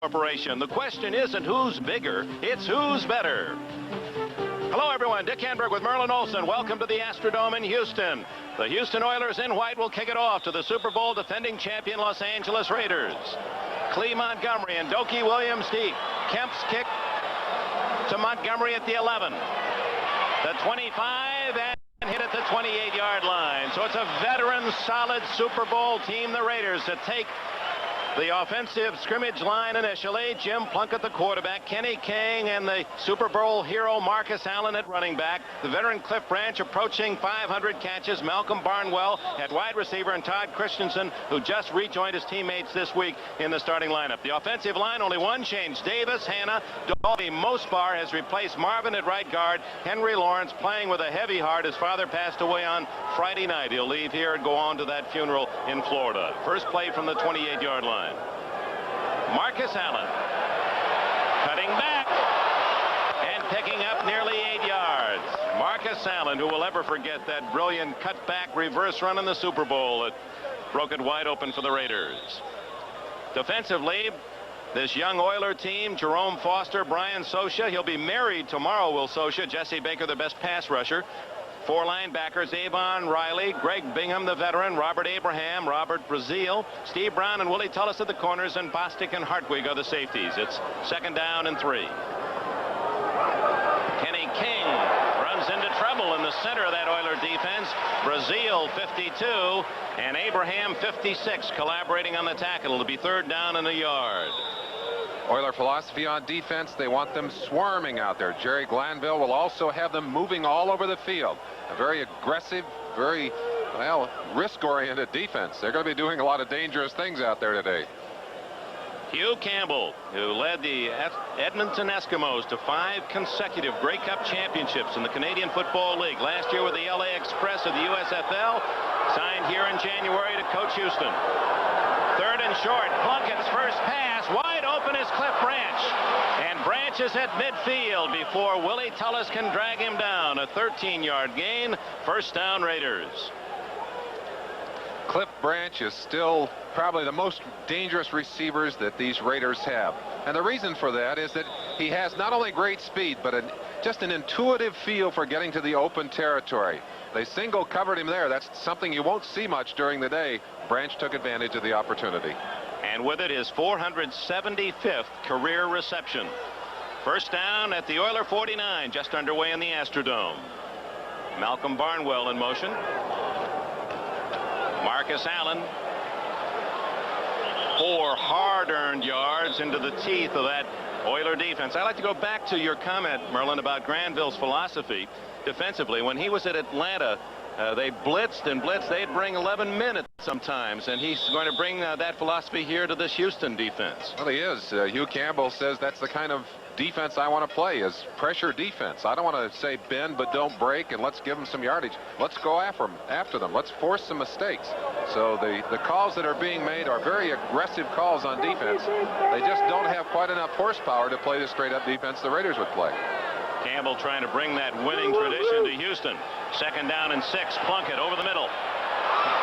Corporation. The question isn't who's bigger, it's who's better. Hello, everyone. Dick Enberg with Merlin Olsen. Welcome to the Astrodome in Houston. The Houston Oilers in white will kick it off to the Super Bowl defending champion Los Angeles Raiders. Clee Montgomery and Dokie Williams deep. Kemp's kick to Montgomery at the 11. The 25 and hit at the 28-yard line. So it's a veteran, solid Super Bowl team, the Raiders, that take the offensive scrimmage line initially. Jim Plunkett, the quarterback, Kenny King, and the Super Bowl hero Marcus Allen at running back. The veteran Cliff Branch approaching 500 catches. Malcolm Barnwell at wide receiver, and Todd Christensen, who just rejoined his teammates this week in the starting lineup. The offensive line, only one change. Davis, Hanna, Dolby Mosbar has replaced Marvin at right guard. Henry Lawrence playing with a heavy heart. His father passed away on Friday night. He'll leave here and go on to that funeral in Florida. First play from the 28-yard line. Marcus Allen cutting back and picking up nearly 8 yards. Marcus Allen, who will ever forget that brilliant cutback reverse run in the Super Bowl that broke it wide open for the Raiders. Defensively, this young Oiler team, Jerome Foster, Brian Sosha. He'll be married tomorrow, Will Sosha. Jesse Baker, the best pass rusher. Four linebackers, Avon Riley, Greg Bingham, the veteran, Robert Abraham, Robert Brazil, Steve Brown, and Willie Tullis at the corners, and Bostic and Hartwig are the safeties. It's second down and 3. Kenny King runs into trouble in the center of that Oiler defense. Brazil, 52, and Abraham, 56, collaborating on the tackle. It'll be third down and a yard. Oiler philosophy on defense, they want them swarming out there. Jerry Glanville will also have them moving all over the field. A very aggressive, very, well, risk-oriented defense. They're going to be doing a lot of dangerous things out there today. Hugh Campbell, who led the Edmonton Eskimos to 5 consecutive Grey Cup championships in the Canadian Football League. Last year with the LA Express of the USFL, signed here in January to coach Houston. Third and short, Plunkett's first pass, wide open is Cliff Branch. And Branch is at midfield before Willie Tullis can drag him down. A 13-yard gain, first down Raiders. Cliff Branch is still probably the most dangerous receivers that these Raiders have. And the reason for that is that he has not only great speed, but just an intuitive feel for getting to the open territory. They single covered him there. That's something you won't see much during the day. Branch took advantage of the opportunity. And with it, his 475th career reception. First down at the Oiler 49, just underway in the Astrodome. Malcolm Barnwell in motion. Marcus Allen. 4 hard-earned yards into the teeth of that Oiler defense. I'd like to go back to your comment, Merlin, about Granville's philosophy defensively. When he was at Atlanta, they blitzed and blitzed. They'd bring 11 minutes sometimes, and he's going to bring that philosophy here to this Houston defense. Well, he is. Hugh Campbell says that's the kind of defense I want to play, is pressure defense. I don't want to say bend but don't break and let's give them some yardage. Let's go after them. Let's force some mistakes. So the calls that are being made are very aggressive calls on defense. They just don't have quite enough horsepower to play the straight-up defense the Raiders would play. Campbell trying to bring that winning tradition to Houston. Second down and 6. Plunkett over the middle.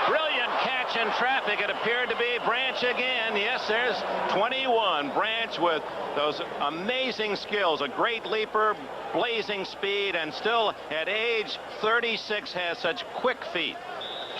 Brilliant catch in traffic. It appeared to be Branch again. Yes, there's 21. Branch with those amazing skills. A great leaper, blazing speed, and still at age 36 has such quick feet.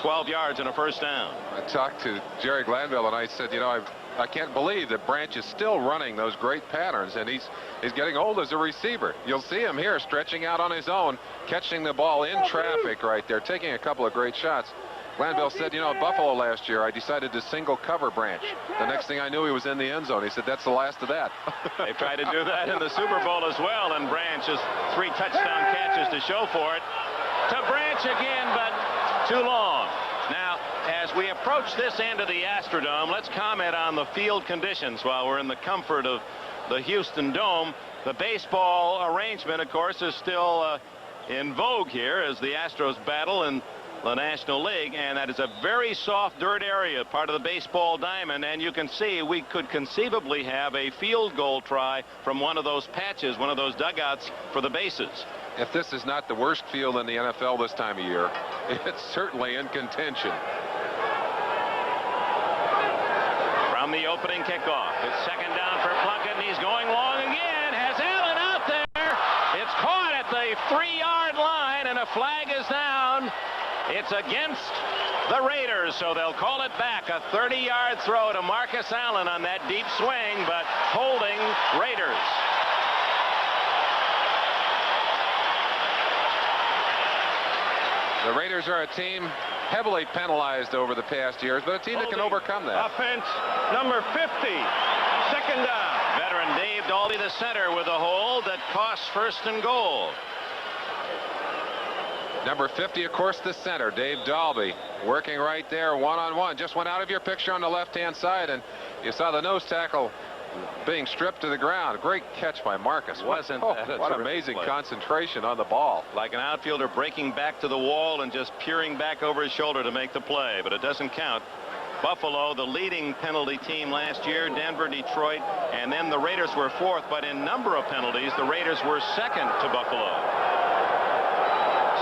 12 yards and a first down. I talked to Jerry Glanville and I said, you know, I can't believe that Branch is still running those great patterns, and he's getting old as a receiver. You'll see him here stretching out on his own, catching the ball in traffic right there, taking a couple of great shots. Glanville said, you know, at Buffalo last year, I decided to single cover Branch. The next thing I knew, he was in the end zone. He said, that's the last of that. They tried to do that in the Super Bowl as well, and Branch has 3 touchdown catches to show for it. To Branch again, but too long. Now, as we approach this end of the Astrodome, let's comment on the field conditions while we're in the comfort of the Houston Dome. The baseball arrangement, of course, is still in vogue here as the Astros battle in the National League, and that is a very soft dirt area, part of the baseball diamond, and you can see we could conceivably have a field goal try from one of those patches, one of those dugouts for the bases. If this is not the worst field in the NFL this time of year, it's certainly in contention. From the opening kickoff, it's second down for Plunkeett. flag is down. It's against the Raiders, so they'll call it back. A 30-yard throw to Marcus Allen on that deep swing, but holding Raiders. The Raiders are a team heavily penalized over the past years, but a team that can overcome that. Offense number 50, second down. Veteran Dave Dalby, the center, with a hold that costs first and goal. Number 50, of course, the center, Dave Dalby, working right there one-on-one. Just went out of your picture on the left-hand side, and you saw the nose tackle being stripped to the ground. Great catch by Marcus. Wasn't that a what terrific amazing play? Concentration on the ball. Like an outfielder breaking back to the wall and just peering back over his shoulder to make the play, but it doesn't count. Buffalo, the leading penalty team last year, Denver, Detroit, and then the Raiders were fourth, but in number of penalties, the Raiders were second to Buffalo.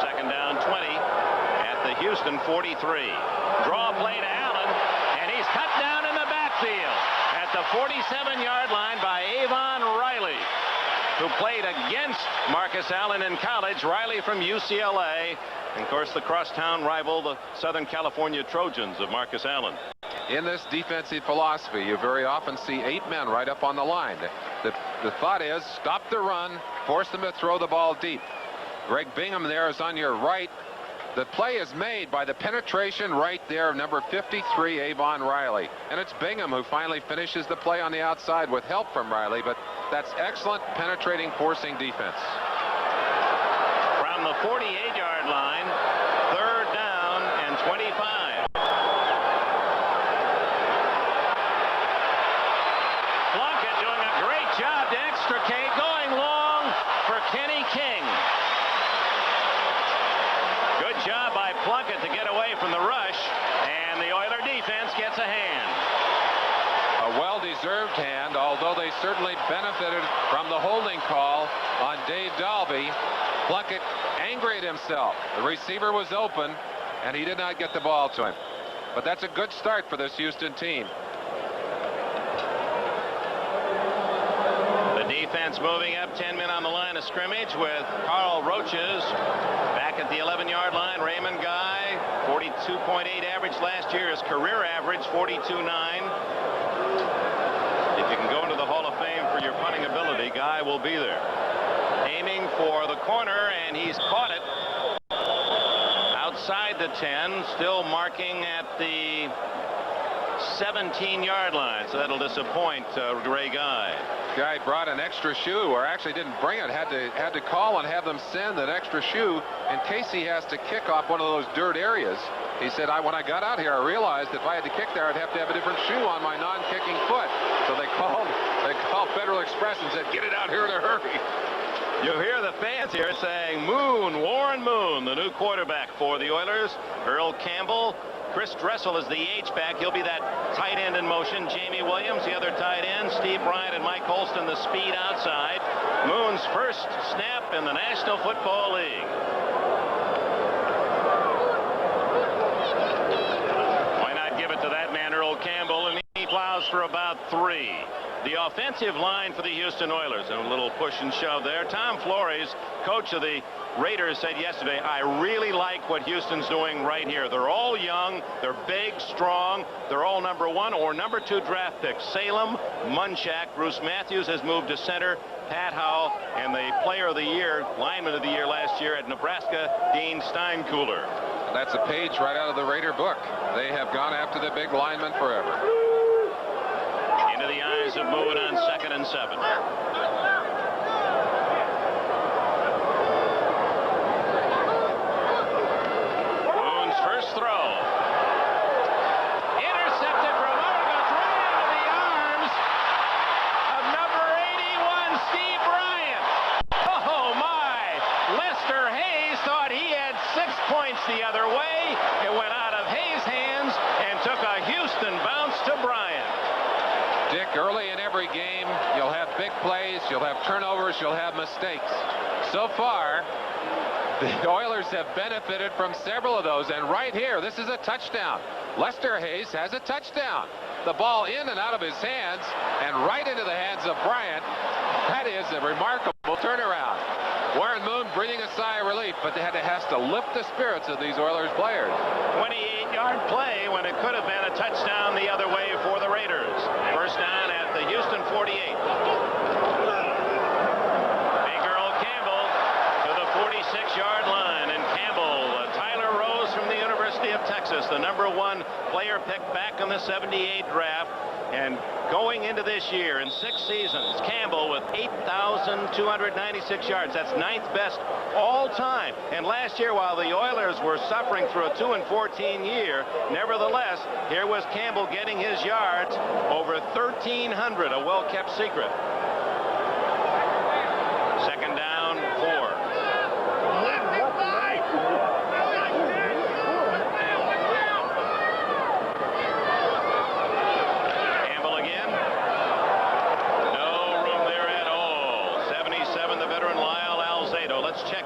Second down 20 at the Houston 43. Draw play to Allen, and he's cut down in the backfield at the 47-yard line by Avon Riley, who played against Marcus Allen in college. Riley from UCLA, and of course the crosstown rival, the Southern California Trojans of Marcus Allen. In this defensive philosophy, you very often see 8 men right up on the line. The thought is stop the run, force them to throw the ball deep. Greg Bingham there is on your right. The play is made by the penetration right there of number 53, Avon Riley. And it's Bingham who finally finishes the play on the outside with help from Riley, but that's excellent penetrating, forcing defense. From the 48-yard line, third down and 25. Plunkett doing a great job to extricate, going long for Kenny King. Good job by Plunkett to get away from the rush, and the Oiler defense gets a hand. A well-deserved hand, although they certainly benefited from the holding call on Dave Dalby. Plunkett angry at himself. The receiver was open, and he did not get the ball to him. But that's a good start for this Houston team. The defense moving up, 10 men on the line of scrimmage with Carl Roaches back at the 11-yard line. Raymond Guy, 42.8 average last year. His career average, 42.9. If you can go into the Hall of Fame for your punting ability, Guy will be there. Aiming for the corner, and he's caught it outside the 10, still marking at the 17-yard line, so that'll disappoint Ray Guy. Guy brought an extra shoe, or actually didn't bring it, had to call and have them send an extra shoe in case he has to kick off one of those dirt areas. He said, when I got out here, I realized if I had to kick there, I'd have to have a different shoe on my non-kicking foot. So they called Federal Express and said, get it out here in a hurry. You hear the fans here saying, Moon, Warren Moon, the new quarterback for the Oilers. Earl Campbell. Chris Dressel is the H-back. He'll be that tight end in motion. Jamie Williams, the other tight end. Steve Bryant and Mike Holston, the speed outside. Moon's first snap in the National Football League. Why not give it to that man, Earl Campbell, and he plows for about 3. The offensive line for the Houston Oilers, and a little push and shove there. Tom Flores, coach of the Raiders, said yesterday, I really like what Houston's doing right here. They're all young, they're big, strong, they're all number 1 or number 2 draft picks. Salem, Munchak, Bruce Matthews has moved to center, Pat Howell, and the player of the year, lineman of the year last year at Nebraska, Dean Steinkühler. That's a page right out of the Raider book. They have gone after the big lineman forever. Into the eyes of Moon on 2nd and 7. Moon's first throw. Intercepted from over, goes right into the arms of number 81, Steve Bryant. Oh my! Lester Hayes thought he had 6 points the other way. It went out of Hayes' hands and took a Houston bounce to Bryant. Dick, early in every game, you'll have big plays, you'll have turnovers, you'll have mistakes. So far, the Oilers have benefited from several of those, and right here, this is a touchdown. Lester Hayes has a touchdown. The ball in and out of his hands, and right into the hands of Bryant. That is a remarkable turnaround. Warren Moon breathing a sigh of relief, but has to lift the spirits of these Oilers players. 28-yard play when it could have been a touchdown the other way for the Raiders. First down at the Houston 48. Big Earl Campbell to the 46-yard line. And Campbell, Tyler Rose from the University of Texas, the #1 player picked back in the '78 draft. And going into this year, in 6 seasons, Campbell with 8,296 yards. That's 9th best all time. And last year, while the Oilers were suffering through a 2-14 year, nevertheless, here was Campbell getting his yards over 1,300, a well-kept secret. Second down, 4.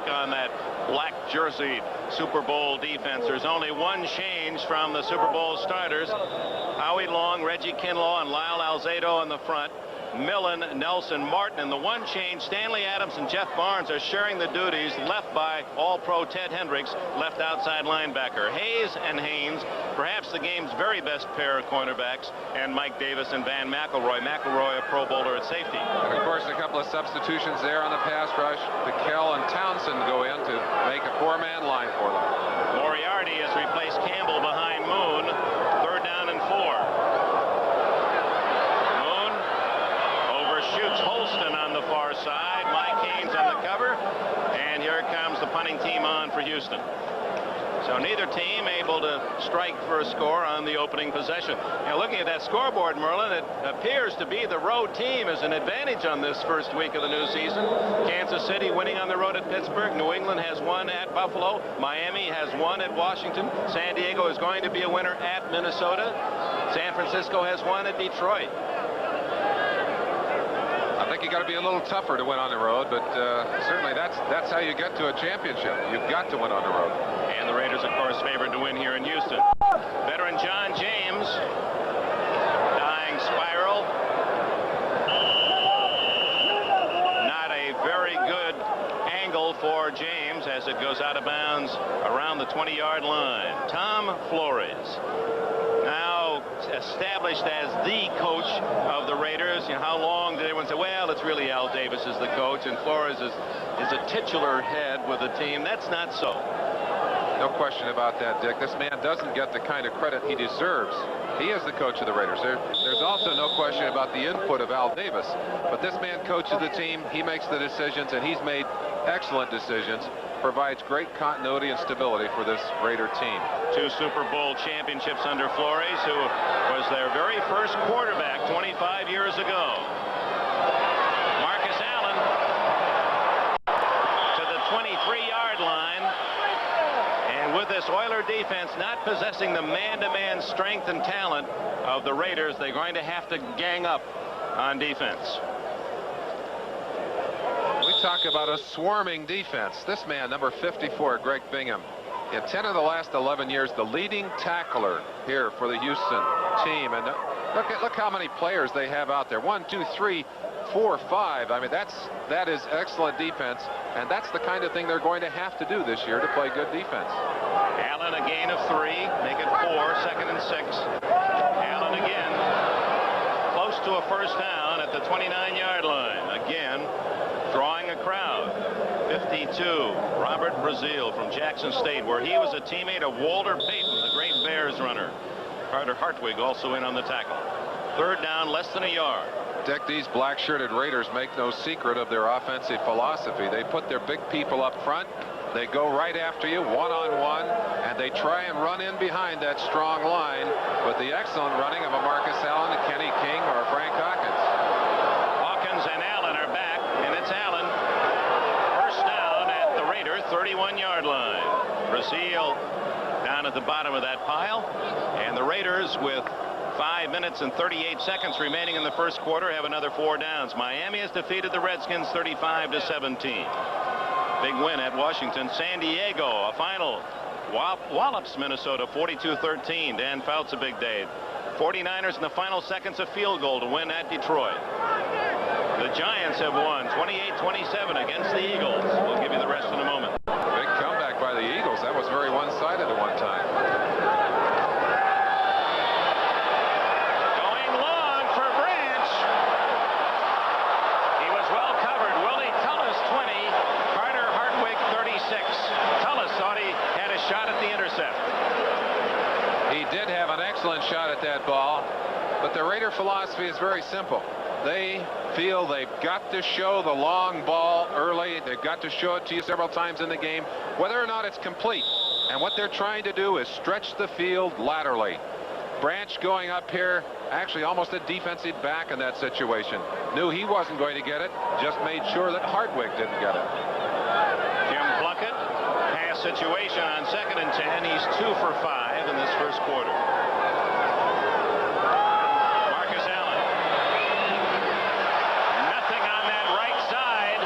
On that black jersey Super Bowl defense. There's only one change from the Super Bowl starters. Howie Long, Reggie Kinlaw, and Lyle Alzado in the front. Millen, Nelson, Martin, and the one change, Stanley Adams and Jeff Barnes are sharing the duties, left by All-Pro Ted Hendricks, left outside linebacker. Hayes and Haynes, perhaps the game's very best pair of cornerbacks, and Mike Davis and Van McElroy. McElroy, a Pro Bowler at safety. And of course, a couple of substitutions there on the pass rush. Piquel and Townsend go in to make a 4-man line for them. Moriarty has replaced Campbell behind Moon. Third down and 4. Shoots Holston on the far side. Mike Haynes on the cover. And here comes the punting team on for Houston. So neither team able to strike for a score on the opening possession. Now, looking at that scoreboard, Merlin, it appears to be the road team is an advantage on this first week of the new season. Kansas City winning on the road at Pittsburgh. New England has won at Buffalo. Miami has won at Washington. San Diego is going to be a winner at Minnesota. San Francisco has won at Detroit. I think you got to be a little tougher to win on the road, but certainly that's how you get to a championship. You've got to win on the road. And the Raiders, of course, favored to win here in Houston. Veteran John James, dying spiral. Not a very good angle for James as it goes out of bounds around the 20-yard line. Tom Flores, now established as the coach of the Raiders. You know, how long did everyone say, well, it's really Al Davis is the coach and Flores is a titular head with the team? That's not so. No question about that, Dick. This man doesn't get the kind of credit he deserves. He is the coach of the Raiders. There's also no question about the input of Al Davis. But this man coaches the team. He makes the decisions, and he's made excellent decisions. Provides great continuity and stability for this Raider team. 2 Super Bowl championships under Flores, who was their very first quarterback 25 years ago. Marcus Allen to the 23-yard line. And with this Oiler defense not possessing the man-to-man strength and talent of the Raiders, they're going to have to gang up on defense. Talk about a swarming defense. This man, number 54, Greg Bingham, in 10 of the last 11 years, the leading tackler here for the Houston team. And look how many players they have out there. 1, 2, 3, 4, 5. I mean, that is excellent defense, and that's the kind of thing they're going to have to do this year to play good defense. Allen, a gain of 3, make it 4, second and 6. Allen again, close to a first down at the 29-yard line. Again, drawing a crowd. 52, Robert Brazile from Jackson State, where he was a teammate of Walter Payton, the great Bears runner. Carter Hartwig also in on the tackle. Third down, less than a yard. Dick, these black-shirted Raiders make no secret of their offensive philosophy. They put their big people up front. They go right after you, one-on-one, and they try and run in behind that strong line with the excellent running of a Marcus Allen, a Kenny King, or a Frank Hawkins. Hawkins and Allen are back, and it's Allen. First down at the Raider 31-yard line. Brazile down at the bottom of that pile, and the Raiders, with 5 minutes and 38 seconds remaining in the first quarter, have another 4 downs. Miami has defeated the Redskins 35-17. Big win at Washington. San Diego, a final. Wallops, Minnesota, 42-13. Dan Fouts, a big day. 49ers in the final seconds, a field goal to win at Detroit. The Giants Giants have won 28-27 against the Eagles. We'll give you the rest in a moment. Big comeback by the Eagles. That was very one-sided at one time. Going long for Branch. He was well covered. Willie Tullis 20, Carter Hartwig 36. Tullis thought he had a shot at the intercept. He did have an excellent shot at that ball, but the Raider philosophy is very simple. They feel they've got to show the long ball early. They've got to show it to you several times in the game, whether or not it's complete. And what they're trying to do is stretch the field laterally. Branch going up here, actually almost a defensive back in that situation. Knew he wasn't going to get it, just made sure that Hartwig didn't get it. Jim Plunkett, pass situation on 2nd and 10. He's 2 for 5 in this first quarter. Marcus Allen. Nothing on that right side.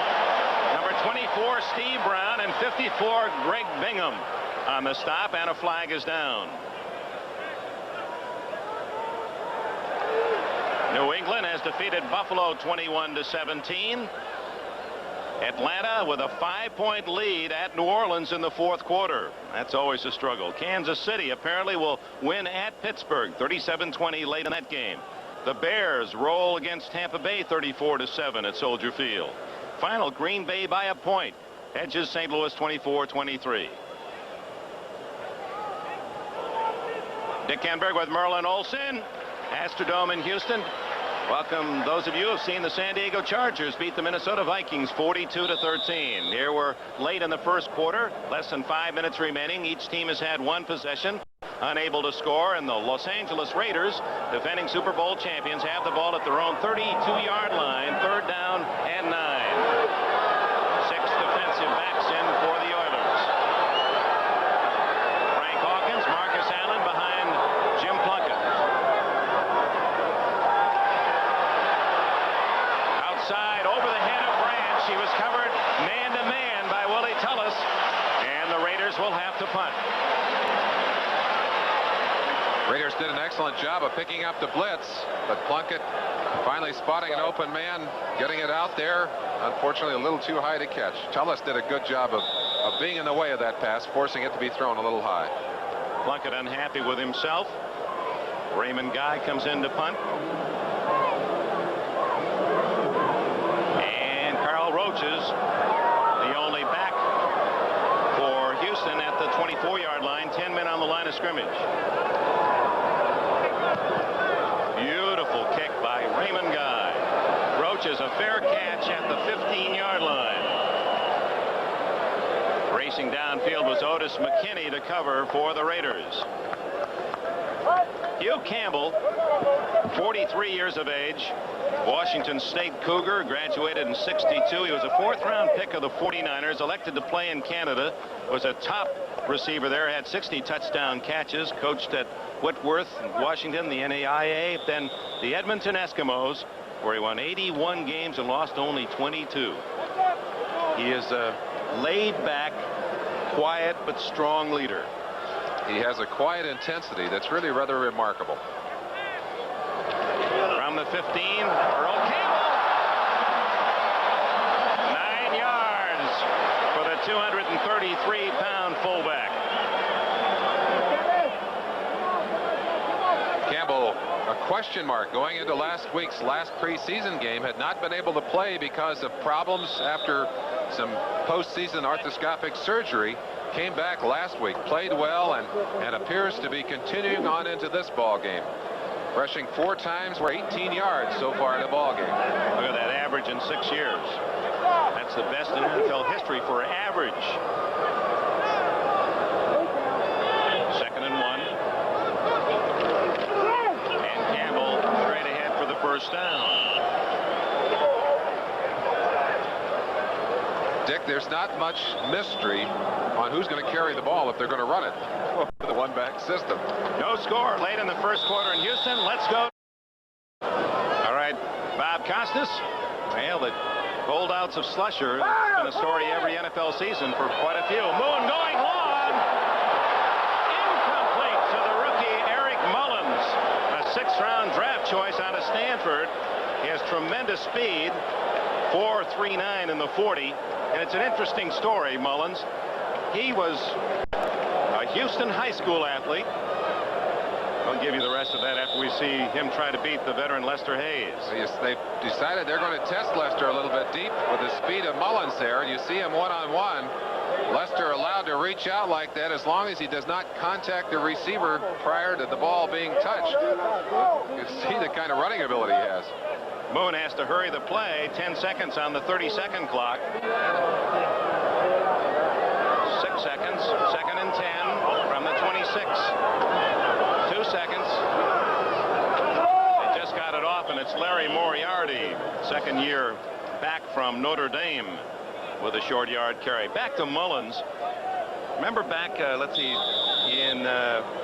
Number 24, Steve Brown, and 54, Greg Bingham on the stop, and a flag is down. New England has defeated Buffalo 21-17. Atlanta with a 5-point lead at New Orleans in the fourth quarter. That's always a struggle. Kansas City apparently will win at Pittsburgh 37-20 late in that game. The Bears roll against Tampa Bay 34-7 at Soldier Field. Final, Green Bay by a point edges St. Louis 24-23. Dick Enberg with Merlin Olsen. Astrodome in Houston. Welcome those of you who have seen the San Diego Chargers beat the Minnesota Vikings 42-13. Here we're late in the first quarter, less than 5 minutes remaining. Each team has had one possession, unable to score, and the Los Angeles Raiders, defending Super Bowl champions, have the ball at their own 32-yard line, 3rd down and 9. 6 defensive backs in for the Oilers. Frank Hawkins, Marcus Allen behind Jim Plunkett. Outside, over the head of Branch. He was covered man-to-man by Willie Tullis, and the Raiders will have to punt. Raiders did an excellent job of picking up the blitz, but Plunkett finally spotting an open man, getting it out there. Unfortunately, a little too high to catch. Tullis did a good job of being in the way of that pass, forcing it to be thrown a little high. Plunkett unhappy with himself. Raymond Guy comes in to punt. And Carl Roach is the only back for Houston at the 24-yard line. 10 men on the line of scrimmage. Beautiful kick by Raymond Guy. Roach is a fair catch at the 15-yard line. Racing downfield was Otis McKinney to cover for the Raiders. Hugh Campbell, 43 years of age, Washington State Cougar, graduated in '62. He was a 4th-round pick of the 49ers, elected to play in Canada, was a top receiver there, had 60 touchdown catches, coached at Whitworth, Washington, the NAIA, then the Edmonton Eskimos, where he won 81 games and lost only 22. He is a laid-back, quiet but strong leader. He has a quiet intensity that's really rather remarkable. From the 15, Earl Campbell. 9 yards for the 233-pound fullback. Campbell, a question mark going into last week's preseason game, had not been able to play because of problems after some postseason arthroscopic surgery. Came back last week, played well, and appears to be continuing on into this ball game. Rushing 4 times for 18 yards so far in the ball game. Look at that average in 6 years. That's the best in NFL history for average. 2nd and 1. And Campbell straight ahead for the first down. Dick, there's not much mystery on who's going to carry the ball if they're going to run it. The one-back system. No score late in the first quarter in Houston. Let's go. All right, Bob Costas. Well, the holdouts of Slusher has been a story every NFL season for quite a few. Moon going long. Incomplete to the rookie Eric Mullins, a 6th-round draft choice out of Stanford. He has tremendous speed. 4.39 in the 40. And it's an interesting story, Mullins. He was a Houston high school athlete. I'll give you the rest of that after we see him try to beat the veteran Lester Hayes. Yes, they've decided they're going to test Lester a little bit deep with the speed of Mullins there. You see him one-on-one. Lester allowed to reach out like that as long as he does not contact the receiver prior to the ball being touched. You see the kind of running ability he has. Moon has to hurry the play. 10 seconds on the 30-second clock. 6 seconds. 2nd and 10 from the 26. 2 seconds. They just got it off, and it's Larry Moriarty, second year back from Notre Dame, with a short yard carry. Back to Mullins. Remember back, let's see, in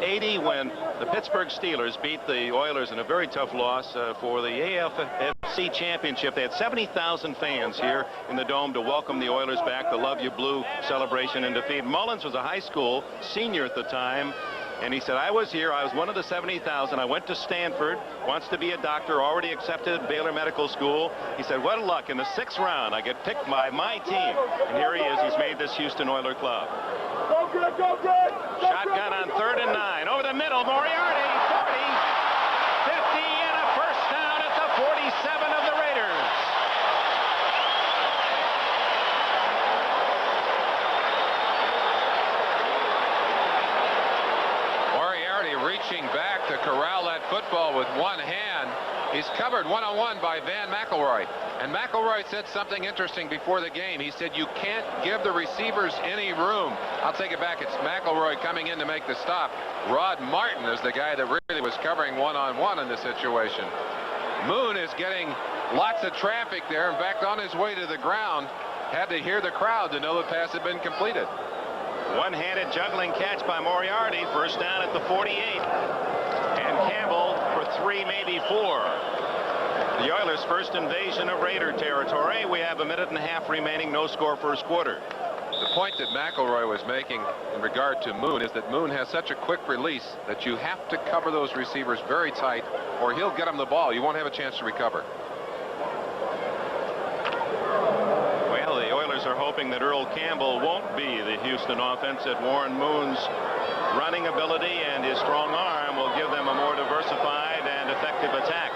80 when the Pittsburgh Steelers beat the Oilers in a very tough loss for the AFC Championship. They had 70,000 fans here in the Dome to welcome the Oilers back, the Love You Blue celebration and defeat. Mullins was a high school senior at the time. And he said, I was here. I was one of the 70,000. I went to Stanford, wants to be a doctor, already accepted at Baylor Medical School. He said, what a luck. In the 6th round, I get picked by my team. And here he is. He's made this Houston Oiler club. Go good, go good. Shotgun on 3rd and 9. Over the middle, Moriarty, 40, 50, and a first down at the 47 of the Raiders. Reaching back to corral that football with one hand. He's covered one-on-one by Van McElroy. And McElroy said something interesting before the game. He said, you can't give the receivers any room. I'll take it back. It's McElroy coming in to make the stop. Rod Martin is the guy that really was covering one-on-one in this situation. Moon is getting lots of traffic there. In fact, on his way to the ground, had to hear the crowd to know the pass had been completed. One-handed juggling catch by Moriarty. First down at the 48. And Campbell for 3, maybe 4. The Oilers' first invasion of Raider territory. We have a minute and a half remaining. No score first quarter. The point that McElroy was making in regard to Moon is that Moon has such a quick release that you have to cover those receivers very tight or he'll get them the ball. You won't have a chance to recover. Are hoping that Earl Campbell won't be the Houston offense, that Warren Moon's running ability and his strong arm will give them a more diversified and effective attack.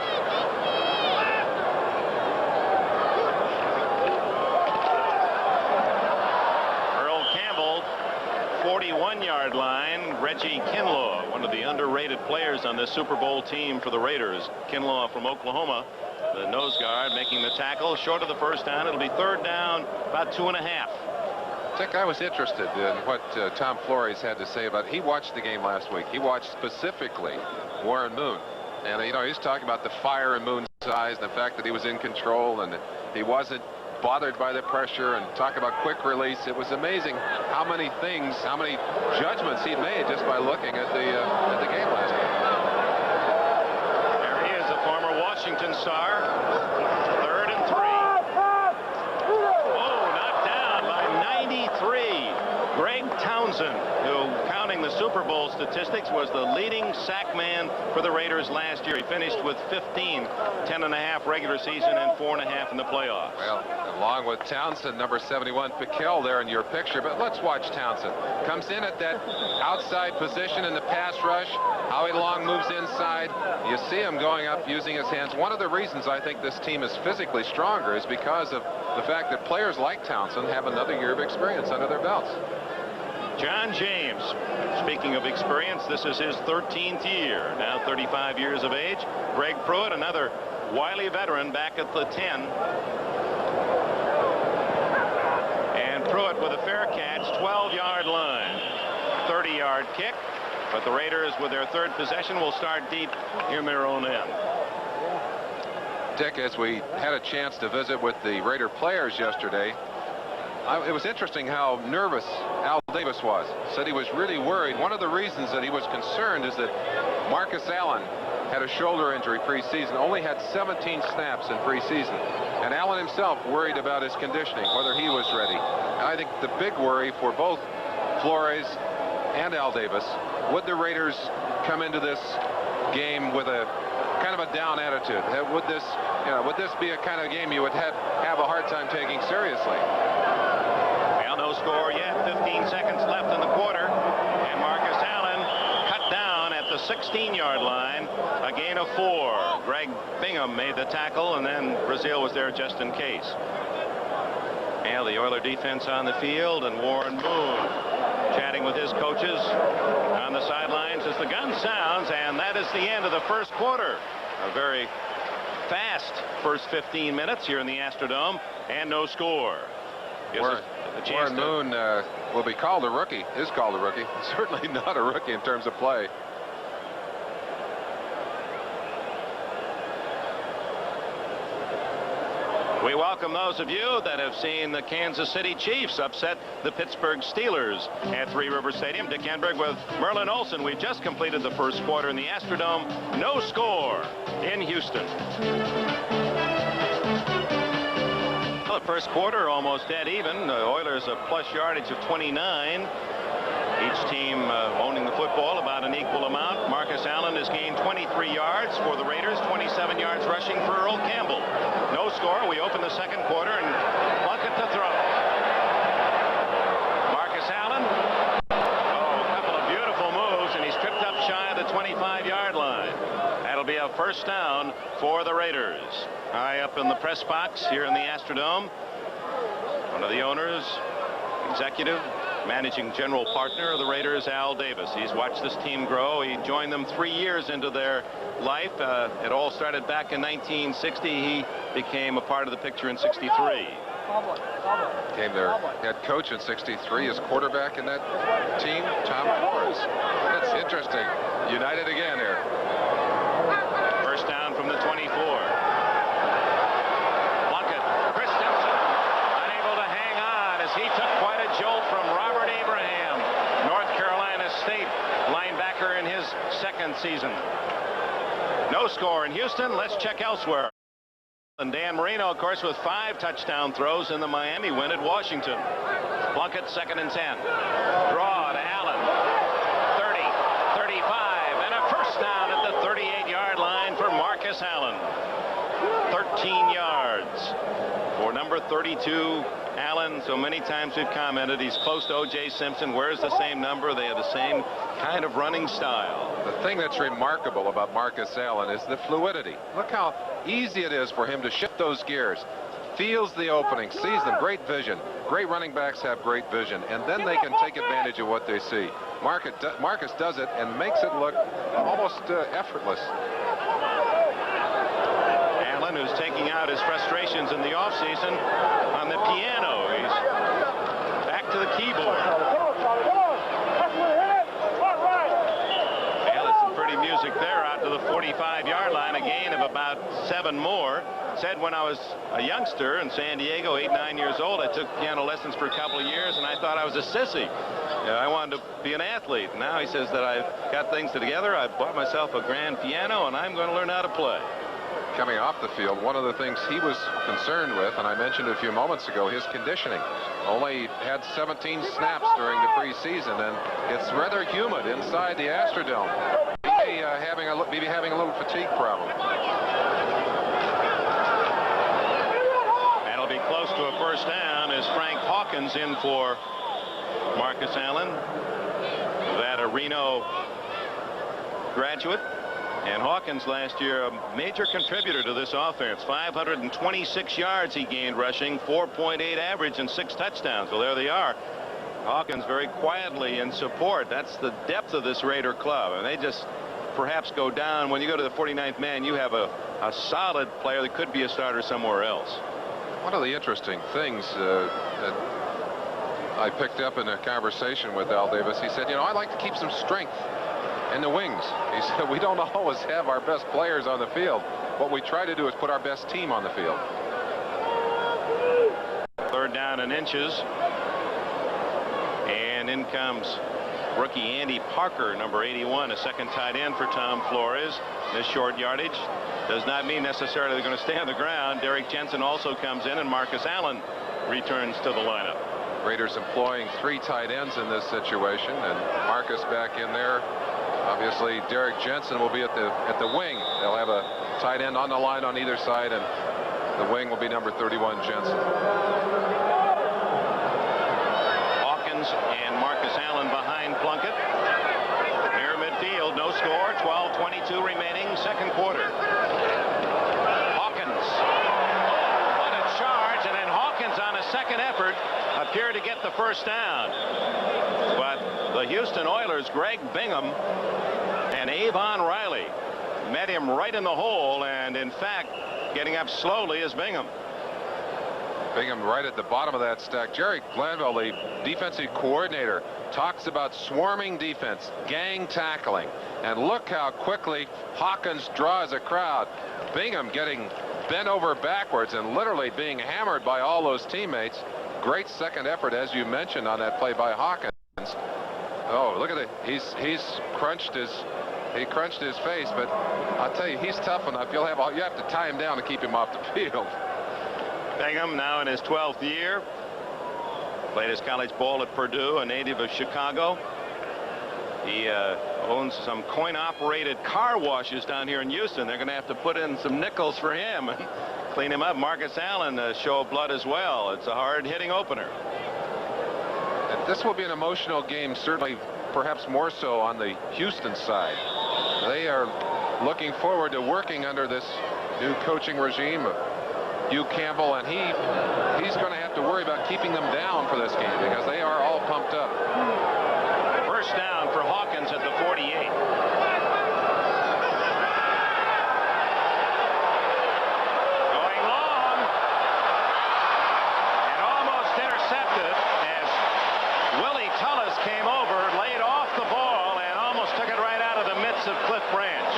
Earl Campbell, 41-yard line. Reggie Kinlaw, one of the underrated players on this Super Bowl team for the Raiders. Kinlaw from Oklahoma, the nose guard, making the tackle short of the first down. It'll be 3rd down, about 2.5. Dick, I was interested in what Tom Flores had to say about it. He watched the game last week. He watched specifically Warren Moon. And, you know, he's talking about the fire in Moon's eyes and the fact that he was in control and he wasn't bothered by the pressure, and talk about quick release. It was amazing how many things, how many judgments he made just by looking at the game last night. There he is, a former Washington star. 3rd and 3. Oh, knocked down by 93. Greg Townsend, who, counting the Super Bowl statistics, was the leading sack man for the Raiders last year. He finished with 15, 10.5 regular season and 4.5 in the playoffs. Well, along with Townsend, number 71, Piquel there in your picture. But let's watch Townsend. Comes in at that outside position in the pass rush. Howie Long moves inside. You see him going up using his hands. One of the reasons I think this team is physically stronger is because of the fact that players like Townsend have another year of experience under their belts. John James, speaking of experience, this is his 13th year, now 35 years of age. Greg Pruitt, another wily veteran, back at the 10. And Pruitt with a fair catch, 12-yard line. 30-yard kick, but the Raiders, with their 3rd possession, will start deep in their own end. Dick, as we had a chance to visit with the Raider players yesterday, it was interesting how nervous Al Davis was. Said he was really worried. One of the reasons that he was concerned is that Marcus Allen had a shoulder injury preseason, only had 17 snaps in preseason. And Allen himself worried about his conditioning, whether he was ready. And I think the big worry for both Flores and Al Davis, would the Raiders come into this game with a kind of a down attitude. Would this be a kind of game you would have a hard time taking seriously? Well, no score yet. 15 seconds left in the quarter. And Marcus Allen cut down at the 16-yard line. A gain of 4. Greg Bingham made the tackle, and then Brazil was there just in case. And the Oiler defense on the field, and Warren Moon chatting with his coaches on the sidelines as the gun sounds, and that is the end of the first quarter. A very fast first 15 minutes here in the Astrodome, and no score. Warren Moon will be called a rookie. Is called a rookie. Certainly not a rookie in terms of play. We welcome those of you that have seen the Kansas City Chiefs upset the Pittsburgh Steelers at Three River Stadium. Dick Enberg with Merlin Olsen. We've just completed the first quarter in the Astrodome. No score in Houston. Well, the first quarter almost dead even. The Oilers a plus yardage of 29. Each team owning the football about an equal amount. Marcus Allen has gained 23 yards for the Raiders, 27 yards rushing for Earl Campbell. No score. We open the second quarter, and Plunkett to throw. Marcus Allen. Oh, a couple of beautiful moves, and he's tripped up shy of the 25-yard line. That'll be a first down for the Raiders. High up in the press box here in the Astrodome. One of the owners, executive, managing general partner of the Raiders, Al Davis. He's watched this team grow. He joined them 3 years into their life. It all started back in 1960. He became a part of the picture in 63. Became their head coach in 63. His quarterback in that team, Tom Flores. That's interesting. United again here. First down from the 24. Plunkett. Christensen unable to hang on as he took quite a jolt from Robert Abraham, North Carolina State linebacker in his second season. No score in Houston. Let's check elsewhere. And Dan Marino, of course, with 5 touchdown throws in the Miami win at Washington. Plunkett, 2nd and 10. Draw to Allen. 30, 35, and a first down at the 38-yard line for Marcus Allen. 13 yards for number 32. Allen, so many times we've commented, he's close to O.J. Simpson. Wears the same number. They have the same kind of running style. The thing that's remarkable about Marcus Allen is the fluidity. Look how easy it is for him to shift those gears. Feels the opening, sees them, great vision. Great running backs have great vision, and then they can take advantage of what they see. Marcus does it and makes it look almost effortless. Allen, who's taking out his frustrations in the offseason on the piano. He's back to the keyboard. Well, it's some pretty music there out to the 45-yard line, a gain of about 7 more. Said when I was a youngster in San Diego, 8, 9 years old, I took piano lessons for a couple of years, and I thought I was a sissy. I wanted to be an athlete. Now he says that I've got things together. I bought myself a grand piano, and I'm going to learn how to play. Coming off the field, one of the things he was concerned with, and I mentioned a few moments ago, his conditioning. Only had 17 snaps during the preseason, and it's rather humid inside the Astrodome. Maybe having a little fatigue problem. That'll be close to a first down as Frank Hawkins in for Marcus Allen. That a Reno graduate. And Hawkins last year a major contributor to this offense. 526 yards he gained rushing, 4.8 average, and 6 touchdowns. Well, there they are. Hawkins very quietly in support. That's the depth of this Raider club. And they just perhaps go down. When you go to the 49th man, you have a solid player that could be a starter somewhere else. One of the interesting things that I picked up in a conversation with Al Davis, he said, I'd like to keep some strength in the wings. He said, we don't always have our best players on the field. What we try to do is put our best team on the field. 3rd down and inches. And in comes rookie Andy Parker, number 81, a second tight end for Tom Flores. This short yardage does not mean necessarily they're going to stay on the ground. Derek Jensen also comes in, and Marcus Allen returns to the lineup. Raiders employing 3 tight ends in this situation, and Marcus back in there Obviously, Derek Jensen will be at the wing. They'll have a tight end on the line on either side, and the wing will be number 31, Jensen. Hawkins and Marcus Allen behind Plunkett. Near midfield, no score. 12:22 remaining, second quarter. Hawkins. What a charge, and then Hawkins on a second effort appeared to get the first down. But the Houston Oilers, Greg Bingham and Avon Riley, met him right in the hole, and in fact getting up slowly is Bingham. Bingham right at the bottom of that stack. Jerry Glanville, the defensive coordinator, talks about swarming defense, gang tackling, and look how quickly Hawkins draws a crowd. Bingham getting bent over backwards and literally being hammered by all those teammates. Great second effort, as you mentioned, on that play by Hawkins. Oh, look at it. He crunched his face, but I'll tell you, he's tough enough. You have to tie him down to keep him off the field. Bingham now in his 12th year. Played his college ball at Purdue, a native of Chicago. He owns some coin-operated car washes down here in Houston. They're going to have to put in some nickels for him and clean him up. Marcus Allen, a show of blood as well. It's a hard-hitting opener. And this will be an emotional game, certainly, perhaps more so on the Houston side. They are looking forward to working under this new coaching regime of Hugh Campbell, and he's going to have to worry about keeping them down for this game because they are all pumped up. First down for Hawkins at the 48. Going long and almost intercepted as Willie Tullis came over, laid off the ball, and almost took it right out of the midst of Cliff Branch.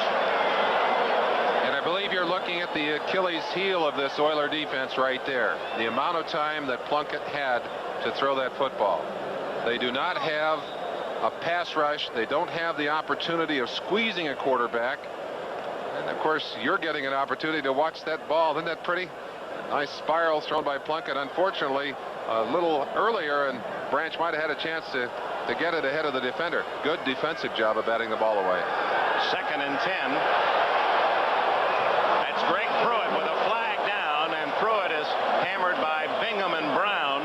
And I believe you're looking at the Achilles heel of this Oiler defense right there. The amount of time that Plunkett had to throw that football. They do not have a pass rush. They don't have the opportunity of squeezing a quarterback. And of course, you're getting an opportunity to watch that ball. Isn't that pretty? Nice spiral thrown by Plunkett. Unfortunately, a little earlier, and Branch might have had a chance to get it ahead of the defender. Good defensive job of batting the ball away. 2nd and 10. That's Greg Pruitt with a flag down, and Pruitt is hammered by Bingham and Brown.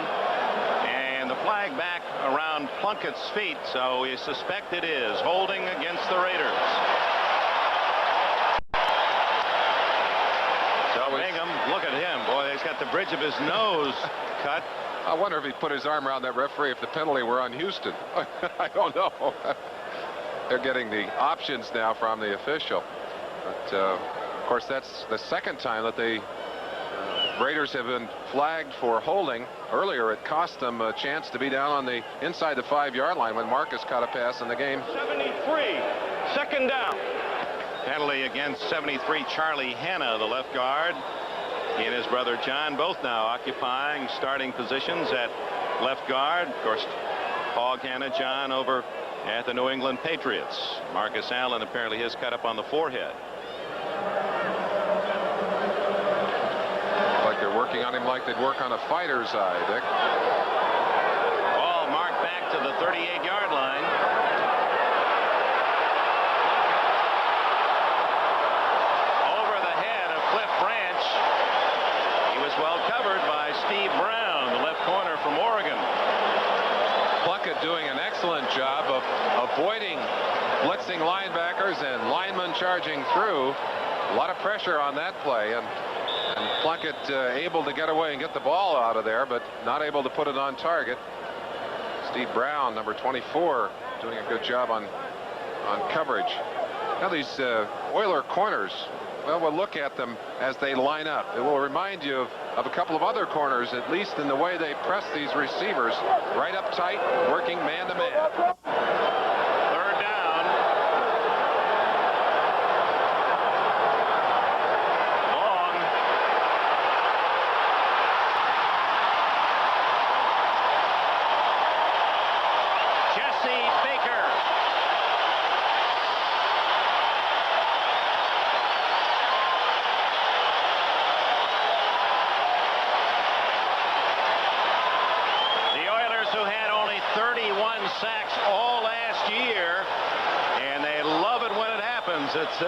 And the flag back around Plunkett's feet, so we suspect it is holding against the Raiders. So Bingham, look at him. Boy, he's got the bridge of his nose cut. I wonder if he put his arm around that referee if the penalty were on Houston. I don't know. They're getting the options now from the official. But, of course, that's the second time that the Raiders have been flagged for holding. Earlier, it cost them a chance to be down on the inside the 5-yard line when Marcus caught a pass in the game. 73, 2nd down. Penalty against 73 Charlie Hanna, the left guard. He and his brother John both now occupying starting positions at left guard. Of course, Hog Hanna, John over at the New England Patriots. Marcus Allen, apparently his cut up on the forehead. Like they're working on him like they'd work on a fighter's eye, Dick. Ball marked back to the 38-yard line. Over the head of Cliff Branch. He was well covered by Steve Brown, the left corner from Oregon. Plunkett doing an excellent job of avoiding blitzing linebackers and linemen charging through. A lot of pressure on that play, and Plunkett able to get away and get the ball out of there, but not able to put it on target. Steve Brown, number 24, doing a good job on coverage. Now these Oiler corners, well, we'll look at them as they line up. It will remind you of a couple of other corners, at least in the way they press these receivers right up tight, working man-to-man. 3rd down. Long. Jesse Baker. The Oilers, who had only 31 sacks all last year, and they love times it's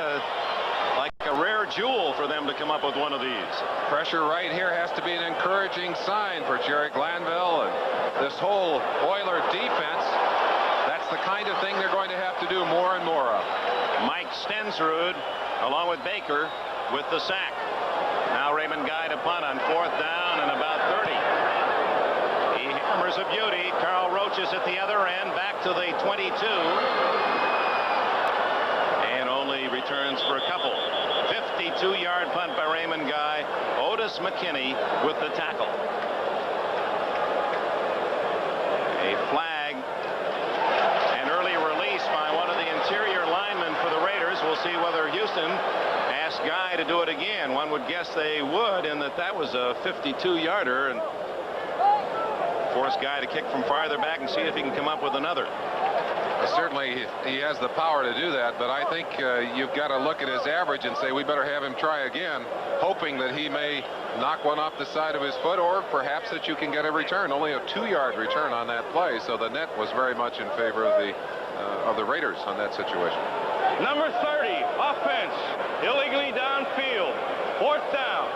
like a rare jewel for them to come up with one of these. Pressure right here has to be an encouraging sign for Jerry Glanville and this whole Oiler defense. That's the kind of thing they're going to have to do more and more of. Mike Stensrud along with Baker with the sack. Now Raymond Guy to punt on 4th down and about 30. He hammers a beauty. Carl Roach is at the other end, back to the 22. And only returns for a couple. 52-yard punt by Raymond Guy. Otis McKinney with the tackle. A flag. An early release by one of the interior linemen for the Raiders. We'll see whether Houston asks Guy to do it again. One would guess they would, in that was a 52-yarder, and force Guy to kick from farther back and see if he can come up with another. Certainly he has the power to do that, but I think you've got to look at his average and say we better have him try again, hoping that he may knock one off the side of his foot, or perhaps that you can get a return. Only a 2-yard return on that play, so the net was very much in favor of the Raiders on that situation. Number 30, offense, illegally downfield, 4th down.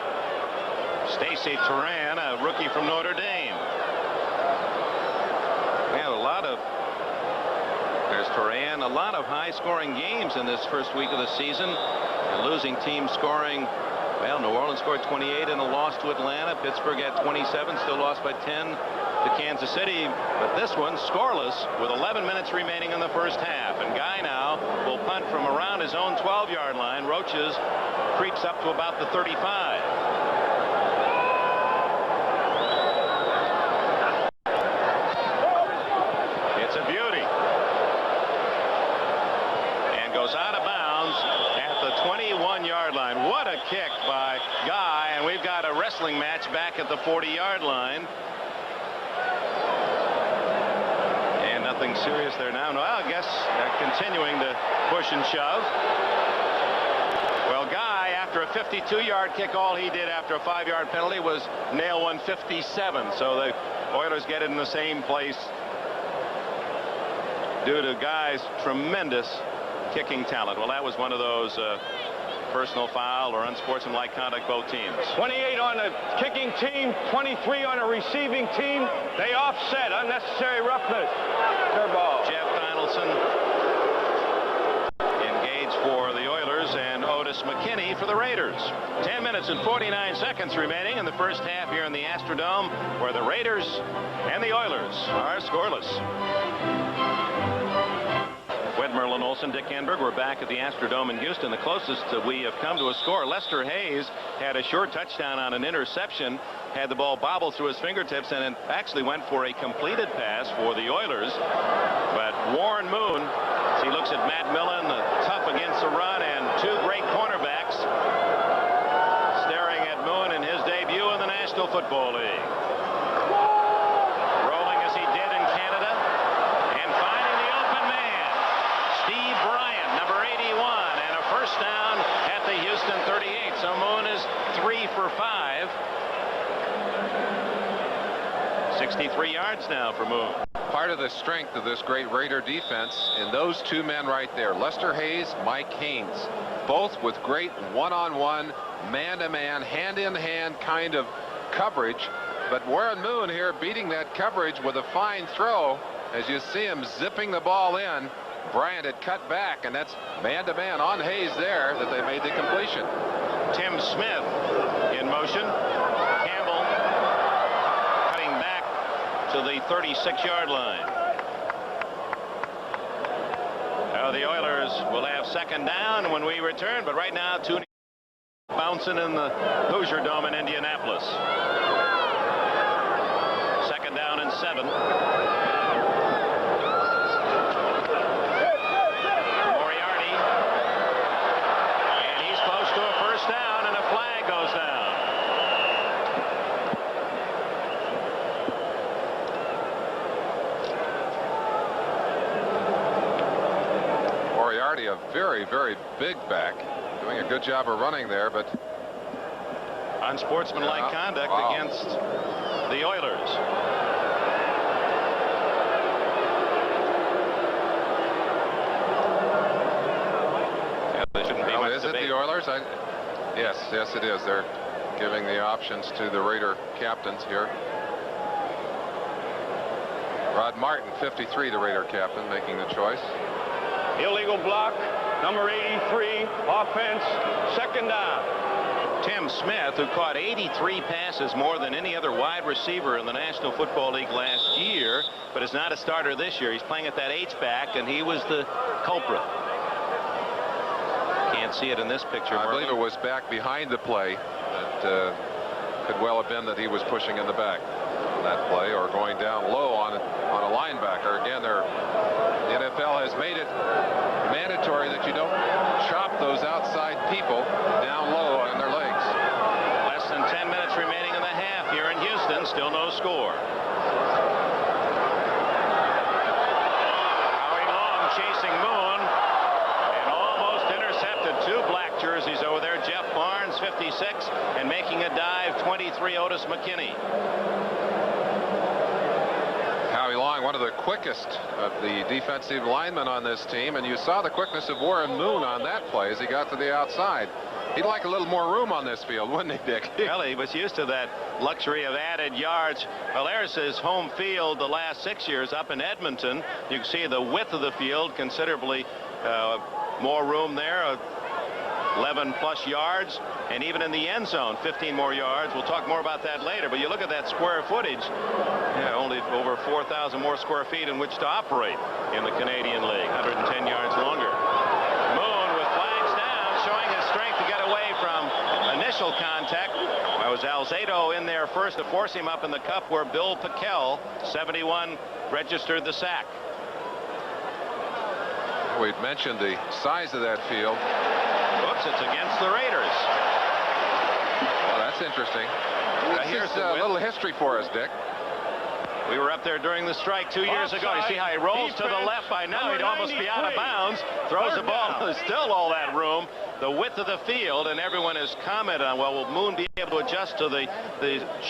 Stacy Turan, a rookie from Notre Dame. We had a lot of, there's Turan, a lot of high-scoring games in this first week of the season. The losing team scoring, well, New Orleans scored 28 in a loss to Atlanta. Pittsburgh had 27, still lost by 10 to Kansas City. But this one scoreless with 11 minutes remaining in the first half. And Guy now will punt from around his own 12-yard line. Roaches creeps up to about the 35. It's a beauty. And goes out of bounds at the 21-yard line. What a kick by Guy. And we've got a wrestling match back at the 40-yard line. And nothing serious there now. No, I guess continuing to push and shove. Well, Guy, after a 52-yard kick, all he did after a 5-yard penalty was nail 157. So the Oilers get it in the same place due to Guy's tremendous kicking talent. Well, that was one of those personal foul or unsportsmanlike conduct, both teams. 28 on the kicking team, 23 on the receiving team. They offset, unnecessary roughness. Fair ball. Jeff Donaldson engaged for the Oilers, and Otis McKinney for the Raiders. 10 minutes and 49 seconds remaining in the first half here in the Astrodome, where the Raiders and the Oilers are scoreless. With Merlin Olsen, Dick Enberg, we're back at the Astrodome in Houston. The closest we have come to a score. Lester Hayes had a short touchdown on an interception, had the ball bobble through his fingertips, and it actually went for a completed pass for the Oilers. But Warren Moon, as he looks at Matt Millen, tough against the run, and two great cornerbacks staring at Moon in his debut in the National Football League. Rolling as he did in Canada, and finding the open man, Steve Bryant, number 81, and a first down at the Houston 38. So Moon is 3 for 5. 63 yards now for Moon. Part of the strength of this great Raider defense in those two men right there, Lester Hayes, Mike Haynes, both with great one-on-one, man-to-man, hand-in-hand kind of coverage. But Warren Moon here beating that coverage with a fine throw. As you see him zipping the ball in, Bryant had cut back, and that's man-to-man on Hayes there that they made the completion. Tim Smith in motion. Campbell cutting back to the 36-yard line. Now the Oilers will have second down when we return, but right now two bouncing in the Hoosier Dome in Indianapolis. Second down and 7. Moriarty, and he's close to a first down, and a flag goes down. Moriarty, a very, very big back, doing a good job of running there, but Unsportsmanlike conduct against the Oilers. Yeah, the Oilers? Yes, it is. They're giving the options to the Raider captains here. Rod Martin, 53, the Raider captain, making the choice. Illegal block, number 83, offense, second down. Tim Smith, who caught 83 passes, more than any other wide receiver in the National Football League last year, but is not a starter this year. He's playing at that H-back, and he was the culprit. Can't see it in this picture. I believe it was back behind the play. That could well have been that he was pushing in the back on that play, or going down low on a linebacker. Again, the NFL has made it mandatory that you don't chop those outside people down low on their legs. Less than 10 minutes remaining in the half here in Houston. Still no score. Howie Long chasing Moon and almost intercepted. Two black jerseys over there. Jeff Barnes, 56, and making a dive, 23, Otis McKinney. Howie Long, one of the quickest of the defensive linemen on this team, and you saw the quickness of Warren Moon on that play as he got to the outside. He'd like a little more room on this field, wouldn't he, Dick? Well, he was used to that luxury of added yards. Well, there's his home field the last 6 years up in Edmonton. You can see the width of the field, considerably more room there. 11 plus yards, and even in the end zone 15 more yards. We'll talk more about that later, but you look at that square footage, only over 4,000 more square feet in which to operate in the Canadian League. 110 yards longer. Moon with flags down, showing his strength to get away from initial contact. That was Alzado in there first to force him up in the cup, where Bill Piquel, 71, registered the sack. We've mentioned the size of that field. Oops, it's against the Raiders. Well, that's interesting. Here's a little history for us, Dick. We were up there during the strike 2 years ago. You see how he rolls to the left. By now he'd almost be out of bounds. Throws the ball. There's still all that room. The width of the field, and everyone has commented on, well, will Moon be able to adjust to the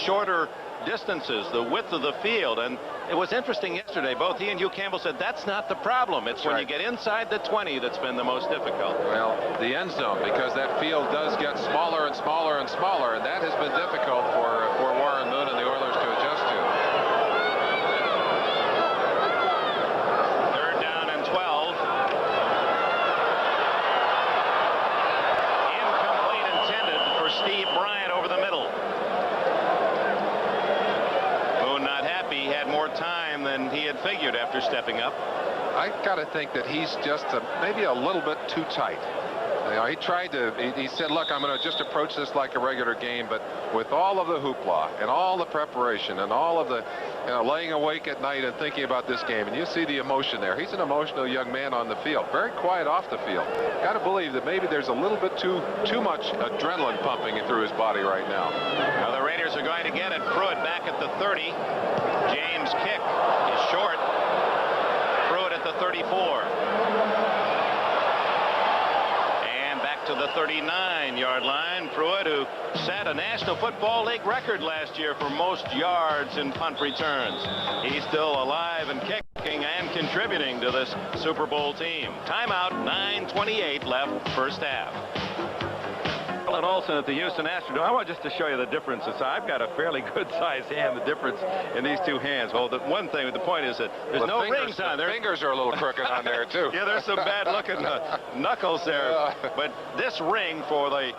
shorter distances, the width of the field? And it was interesting yesterday. Both he and Hugh Campbell said that's not the problem. It's when you get inside the 20 that's been the most difficult. Well, the end zone, because that field does get smaller and smaller and smaller, and that has been difficult for Warren Moon and the Oilers to adjust to. Third down and 12. Incomplete intended for Steve Bryant over the middle. He had more time than he had figured after stepping up. I got to think that he's just maybe a little bit too tight. You know, he tried to, he said, look, I'm going to just approach this like a regular game, but with all of the hoopla and all the preparation and all of the laying awake at night and thinking about this game, and you see the emotion there. He's an emotional young man on the field, very quiet off the field. Got to believe that maybe there's a little bit too much adrenaline pumping through his body right now. Now the Raiders are going to get it. Pruitt back at the 30. James' kick is short. Pruitt at the 34. And back to the 39-yard line. Pruitt, who set a National Football League record last year for most yards in punt returns. He's still alive and kicking and contributing to this Super Bowl team. Timeout, 9:28 left, first half. Merlin Olsen at the Houston Astrodome. I want just to show you the differences. I've got a fairly good-sized hand. The difference in these two hands. Well, the one thing, the point is that there's no rings on there. The fingers are a little crooked on there, too. Yeah, there's some bad-looking knuckles there. But this ring for the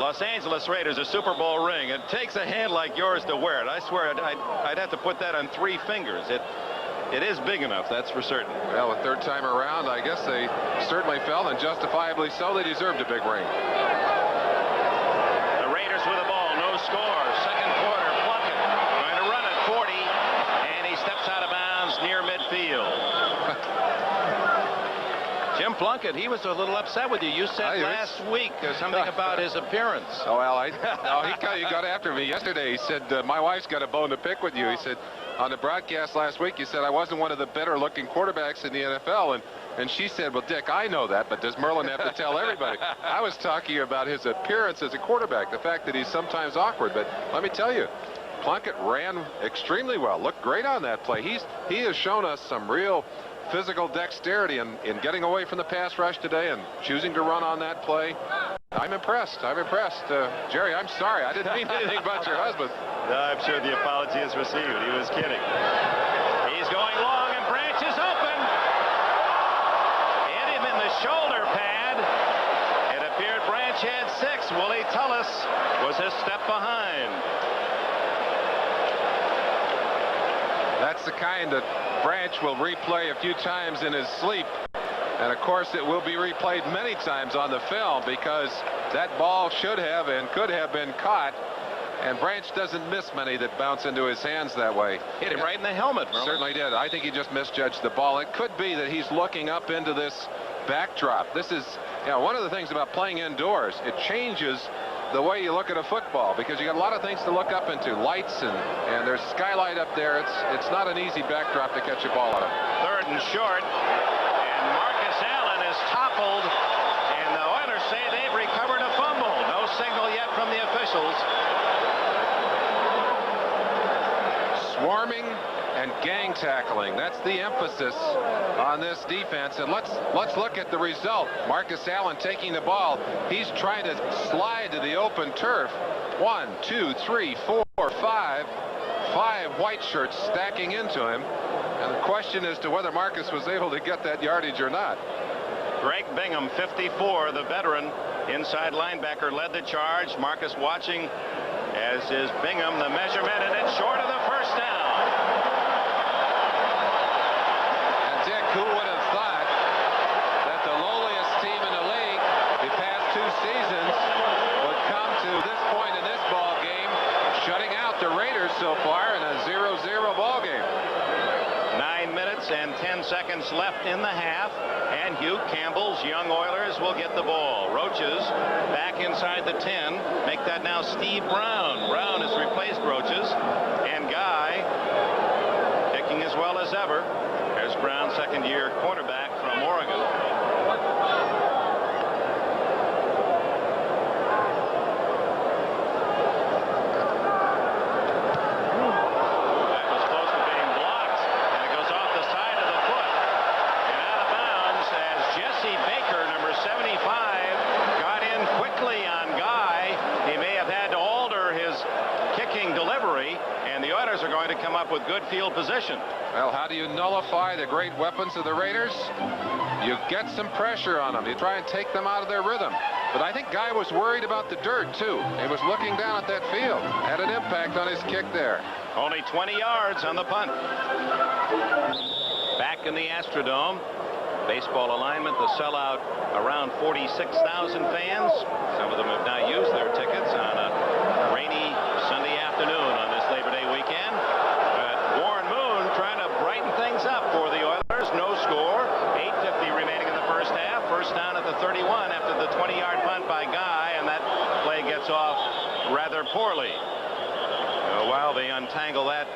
Los Angeles Raiders, a Super Bowl ring, it takes a hand like yours to wear it. I swear I'd have to put that on 3 fingers. It is big enough, that's for certain. Well, the third time around, I guess they certainly felt, and justifiably so, they deserved a big ring. With the ball, no score. Second quarter, Plunkett going to run at 40, and he steps out of bounds near midfield. Jim Plunkett, he was a little upset with you. You said last week something about his appearance. Oh, well, he got after me yesterday. He said, my wife's got a bone to pick with you. He said, on the broadcast last week, you said I wasn't one of the better-looking quarterbacks in the NFL, and she said, well, Dick, I know that, but does Merlin have to tell everybody? I was talking about his appearance as a quarterback, the fact that he's sometimes awkward. But let me tell you, Plunkett ran extremely well, looked great on that play. He has shown us some real physical dexterity in getting away from the pass rush today and choosing to run on that play. I'm impressed. Jerry, I'm sorry. I didn't mean anything about your husband. No, I'm sure the apology is received. He was kidding. He's going long, and Branch is open. Hit him in the shoulder pad. It appeared Branch had 6. Willie Tullis was a step behind. That's the kind that Branch will replay a few times in his sleep. And of course it will be replayed many times on the film, because that ball should have and could have been caught, and Branch doesn't miss many that bounce into his hands that way. Hit him right in the helmet, Merlin. Certainly did. I think he just misjudged the ball. It could be that he's looking up into this backdrop. This is, one of the things about playing indoors. It changes the way you look at a football, because you got a lot of things to look up into, lights, and there's skylight up there. It's not an easy backdrop to catch a ball out of. 3rd and short. Marcus Allen is toppled, and the Oilers say they've recovered a fumble. No signal yet from the officials. Swarming and gang tackling. That's the emphasis on this defense. And let's look at the result. Marcus Allen taking the ball. He's trying to slide to the open turf. 1, 2, 3, 4, 5. 5 white shirts stacking into him. And the question as to whether Marcus was able to get that yardage or not. Greg Bingham, 54, the veteran inside linebacker, led the charge. Marcus watching, as is Bingham. The measurement, and it's short of the first down. And Dick, who would have thought that the lowliest team in the league the past 2 seasons would come to this point in this ball game, shutting out the Raiders so far in a 0-0 ball game. 9 minutes and 10 seconds left in the half, and Hugh Campbell's young Oilers will get the ball. Roaches back inside the 10. Make that now Steve Brown. Brown has replaced Roaches, and Guy kicking as well as ever. There's Brown, 2nd-year quarterback from Oregon. Are going to come up with good field position. Well, how do you nullify the great weapons of the Raiders? You get some pressure on them. You try and take them out of their rhythm. But I think Guy was worried about the dirt, too. He was looking down at that field. Had an impact on his kick there. Only 20 yards on the punt. Back in the Astrodome. Baseball alignment, the sellout, around 46,000 fans. Some of them have now used their tickets on a rainy Sunday afternoon on this Labor Day weekend. But Warren Moon trying to brighten things up for the Oilers. No score. 8:50 remaining in the first half. First down at the 31 after the 20-yard punt by Guy, and that play gets off rather poorly. While they untangle that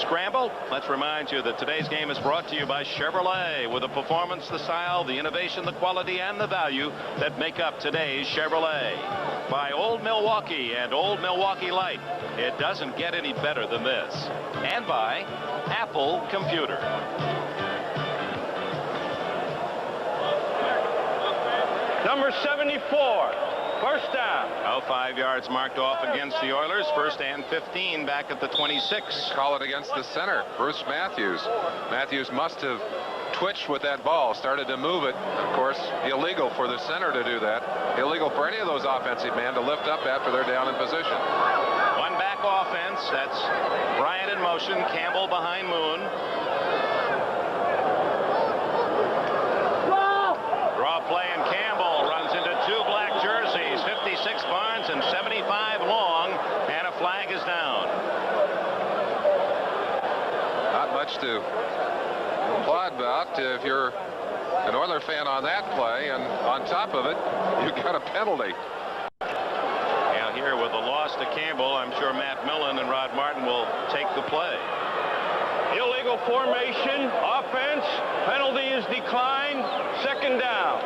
scramble, let's remind you that today's game is brought to you by Chevrolet, with the performance, the style, the innovation, the quality, and the value that make up today's Chevrolet. By Old Milwaukee and Old Milwaukee Light. It doesn't get any better than this. And by Apple Computer. Number 74. First down. 5 yards marked off against the Oilers. 1st and 15 back at the 26. Call it against the center, Bruce Matthews. Matthews must have twitched with that ball, started to move it. Of course, illegal for the center to do that. Illegal for any of those offensive men to lift up after they're down in position. One back offense. That's Bryant in motion. Campbell behind Moon. Draw play, and Campbell runs into 2 black jerseys, 56 Barnes and 75 Long, and a flag is down. Not much to applaud about if you're an Oiler fan on that play, and on top of it, you got a penalty. Now here with a loss to Campbell, I'm sure Matt Millen and Rod Martin will take the play. Illegal formation, offense, penalty is declined, 2nd down.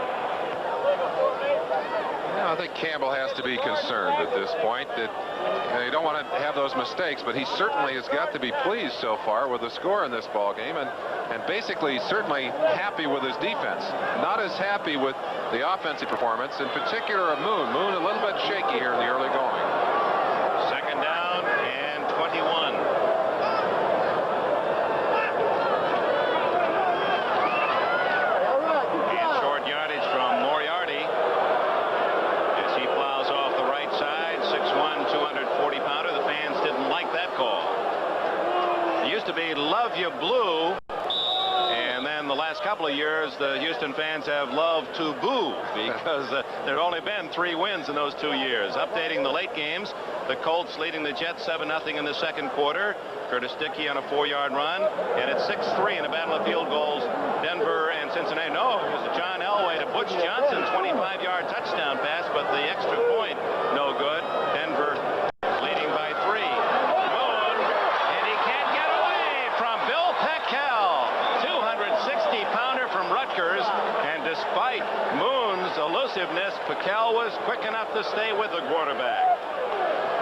I think Campbell has to be concerned at this point that you don't want to have those mistakes, but he certainly has got to be pleased so far with the score in this ball game, and basically certainly happy with his defense. Not as happy with the offensive performance, in particular of Moon. Moon a little bit shaky here in the early going. Second down and 21. And short yardage from Moriarty as he plows off the right side. 6'1", 240-pounder. The fans didn't like that call. It used to be "Love You Blue." And then the last couple of years, the Houston fans have loved to boo because there have only been 3 wins in those 2 years. Updating the late games, the Colts leading the Jets 7-0 in the second quarter. Curtis Dickey on a 4-yard run. And it's 6-3 in a battle of field goals. Denver and Cincinnati. No, it was a John Elway to Butch Johnson 25-yard touchdown pass, but the extra point no good. Denver leading by 3. Moon, and he can't get away from Bill Peckel. 260-pounder from Rutgers, and despite Moon's elusiveness, Peckel was quick enough to stay with the quarterback.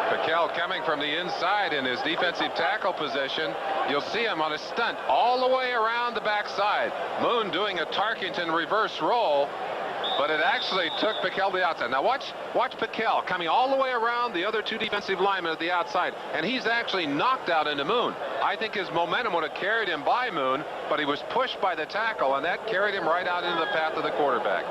Peckel coming from the inside in his defensive tackle position. You'll see him on a stunt all the way around the backside. Moon doing a Tarkington reverse roll, but it actually took Peckel to the outside. Now watch Peckel coming all the way around the other 2 defensive linemen at the outside, and he's actually knocked out into Moon. I think his momentum would have carried him by Moon, but he was pushed by the tackle, and that carried him right out into the path of the quarterback.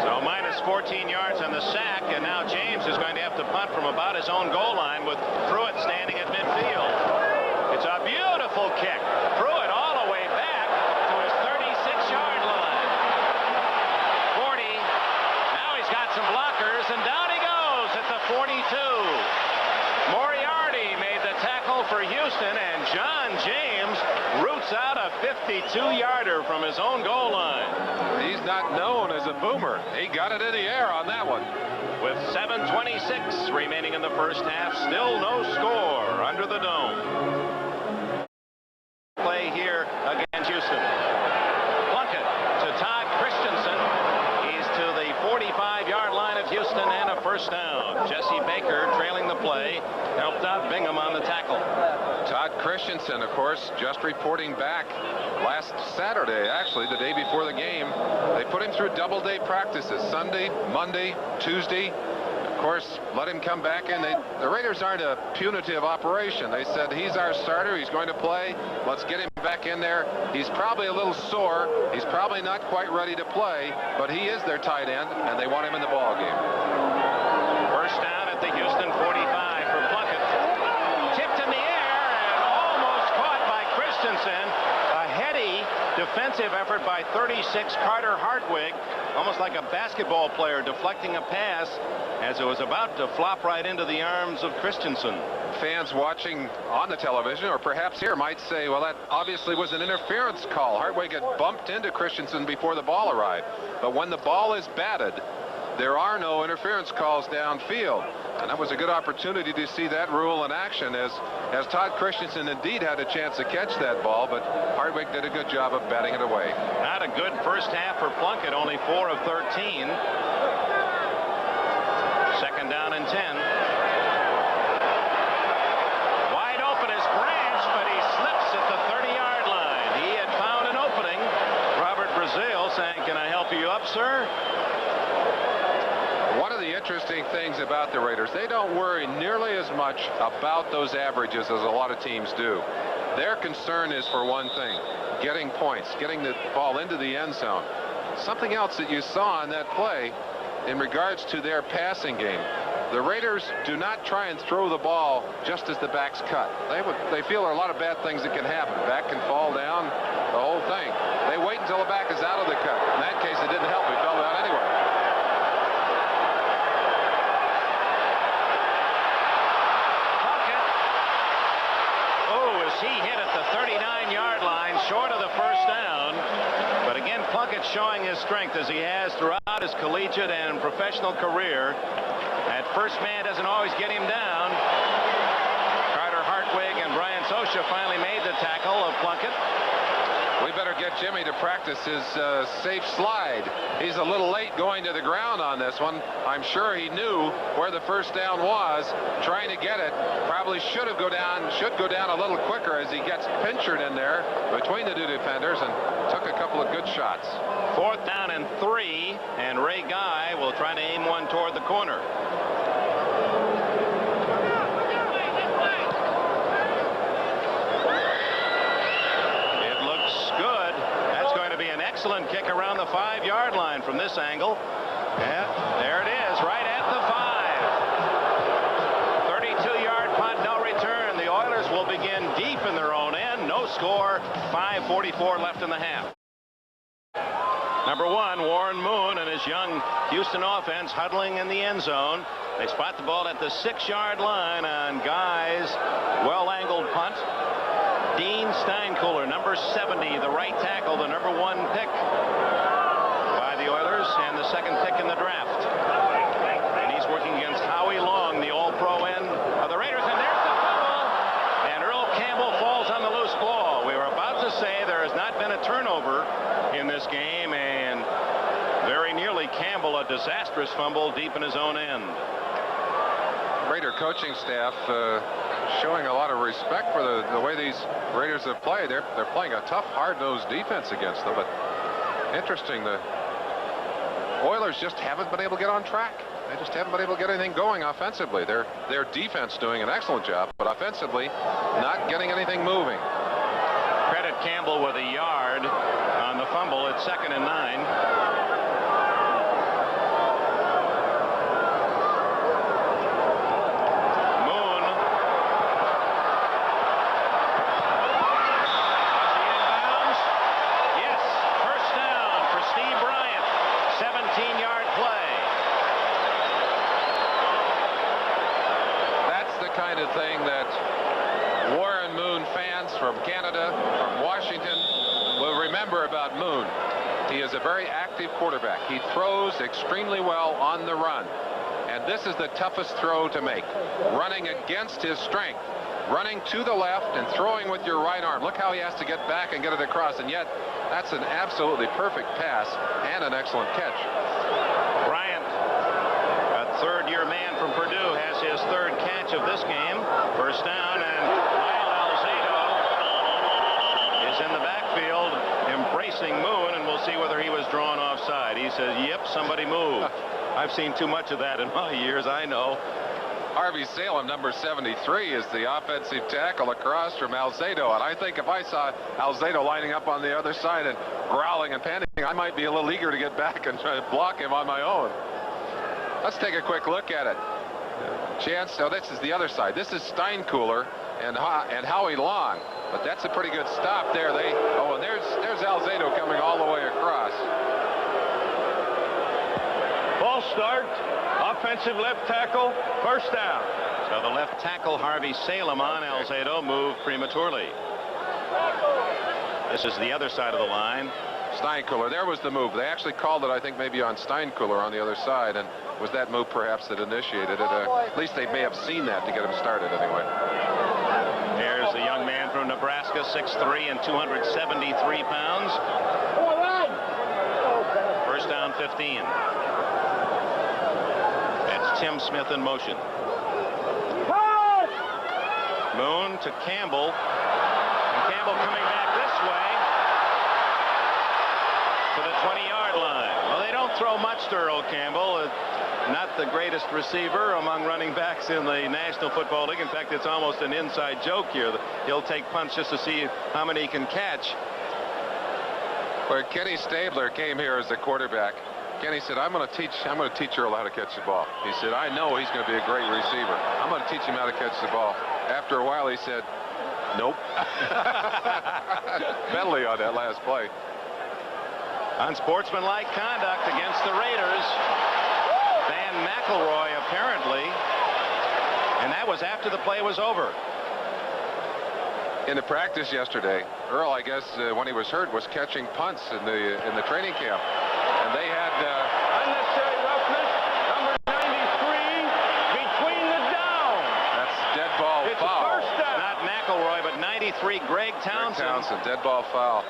So minus 14 yards on the sack, and now James is going to have to punt from about his own goal line with Pruitt standing at midfield. It's a beautiful kick. Pruitt all the way back to his 36-yard line. 40. Now he's got some blockers, and down he goes at the 42. Moriarty made the tackle for Houston, and John James roots out a 52-yarder from his own goal line. He's not known as a boomer. He got it in the air on that one. With 7:26 remaining in the first half, still no score under the dome. Play here against Houston. Plunkett to Todd Christensen. He's to the 45-yard line of Houston and a first down. Jesse Baker trailing the play, helped out Bingham on the tackle. Todd Christensen, of course, just reporting back last Saturday, actually, the day before the game. They put him through double-day practices, Sunday, Monday, Tuesday. Of course, let him come back in. The Raiders aren't a punitive operation. They said, he's our starter, he's going to play, let's get him back in there. He's probably a little sore, he's probably not quite ready to play, but he is their tight end, and they want him in the ball game. First down at the Houston 45 for Plunkett. Tipped in the air and almost caught by Christensen. A heady defensive effort by 36 Carter Hartwig, almost like a basketball player deflecting a pass as it was about to flop right into the arms of Christensen. Fans watching on the television, or perhaps here, might say, well, that obviously was an interference call. Hartwig had bumped into Christensen before the ball arrived. But when the ball is batted, there are no interference calls downfield. And that was a good opportunity to see that rule in action as Todd Christensen indeed had a chance to catch that ball, but Hartwig did a good job of batting it away. Not a good first half for Plunkett, only 4 of 13. Second down and 10. Wide open is Branch, but he slips at the 30-yard line. He had found an opening. Robert Brazil saying, "Can I help you up, sir?" One of the interesting things about the Raiders, they don't worry nearly as much about those averages as a lot of teams do. Their concern is for one thing, getting points, getting the ball into the end zone. Something else that you saw in that play in regards to their passing game. The Raiders do not try and throw the ball just as the backs cut. They feel there are a lot of bad things that can happen. Back can fall down, the whole thing. They wait until the back is out of the cut. In that case, it didn't help. He fell down anyway. He hit at the 39-yard line, short of the first down. But again, Plunkett showing his strength as he has throughout his collegiate and professional career. That first man doesn't always get him down. Carter Hartwig and Brian Sosha finally made the tackle of Plunkett. We better get Jimmy to practice his safe slide. He's a little late going to the ground on this one. I'm sure he knew where the first down was, trying to get it. Probably should go down a little quicker as he gets pinchered in there between the two defenders and took a couple of good shots. 4th down and 3, and Ray Guy will try to aim one toward the corner. Excellent kick around the 5-yard line from this angle. And there it is, right at the 5. 32-yard punt, no return. The Oilers will begin deep in their own end. No score. 5:44 left in the half. Number 1, Warren Moon and his young Houston offense huddling in the end zone. They spot the ball at the 6-yard line on Guy's well-angled punt. Dean Steinkuhler, number 70, the right tackle, the number 1 pick by the Oilers and the 2nd pick in the draft. And he's working against Howie Long, the all-pro end of the Raiders. And there's the fumble. And Earl Campbell falls on the loose ball. We were about to say there has not been a turnover in this game, and very nearly Campbell a disastrous fumble deep in his own end. Raider coaching staff showing a lot of respect for the way these Raiders have played. They're playing a tough, hard-nosed defense against them, but interesting, the Oilers just haven't been able to get on track. They just haven't been able to get anything going offensively. Their defense doing an excellent job, but offensively not getting anything moving. Credit Campbell with a yard on the fumble at 2nd and 9. From Canada, from Washington, will remember about Moon. He is a very active quarterback. He throws extremely well on the run. And this is the toughest throw to make. Running against his strength. Running to the left and throwing with your right arm. Look how he has to get back and get it across. And yet, that's an absolutely perfect pass and an excellent catch. Bryant, a third-year man from Purdue, has his 3rd catch of this game. First down, and in the backfield embracing Moon, and we'll see whether he was drawn offside. He says, yep, somebody moved. I've seen too much of that in my years, I know. Harvey Salem, number 73, is the offensive tackle across from Alzado, and I think if I saw Alzado lining up on the other side and growling and panicking, I might be a little eager to get back and try to block him on my own. Let's take a quick look at it. Chance, no, this is the other side. This is Steinkuhler and Howie Long. But that's a pretty good stop there. And there's Alzado coming all the way across. Ball start. Offensive left tackle. First down. So the left tackle, Harvey Salem, on Alzado, moved prematurely. This is the other side of the line. Steinkuhler, there was the move. They actually called it, I think, maybe on Steinkuhler on the other side, and was that move perhaps that initiated it? At least they may have seen that to get him started anyway. There's the young man from Nebraska, 6'3" and 273 pounds. First down, 15. That's Tim Smith in motion. Moon to Campbell. And Campbell coming back this way to the 20-yard line. Well, they don't throw much to Earl Campbell. Not the greatest receiver among running backs in the National Football League. In fact, it's almost an inside joke here. He'll take punts just to see how many he can catch. Where Kenny Stabler came here as a quarterback, Kenny said, I'm going to teach Earl how to catch the ball. He said, I know he's going to be a great receiver. I'm going to teach him how to catch the ball. After a while, he said, nope. Penalty on that last play. Unsportsmanlike conduct against the Raiders. Van McElroy, apparently. And that was after the play was over. In the practice yesterday, Earl, I guess, when he was hurt, was catching punts in the training camp. And they had unnecessary roughness, number 93, between the downs. That's dead ball it's foul. First down. Not McElroy, but 93, Greg Townsend. Dead ball foul.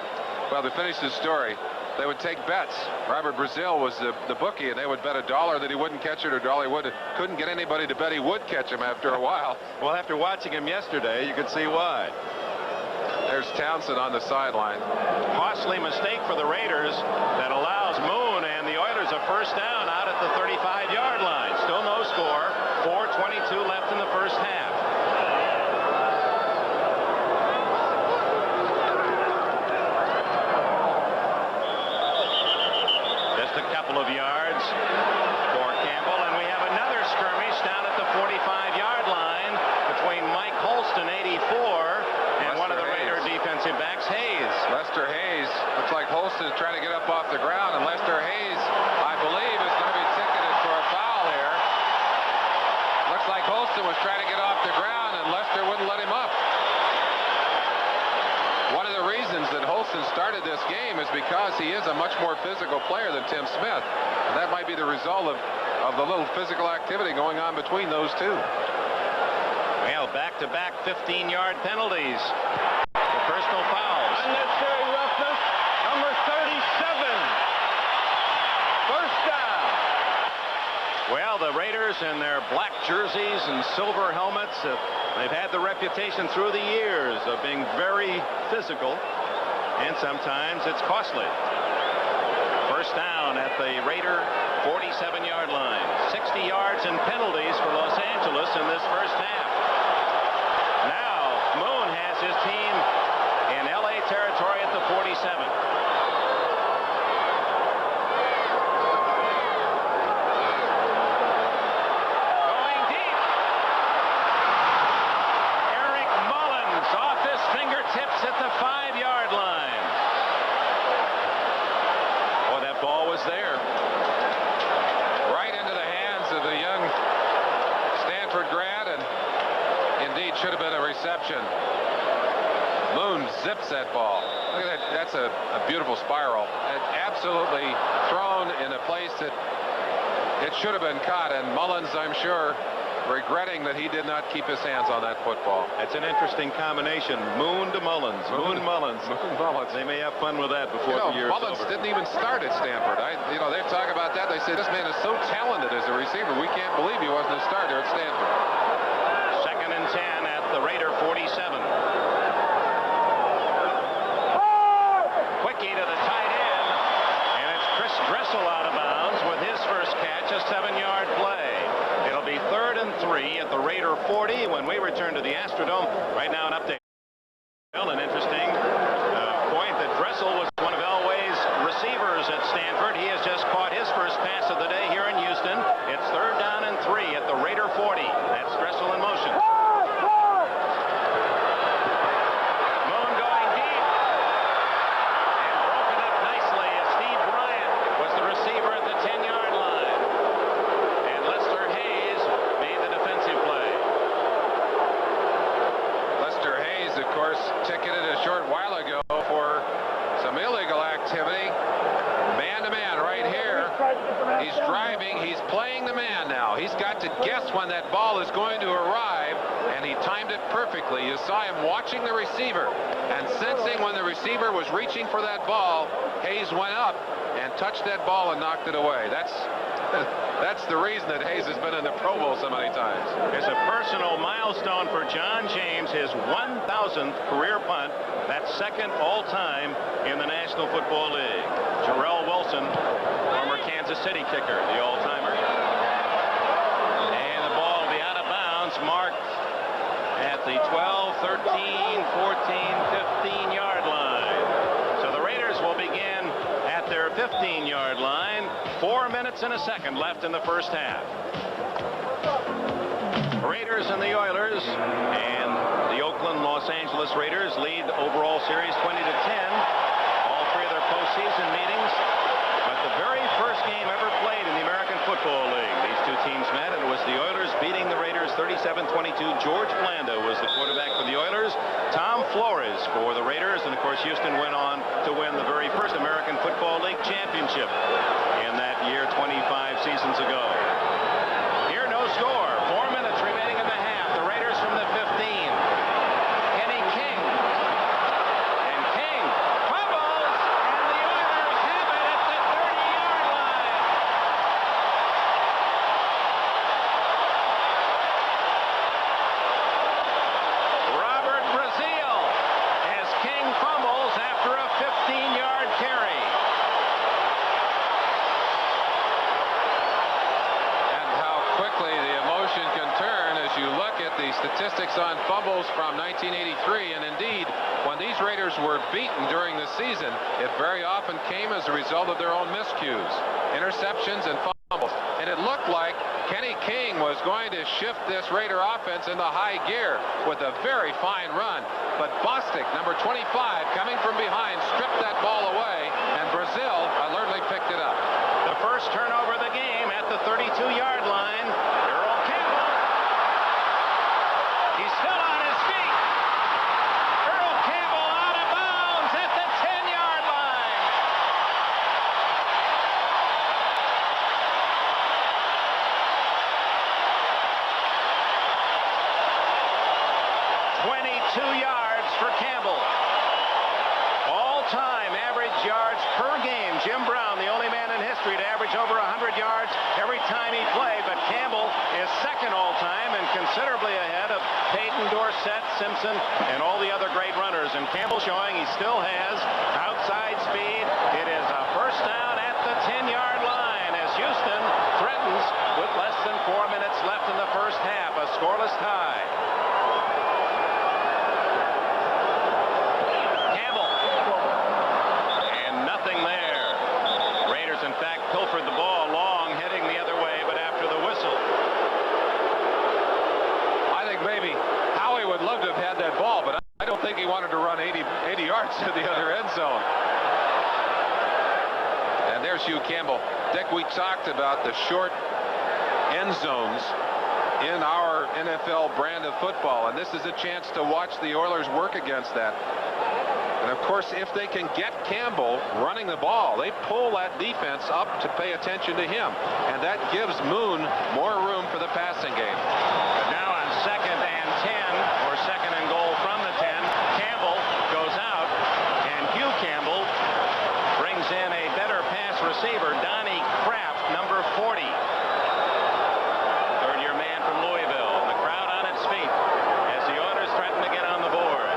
Well, to finish the story, they would take bets. Robert Brazil was the bookie, and they would bet $1 that he wouldn't catch it, or $1 couldn't get anybody to bet he would catch him after a while. Well, after watching him yesterday, you could see why. There's Townsend on the sideline. Costly mistake for the Raiders that allows Moon and the Oilers a first down out at the 35-yard line. Still no score. 4:22 left in the first half. Just a couple of yards for Campbell, and we have another skirmish down at the 45-yard line between Mike Holston, 84, and one of the Raider defensive backs, Hayes. Lester Hayes. Looks like Holston is trying to get up off the ground, and Lester Hayes, I believe, is going to be ticketed for a foul here. Looks like Holston was trying to get off the ground, and Lester wouldn't let him up. One of the reasons that Holston started this game is because he is a much more physical player than Tim Smith. And that might be the result of the little physical activity going on between those two. Well, back-to-back 15-yard penalties. The personal fouls. Unnecessary roughness, number 37. First down. Well, the Raiders in their black jerseys and silver helmets, they've had the reputation through the years of being very physical, and sometimes it's costly. First down at the Raider 47-yard line. 60 yards and penalties for Los Angeles in this first half. Now, Moon has his team in L.A. territory at the 47. At the 5-yard line. Oh, that ball was there. Right into the hands of the young Stanford grad, and indeed should have been a reception. Moon zips that ball. Look at that. That's a beautiful spiral. It absolutely thrown in a place that it should have been caught, and Mullins, I'm sure, regretting that he did not keep his hands on that football. It's an interesting combination. Moon to Mullins. Moon Mullins. Moon Mullins. They may have fun with that before the year is Mullins over. didn't even start at Stanford. They've talked about that. They say this man is so talented as a receiver. We can't believe he wasn't a starter at Stanford. 2nd and 10 at the Raider 47. Quickie to the tight end, and it's Chris Dressel out of bounds with his first catch, a 7-yard play. It'll be 3rd and 3 at the Raider 40 when we return to the Astrodome. Right now, an update. Well, an interesting point that Dressel was one of Elway's receivers at Stanford. He has just caught his first pass of the day here in Houston. It's 3rd down and 3 at the Raider 40. That's Dressel in motion. Moon going deep. And broken up nicely as Steve Bryant was the receiver at the 10-yard line. And Lester Hayes made the defensive play. Lester Hayes, of course, ticketed a short while ago for some illegal activity. Man-to-man right here. He's driving. He's playing the man now. He's got to guess when that ball is going to arrive, and he timed it perfectly. You saw him watching the receiver and sensing when the receiver was reaching for that ball. Hayes went up and touched that ball and knocked it away. That's the reason that Hayes has been in the Pro Bowl so many times. It's a personal milestone for John James, his 1,000th career punt. That's 2nd all-time in the National Football League. Jarrell Wilson, former Kansas City kicker, the all-timer. And the ball will be out of bounds, marked at the 12, 13, 14, 15-yard line. So the Raiders will begin at their 15-yard line. 4 minutes and a second left in the first half. Raiders and the Oilers, and the Oakland Los Angeles Raiders lead the overall series 20-10. All 3 of their postseason meetings. But the very first game ever played in the American Football League, these two teams met, and it was the Oilers beating the Raiders 37-22. George Blanda was the quarterback for the Oilers. Tom Flores for the Raiders, and of course Houston went on to win the very first American Football League championship in that year 25 seasons ago. Here, no score. 4 minutes remaining in the half. The Raiders from the 15. Kenny King. And King fumbles. reports on fumbles from 1983, and indeed, when these Raiders were beaten during the season, it very often came as a result of their own miscues, interceptions and fumbles. And it looked like Kenny King was going to shift this Raider offense into high gear with a very fine run. But Bostic, number 25, coming from behind, stripped that ball away, and Brazil alertly picked it up. The first turnover of the game at the 32-yard line. Earl Campbell. He's still on his feet. Earl Campbell out of bounds at the 10-yard line. yards for Campbell. All-time average yards per game. Jim Brown, the only man in history to average over 100 yards every time he played, but Campbell is second all-time and considerably ahead of Peyton, Dorsett, Simpson, and all the other great runners. And Campbell showing he still has outside speed. It is a first down at the 10-yard line as Houston threatens with less than 4 minutes left in the first half. A scoreless tie. In fact, pilfered the ball long, heading the other way, but after the whistle. I think maybe Howie would love to have had that ball, but I don't think he wanted to run 80 yards to the other end zone. And there's Hugh Campbell. Dick, we talked about the short end zones in our NFL brand of football, and this is a chance to watch the Oilers work against that. And of course, if they can get Campbell running the ball, they pull that defense up to pay attention to him. And that gives Moon more room for the passing game. But now on 2nd and 10, or 2nd and goal from the 10, Campbell goes out, and Hugh Campbell brings in a better pass receiver, Donnie Kraft, number 40. Third-year man from Louisville. The crowd on its feet as the Oilers threaten to get on the board.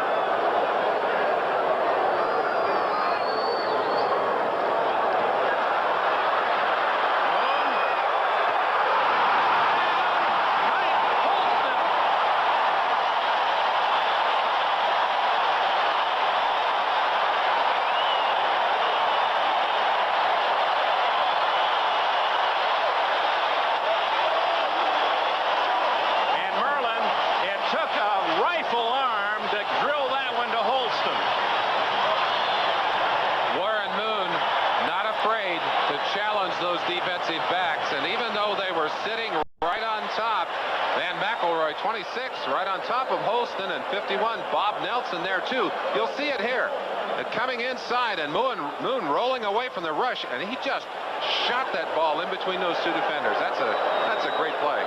Those defensive backs, and even though they were sitting right on top, Van McElroy 26 right on top of Holston, and 51 Bob Nelson there too. You'll see it here, coming inside, and Moon rolling away from the rush, and he just shot that ball in between those two defenders. That's a great play.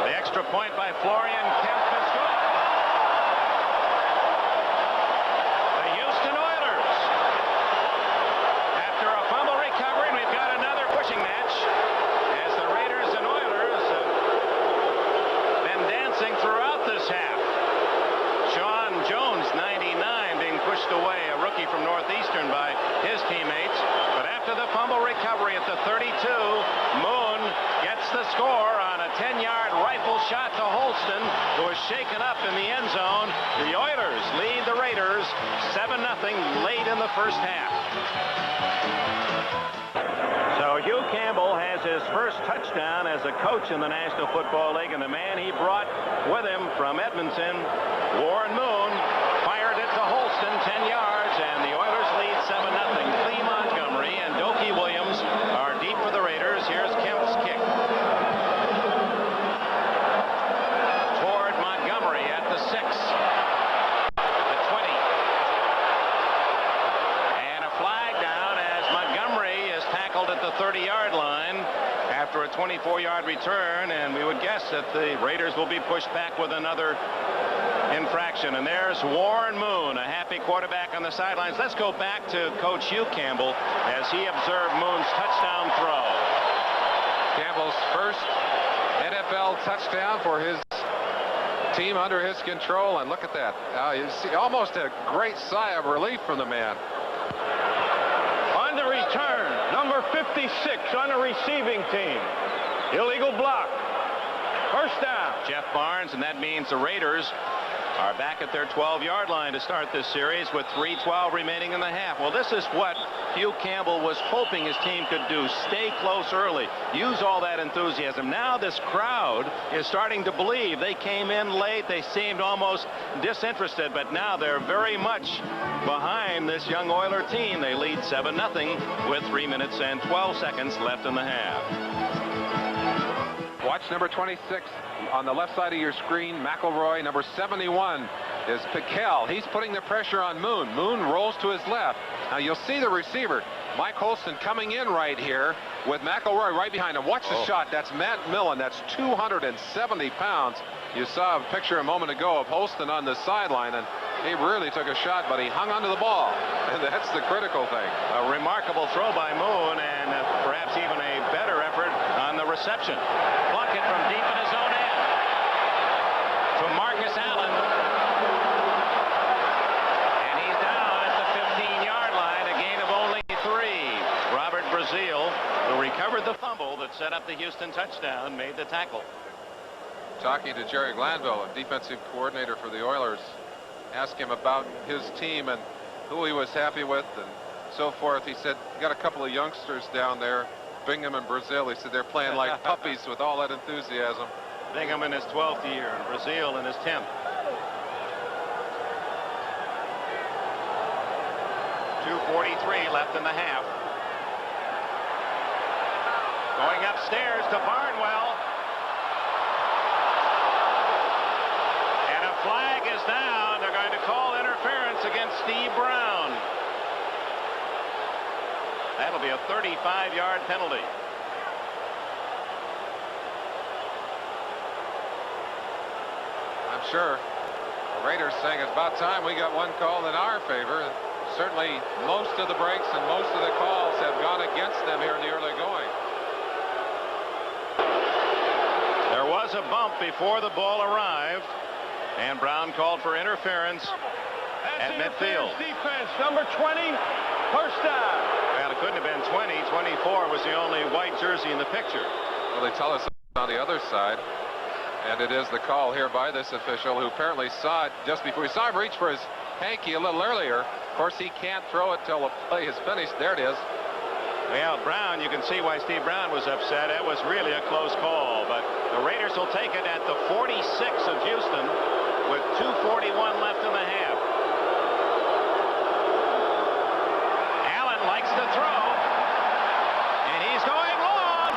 The extra point by Florian Kemp is good. The Houston Oilers, after a fumble recovery, and we've got another pushing match as the Raiders and Oilers have been dancing throughout this half. Sean Jones, 99, being pushed away, a rookie from Northeastern, by his teammates. But after the fumble recovery at the 32, Moon gets the score on a 10-yard rifle shot to Holston, who was shaken up in the end zone. The Oilers lead the Raiders 7-0 late in the first half. So Hugh Campbell has his first touchdown as a coach in the National Football League, and the man he brought with him from Edmonton, Warren Moon, fired it to Holston, 10 yards, and the Oilers lead 7-0. Lee Montgomery and Dokie Williams are deep for the Raiders. Here's Kemp's kick toward Montgomery at the 6, the 20, and a flag down as Montgomery is tackled at the 30-yard line after a 24-yard return, and we would guess that the Raiders will be pushed back with another infraction. And there's Warren Moon, a happy quarterback on the sidelines. Let's go back to Coach Hugh Campbell as he observed Moon's touchdown throw. Campbell's first NFL touchdown for his team under his control, and look at that. You see almost a great sigh of relief from the man. On the return, number 56 on the receiving team. Illegal block. First down. Jeff Barnes, and that means the Raiders are back at their 12-yard line to start this series with 3:12 remaining in the half. Well, this is what Hugh Campbell was hoping his team could do. Stay close early. Use all that enthusiasm. Now this crowd is starting to believe. They came in late. They seemed almost disinterested, but now they're very much behind this young Oiler team. They lead 7-0 with 3 minutes and 12 seconds left in the half. Watch number 26 on the left side of your screen. McElroy. Number 71 is Piquel. He's putting the pressure on Moon. Moon rolls to his left. Now you'll see the receiver, Mike Holston, coming in right here with McElroy right behind him. Watch the shot. That's Matt Millen. That's 270 pounds. You saw a picture a moment ago of Holston on the sideline, and he really took a shot, but he hung onto the ball, and that's the critical thing. A remarkable throw by Moon, and perhaps even a better effort on the reception. Plunkett from deep in his own end to Marcus Allen. And he's down at the 15-yard line, a gain of only 3. Robert Brazile, who recovered the fumble that set up the Houston touchdown, made the tackle. Talking to Jerry Glanville, a defensive coordinator for the Oilers, asked him about his team and who he was happy with and so forth. He said, "You got a couple of youngsters down there, Bingham and Brazile." He said they're playing like puppies with all that enthusiasm. Bingham in his 12th year and Brazile in his 10th. 2:43 left in the half. Going upstairs to Barnwell. And a flag is down. They're going to call interference against Steve Brown. That'll be a 35-yard penalty. I'm sure the Raiders saying it's about time we got one call in our favor. Certainly most of the breaks and most of the calls have gone against them here in the early going. There was a bump before the ball arrived, and Brown called for interference at midfield. Defense, number 20, first down. Well, it couldn't have been 20. 24 was the only white jersey in the picture. Well, they tell us on the other side, and it is the call here by this official who apparently saw it just before. We saw him reach for his hanky a little earlier. Of course, he can't throw it till the play is finished. There it is. Well, Brown, you can see why Steve Brown was upset. That was really a close call, but the Raiders will take it at the 46 of Houston with 2:41 left in the half. Allen likes to throw, and he's going long.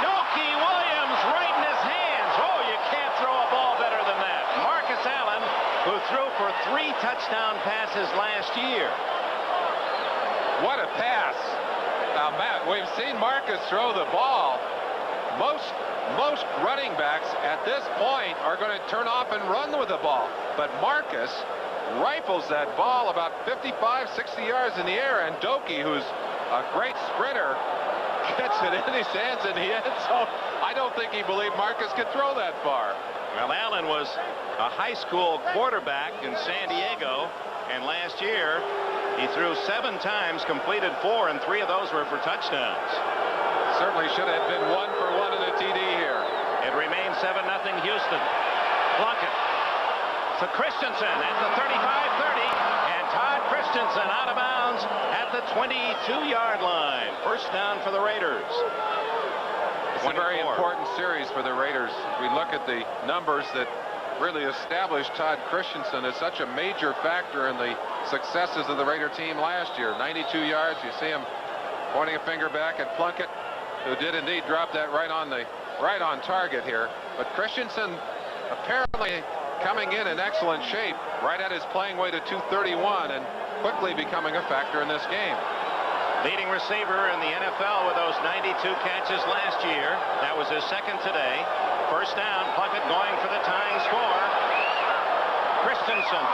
Yoki Williams right in his hands. Oh, you can't throw a ball better than that. Marcus Allen, who threw for 3 touchdown passes last year. What a pass. Now, Matt, we've seen Marcus throw the ball. Most running backs at this point are going to turn off and run with the ball. But Marcus rifles that ball about 55, 60 yards in the air, and Doki, who's a great sprinter, gets it in his hands in the end zone. I don't think he believed Marcus could throw that far. Well, Allen was a high school quarterback in San Diego, and last year he threw 7 times, completed 4, and 3 of those were for touchdowns. Certainly should have been 1-for-1 in a TD here. It remains 7-0 Houston. Plunkett to Christensen at the 35-30, and Todd Christensen out of bounds at the 22-yard line. First down for the Raiders. It's a very important series for the Raiders. We look at the numbers that really established Todd Christensen as such a major factor in the successes of the Raider team last year. 92 yards. You see him pointing a finger back at Plunkett, who did indeed drop that right on target here. But Christensen apparently coming in excellent shape, right at his playing weight of 231, and quickly becoming a factor in this game. Leading receiver in the NFL with those 92 catches last year. That was his second today. First down, Plunkett going for the tying score. Christensen.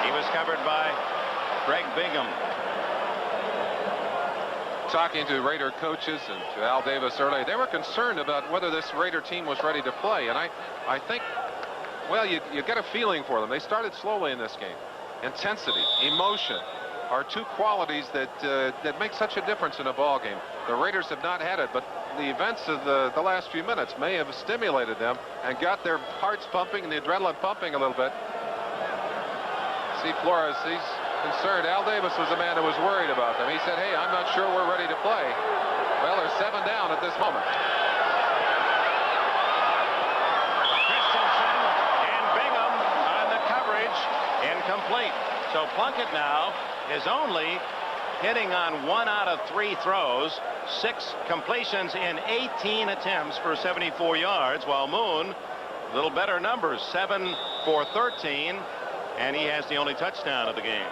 He was covered by Greg Bingham. Talking to Raider coaches and to Al Davis earlier, they were concerned about whether this Raider team was ready to play. And I think, well, you get a feeling for them. They started slowly in this game. Intensity, emotion are 2 qualities that make such a difference in a ball game. The Raiders have not had it, but the events of the last few minutes may have stimulated them and got their hearts pumping and the adrenaline pumping a little bit. See Flores, he's concerned. Al Davis was the man who was worried about them. He said, hey, I'm not sure we're ready to play. Well, they're 7 down at this moment. Christensen and Bingham on the coverage. Incomplete. So Plunkett now is only hitting on 1 out of 3 throws. 6 completions in 18 attempts for 74 yards, while Moon, a little better numbers, 7 for 13, and he has the only touchdown of the game.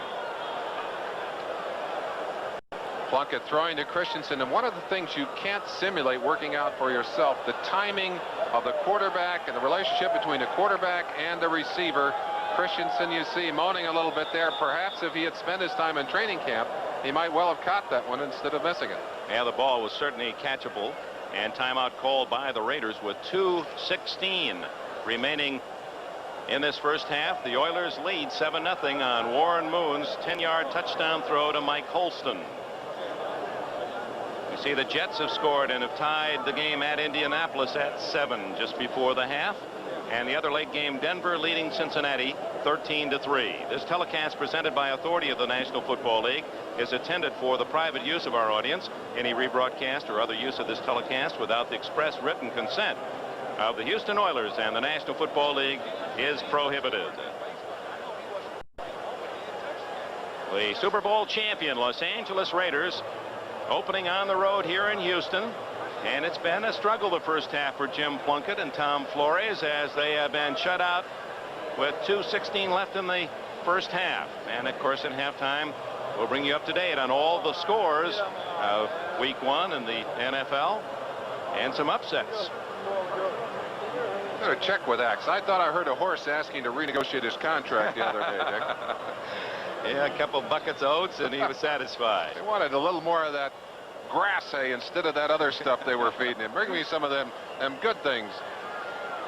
Plunkett throwing to Christensen, and one of the things you can't simulate working out for yourself, the timing of the quarterback and the relationship between the quarterback and the receiver. Christensen, you see, moaning a little bit there. Perhaps if he had spent his time in training camp, he might well have caught that one instead of missing it. Yeah, the ball was certainly catchable, and timeout called by the Raiders with 2:16 remaining in this first half. The Oilers lead 7-0 on Warren Moon's 10-yard touchdown throw to Mike Holston. You see the Jets have scored and have tied the game at Indianapolis at 7 just before the half. And the other late game, Denver leading Cincinnati 13-3. This telecast, presented by authority of the National Football League, is intended for the private use of our audience. Any rebroadcast or other use of this telecast without the express written consent of the Houston Oilers and the National Football League is prohibited. The Super Bowl champion Los Angeles Raiders opening on the road here in Houston. And it's been a struggle the first half for Jim Plunkett and Tom Flores, as they have been shut out with 2:16 left in the first half. And of course, at halftime, we'll bring you up to date on all the scores of week 1 in the NFL and some upsets. I'm going to check with Axe. I thought I heard a horse asking to renegotiate his contract the other day, Dick. Yeah, a couple buckets of oats and he was satisfied. They wanted a little more of that grass hay instead of that other stuff they were feeding him. Bring me some of them good things.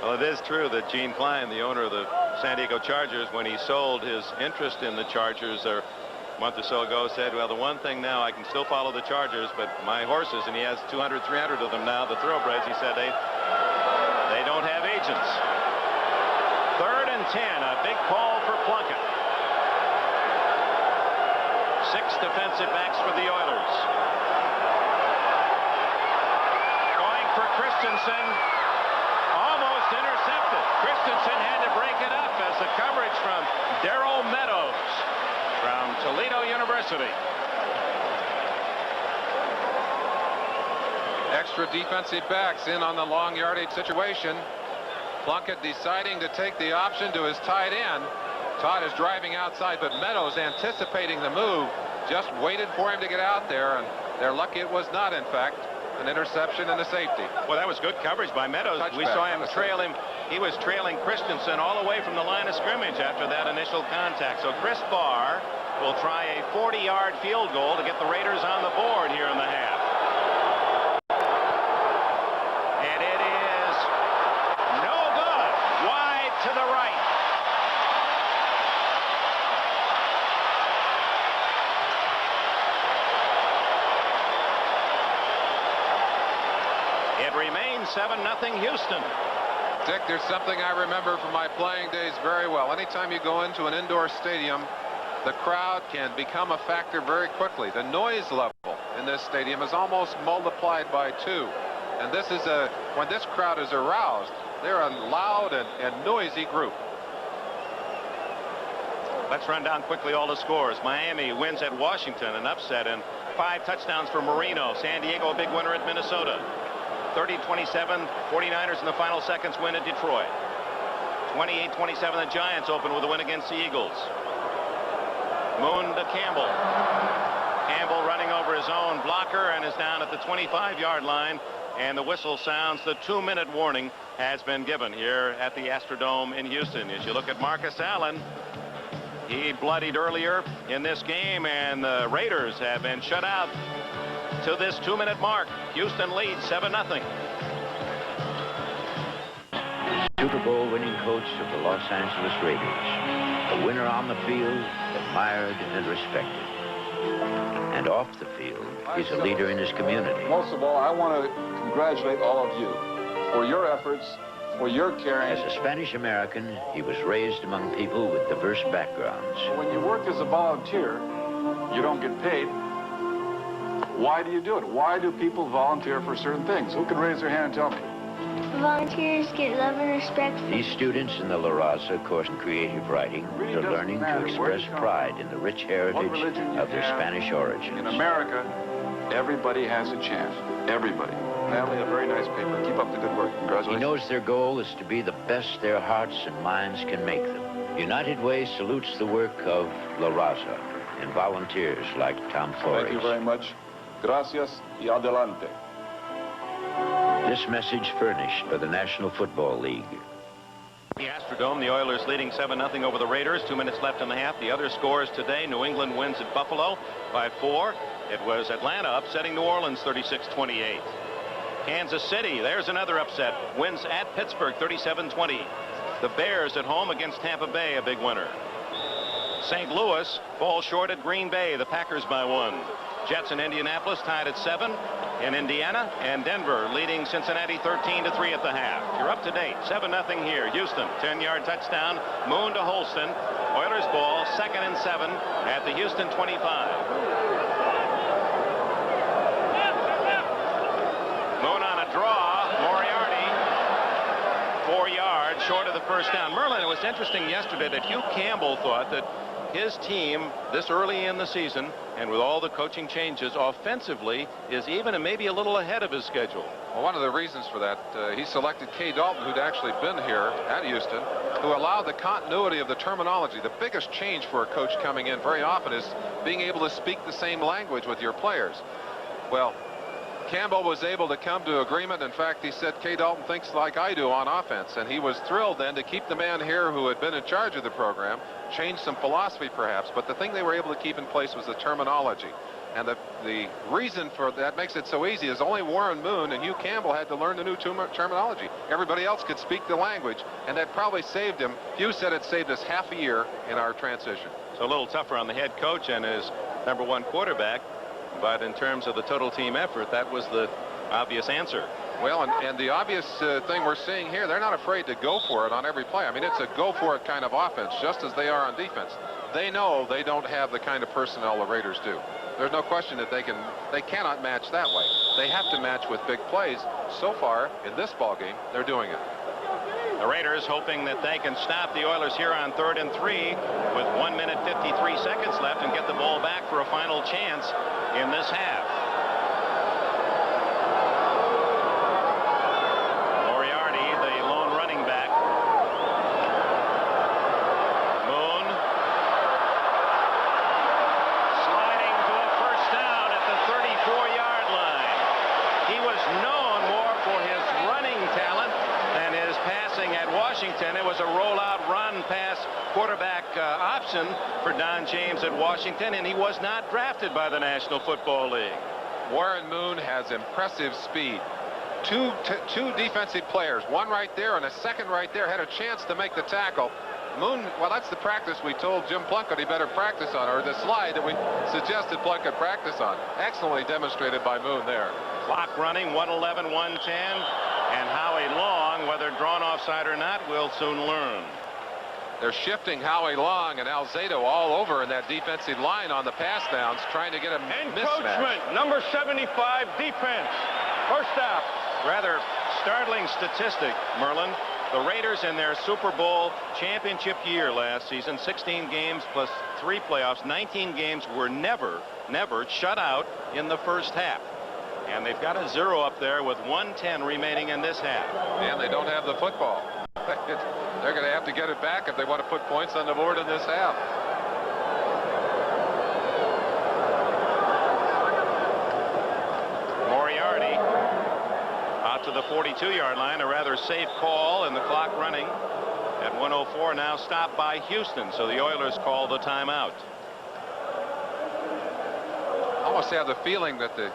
Well, it is true that Gene Klein, the owner of the San Diego Chargers, when he sold his interest in the Chargers a month or so ago, said, well, the one thing now, I can still follow the Chargers, but my horses, and he has 200, 300 of them now, the thoroughbreds, he said they don't have agents. 3rd and 10, a big call for Plunkett. 6 defensive backs for the Oilers. For Christensen, almost intercepted. Christensen had to break it up as the coverage from Darrell Meadows from Toledo University. Extra defensive backs in on the long yardage situation. Plunkett deciding to take the option to his tight end. Todd is driving outside, but Meadows, anticipating the move, just waited for him to get out there, and they're lucky it was not, in fact, an interception and a safety. Well, that was good coverage by Meadows. We saw him trail him. He was trailing Christensen all the way from the line of scrimmage after that initial contact. So Chris Barr will try a 40-yard field goal to get the Raiders on the board here in the half. And it is no good. Wide to the right. It remains 7-0 Houston. Dick, there's something I remember from my playing days very well. Anytime you go into an indoor stadium, the crowd can become a factor very quickly. The noise level in this stadium is almost multiplied by 2. And this is when this crowd is aroused, they're a loud and noisy group. Let's run down quickly all the scores. Miami wins at Washington, an upset, and 5 touchdowns for Marino. San Diego, a big winner at Minnesota. 30-27, 49ers in the final seconds win at Detroit. 28-27, the Giants open with a win against the Eagles. Moon to Campbell. Campbell running over his own blocker and is down at the 25-yard line. And the whistle sounds. The 2-minute warning has been given here at the Astrodome in Houston. As you look at Marcus Allen, he bloodied earlier in this game, and the Raiders have been shut out to this 2-minute mark. Houston leads 7-0. Super Bowl winning coach of the Los Angeles Raiders. A winner on the field, admired and respected. And off the field, he's a leader in his community. Most of all, I want to congratulate all of you for your efforts, for your caring. As a Spanish American, he was raised among people with diverse backgrounds. When you work as a volunteer, you don't get paid. Why do you do it? Why do people volunteer for certain things? Who can raise their hand and tell me? Volunteers get love and respect. These students in the La Raza course in creative writing are learning to express pride in the rich heritage of their Spanish origins. In America, everybody has a chance. Everybody. Natalie, a very nice paper. Keep up the good work. Congratulations. He knows their goal is to be the best their hearts and minds can make them. United Way salutes the work of La Raza and volunteers like Tom Flores. Thank you very much. Gracias y adelante. This message furnished by the National Football League. The Astrodome, the Oilers leading 7-0 over the Raiders. 2 minutes left in the half. The other scores today: New England wins at Buffalo by 4. It was Atlanta upsetting New Orleans 36-28. Kansas City, there's another upset, wins at Pittsburgh 37-20. The Bears at home against Tampa Bay, a big winner. St. Louis falls short at Green Bay, the Packers by 1. Jets in Indianapolis tied at 7 in Indiana, and Denver leading Cincinnati 13-3 at the half. You're up to date. 7-0 here. Houston, 10-yard touchdown. Moon to Holston. Oilers ball, 2nd and 7 at the Houston 25. Moon on a draw. Moriarty, 4 yards short of the first down. Merlin, it was interesting yesterday that Hugh Campbell thought that his team this early in the season, and with all the coaching changes offensively, is even and maybe a little ahead of his schedule. Well, one of the reasons for that, he selected Kay Dalton, who'd actually been here at Houston, who allowed the continuity of the terminology. The biggest change for a coach coming in very often is being able to speak the same language with your players. Well, Campbell was able to come to agreement. In fact, he said Kay Dalton thinks like I do on offense, and he was thrilled then to keep the man here who had been in charge of the program, change some philosophy perhaps, but the thing they were able to keep in place was the terminology. And the reason for that makes it so easy is only Warren Moon and Hugh Campbell had to learn the new terminology. Everybody else could speak the language, and that probably saved him. Hugh said it saved us half a year in our transition. So a little tougher on the head coach and his #1 quarterback. But in terms of the total team effort, that was the obvious answer. Well, and the obvious thing we're seeing here, they're not afraid to go for it on every play. I mean, it's a go-for-it kind of offense, just as they are on defense. They know they don't have the kind of personnel the Raiders do. There's no question that they cannot match that way. They have to match with big plays. So far, in this ball game, they're doing it. The Raiders hoping that they can stop the Oilers here on 3rd and 3 with 1 minute 53 seconds left and get the ball back for a final chance in this half. Moriarty, the lone running back. Moon sliding to a first down at the 34-yard line. He was known more for his running talent than his passing at Washington. It was a rollout run pass quarterback option for Don James at Washington, and he was not drafted by the National Football League. Warren Moon has impressive speed. Two defensive players, one right there and a second right there, had a chance to make the tackle. Moon, well, that's the practice we told Jim Plunkett he better practice on, or the slide that we suggested Plunkett practice on. Excellently demonstrated by Moon there. Clock running, 1:11, 1:10, and Howie Long, whether drawn offside or not, we'll soon learn. They're shifting Howie Long and Alzado all over in that defensive line on the pass downs, trying to get a mismatch. Encroachment, number 75, defense. First down. Rather startling statistic, Merlin. The Raiders in their Super Bowl championship year last season, 16 games plus 3 playoffs, 19 games, were never shut out in the first half. And they've got a 0 up there with 1:10 remaining in this half. And they don't have the football. They're going to have to get it back if they want to put points on the board in this half. Moriarty out to the 42-yard line, a rather safe call, and the clock running at 1:04, now stopped by Houston, so the Oilers call the timeout. I almost have the feeling that the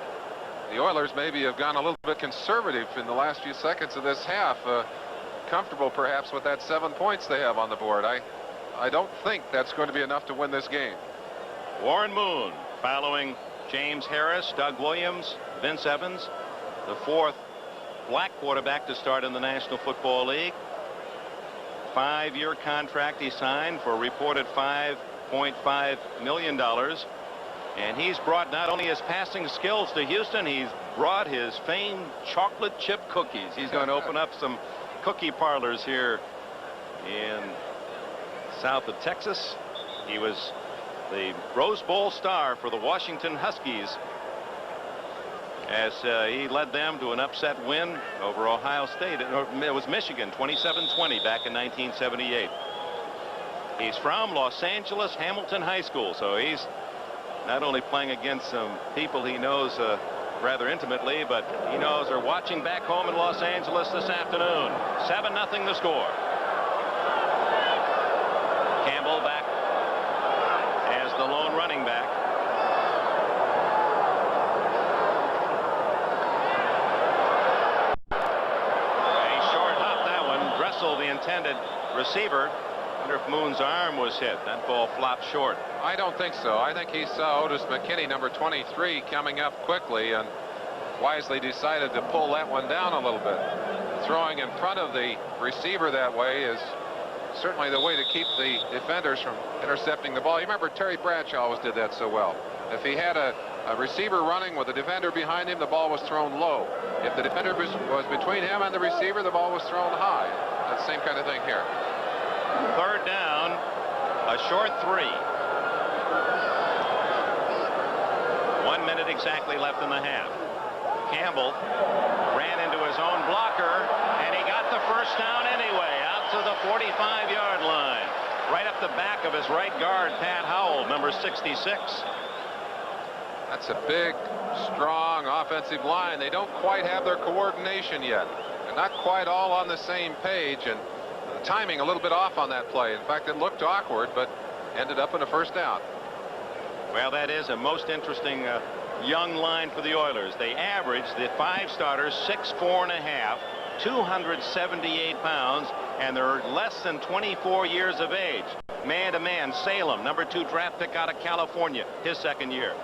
Oilers maybe have gone a little bit conservative in the last few seconds of this half. Comfortable perhaps with that 7 points they have on the board. I don't think that's going to be enough to win this game. Warren Moon following James Harris, Doug Williams, Vince Evans, the 4th black quarterback to start in the National Football League. 5-year contract he signed for a reported $5.5 million. And he's brought not only his passing skills to Houston, he's brought his famed chocolate chip cookies. He's going to open up some cookie parlors here in south of Texas. He was the Rose Bowl star for the Washington Huskies as he led them to an upset win over Ohio State. It was Michigan, 27-20 back in 1978. He's from Los Angeles Hamilton High School, so he's not only playing against some people he knows rather intimately, but he knows they're watching back home in Los Angeles this afternoon. 7-0 the score. Campbell back as the lone running back. The intended receiver. I wonder if Moon's arm was hit. That ball flopped short. I don't think so. I think he saw Otis McKinney, number 23, coming up quickly and wisely decided to pull that one down a little bit. Throwing in front of the receiver that way is certainly the way to keep the defenders from intercepting the ball. You remember Terry Bradshaw always did that so well. If he had a receiver running with a defender behind him, the ball was thrown low. If the defender was between him and the receiver, the ball was thrown high. That's the same kind of thing here. 3rd down, a short 3. 1 minute exactly left in the half. Campbell ran into his own blocker, and he got the first down anyway, out to the 45-yard line. Right up the back of his right guard, Pat Howell, number 66. That's a big, strong offensive line. They don't quite have their coordination yet. They're not quite all on the same page, and the timing a little bit off on that play. In fact, it looked awkward, but ended up in a first down. Well, that is a most interesting young line for the Oilers. They average, the 5 starters, 6'4½", 278 pounds, and they're less than 24 years of age. Man-to-man, Salem, number 2 draft pick out of California, his 2nd year.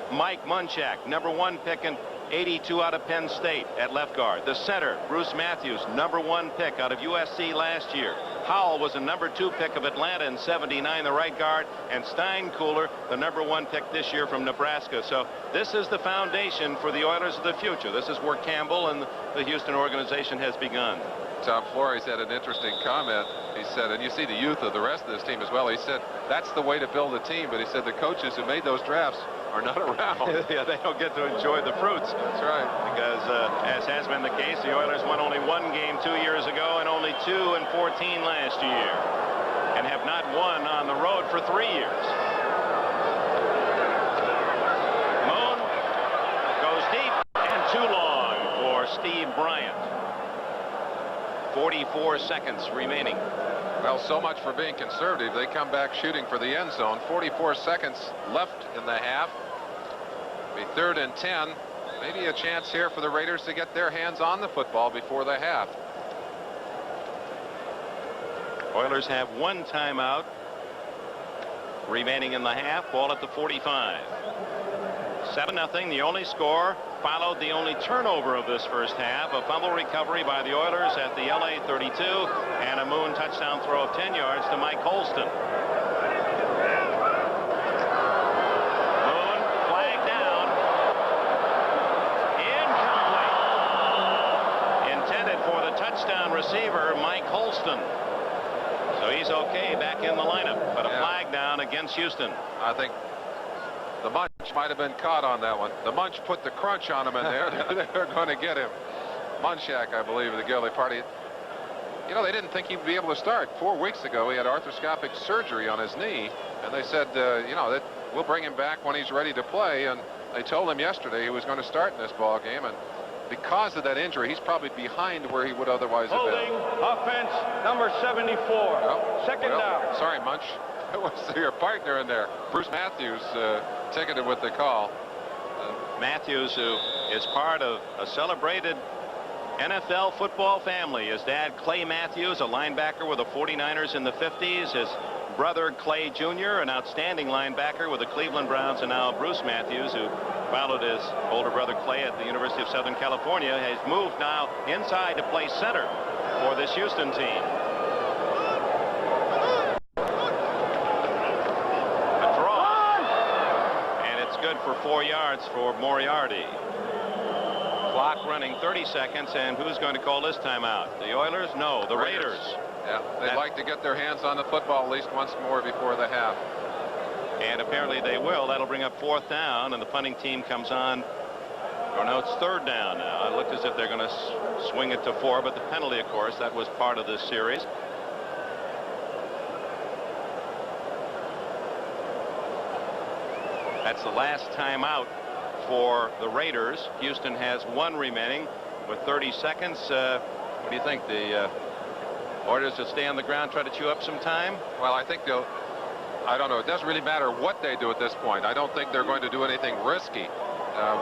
Mike Munchak, number 1 pick in '82 out of Penn State at left guard. The center, Bruce Matthews, number 1 pick out of USC last year. Howell was a number 2 pick of Atlanta in '79, the right guard, and Steinkuhler, the number 1 pick this year from Nebraska. So this is the foundation for the Oilers of the future. This is where Campbell and the Houston organization has begun. Tom Flores had an interesting comment. He said, and you see the youth of the rest of this team as well, he said that's the way to build a team, but he said the coaches who made those drafts are not around. Yeah, they don't get to enjoy the fruits. That's right. Because as has been the case, the Oilers won only 1 game 2 years ago and only 2 in 14 last year, and have not won on the road for 3 years. Moon goes deep and too long for Steve Bryant. 44 seconds remaining. Well, so much for being conservative. They come back shooting for the end zone. 44 seconds left in the half. Be 3rd and 10. Maybe a chance here for the Raiders to get their hands on the football before the half. Oilers have 1 timeout remaining in the half. Ball at the 45. 7-0, the only score. Followed the only turnover of this first half, a fumble recovery by the Oilers at the LA 32, and a Moon touchdown throw of 10 yards to Mike Holston. Moon flagged down. Incomplete. Intended for the touchdown receiver, Mike Holston. So he's okay back in the lineup, but a flag down against Houston. I think the Munch might have been caught on that one. The Munch put the crunch on him in there. They're going to get him. Munchak, I believe, of the Guilty Party. You know, they didn't think he'd be able to start. 4 weeks ago, he had arthroscopic surgery on his knee, and they said, you know, that we'll bring him back when he's ready to play. And they told him yesterday he was going to start in this ball game, and because of that injury, he's probably behind where he would otherwise have been. Holding offense number 74. Oh, Second down. Sorry, Munch. It was your partner in there. Bruce Matthews ticketed with the call. Matthews, who is part of a celebrated NFL football family. His dad, Clay Matthews, a linebacker with the 49ers in the 50s. His brother, Clay Jr., an outstanding linebacker with the Cleveland Browns, and now Bruce Matthews, who followed his older brother Clay at the University of Southern California, has moved now inside to play center for this Houston team. A draw. And it's good for 4 yards for Moriarty. Clock running 30 seconds, and who's going to call this timeout? The Oilers? No, the Raiders. Yeah, they'd like to get their hands on the football at least once more before the half. And apparently they will. That'll bring up 4th down, and the punting team comes on. Or no, it's 3rd down now. It looked as if they're going to swing it to 4, but the penalty, of course, that was part of this series. That's the last timeout for the Raiders. Houston has 1 remaining with 30 seconds. What do you think? The Oilers will stay on the ground, try to chew up some time? Well, I think they'll, I don't know. It doesn't really matter what they do at this point. I don't think they're going to do anything risky.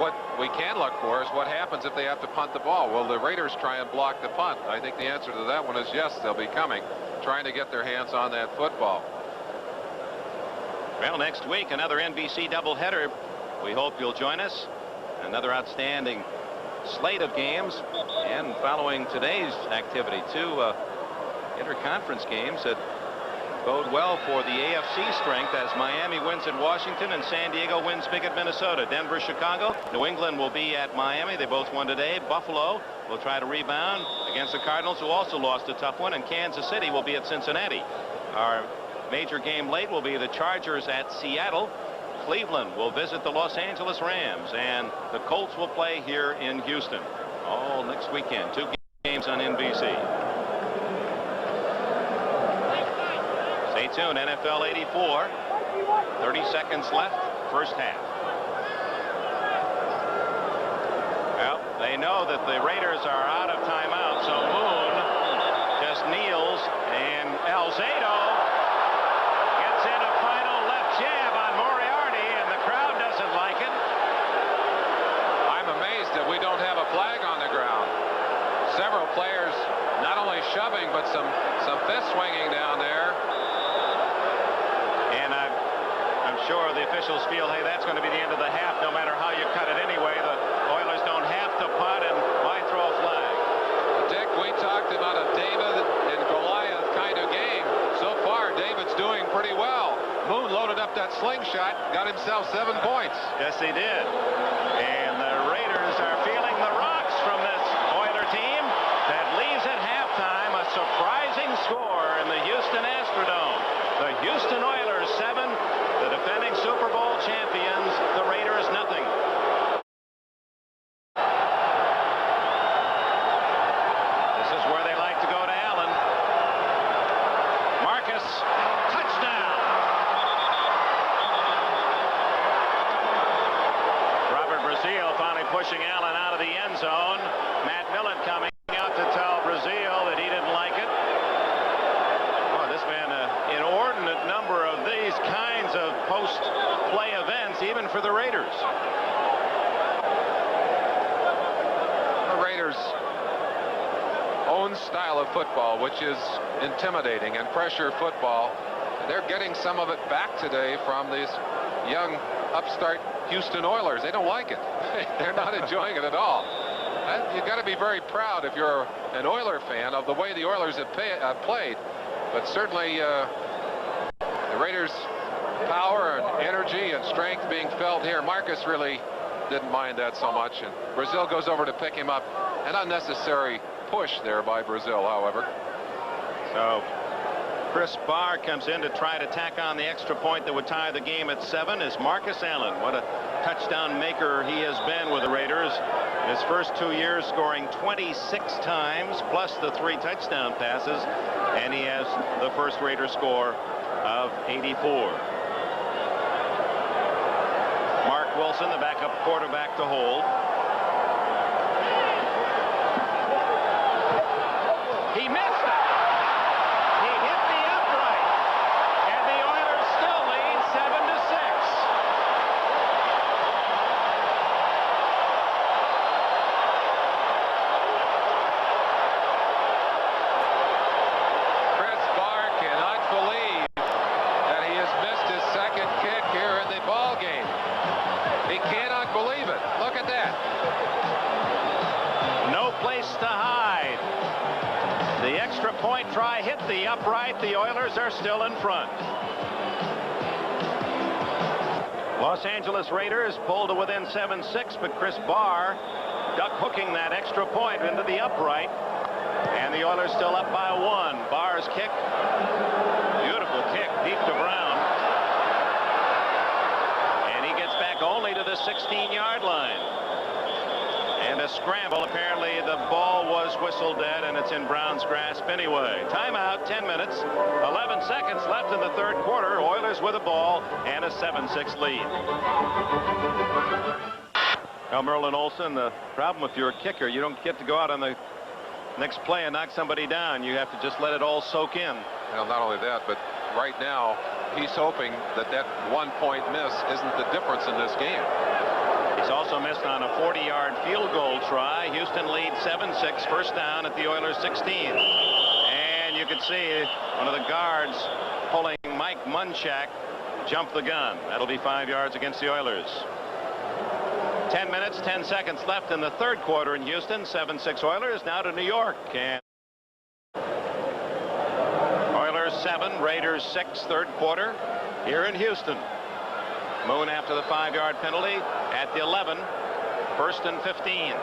What we can look for is what happens if they have to punt the ball. Will the Raiders try and block the punt? I think the answer to that one is yes, they'll be coming, trying to get their hands on that football. Well, next week, another NBC doubleheader. We hope you'll join us. Another outstanding slate of games. And following today's activity, 2 interconference games that bode well for the AFC strength as Miami wins at Washington and San Diego wins big at Minnesota. Denver, Chicago. New England will be at Miami. They both won today. Buffalo will try to rebound against the Cardinals, who also lost a tough one. And Kansas City will be at Cincinnati. Our major game late will be the Chargers at Seattle. Cleveland will visit the Los Angeles Rams, and the Colts will play here in Houston all next weekend. 2 games on NBC. Stay tuned. NFL 84. 30 seconds left. First half. Well, they know that the Raiders are out of timeout, so Moon just kneels, and Alzado gets in a final left jab on Moriarty, and the crowd doesn't like it. I'm amazed that we don't have a flag on the ground. Several players not only shoving, but some fist swinging down there. And I'm sure the officials feel, hey, that's going to be the end of the half, no matter how you cut it anyway. The Oilers don't have to punt, and why throw a flag? Dick, we talked about a David and Goliath kind of game. So far, David's doing pretty well. Moon loaded up that slingshot, got himself 7 points. Yes, he did. And the Raiders are feeling the rocks from this Oiler team that leaves at halftime a surprising score in the Houston Astrodome. The Houston Oilers 7, the defending Super Bowl champions, the Raiders nothing. This is where they like to go to Allen. Marcus, touchdown. Robert Brazile finally pushing Allen out of the end zone. Matt Millen coming out to tell Brazile that he didn't like it. Well, this man, inordinate number of these kinds of post-play events, even for the Raiders. The Raiders' own style of football, which is intimidating and pressure football. They're getting some of it back today from these young upstart Houston Oilers. They don't like it. They're not enjoying it at all. You've got to be very proud if you're an Oiler fan of the way the Oilers have played. But certainly the Raiders' power and energy and strength being felt here. Marcus really didn't mind that so much. And Brazile goes over to pick him up. An unnecessary push there by Brazile, however. So Chris Barr comes in to try to tack on the extra point that would tie the game at 7 is Marcus Allen. What a touchdown maker he has been with the Raiders. His first 2 years scoring 26 times plus the 3 touchdown passes, and he has the first Raider score of 84. Mark Wilson, the backup quarterback, to hold. He missed it. He hit the upright, and the Oilers still lead 7-6. hit the upright. The Oilers are still in front. Los Angeles Raiders pulled to within 7-6, but Chris Barr duck hooking that extra point into the upright. And the Oilers still up by 1. Barr's kick. Beautiful kick deep to Brown. And he gets back only to the 16-yard line. And a scramble. Apparently the ball was whistled dead, and it's in Brown's grasp anyway. Timeout, 10 minutes, 11 seconds left in the third quarter. Oilers with a ball and a 7-6 lead. Now, Merlin Olsen, the problem if you're a kicker, you don't get to go out on the next play and knock somebody down. You have to just let it all soak in. Well, not only that, but right now he's hoping that that 1-point miss isn't the difference in this game. He's also missed on a 40-yard field goal try. Houston leads 7-6, first down at the Oilers' 16. And you can see one of the guards pulling Mike Munchak jump the gun. That'll be 5 yards against the Oilers. 10 minutes, 10 seconds left in the third quarter in Houston. 7-6 Oilers. Now to New York. And Oilers 7, Raiders 6, third quarter here in Houston. Moon after the 5-yard penalty at the 11. First and 15. Look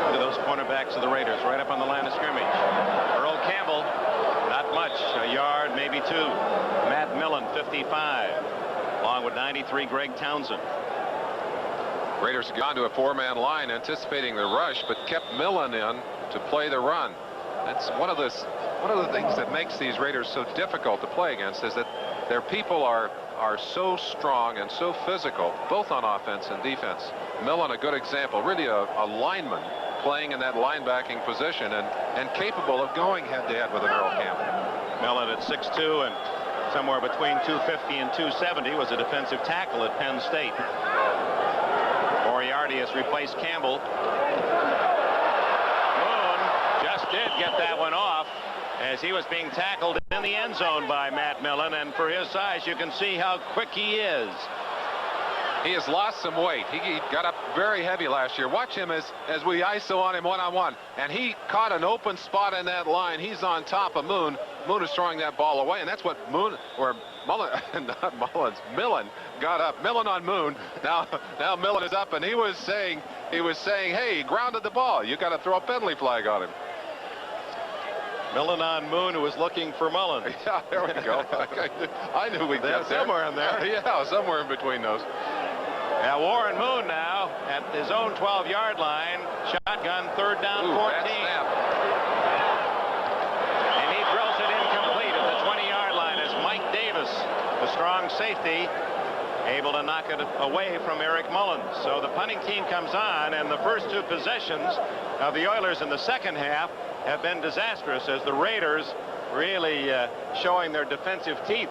at those cornerbacks of the Raiders right up on the line of scrimmage. Earl Campbell, not much, a yard, maybe 2. Matt Millen, 55. Along with 93, Greg Townsend. Raiders have gone to a 4-man line anticipating the rush, but kept Millen in to play the run. That's one of the things that makes these Raiders so difficult to play against, is that their people are so strong and so physical, both on offense and defense. Millen, a good example, really a lineman playing in that linebacking position and capable of going head-to-head with an Earl Campbell. Millen at 6'2" and somewhere between 250 and 270 was a defensive tackle at Penn State. Moriarty has replaced Campbell. Moon just did get that one off as he was being tackled in the end zone by Matt Millen, and for his size you can see how quick he is. He has lost some weight. He got up very heavy last year. Watch him as we ISO on him one-on-one, and he caught an open spot in that line. He's on top of Moon. Moon is throwing that ball away, and that's what Millen got up. Millen on Moon. Now Millen is up, and he was saying, hey, he grounded the ball. You got to throw a penalty flag on him. Millen on Moon, who was looking for Mullen. Yeah, there we go. I knew we'd get there. Somewhere in there. Yeah, somewhere in between those. Now Warren Moon now at his own 12-yard line. Shotgun, third down, 14. Bad snap. And he drills it incomplete at the 20-yard line as Mike Davis, the strong safety, able to knock it away from Eric Mullins. So the punting team comes on, and the first 2 possessions of the Oilers in the second half have been disastrous as the Raiders really showing their defensive teeth.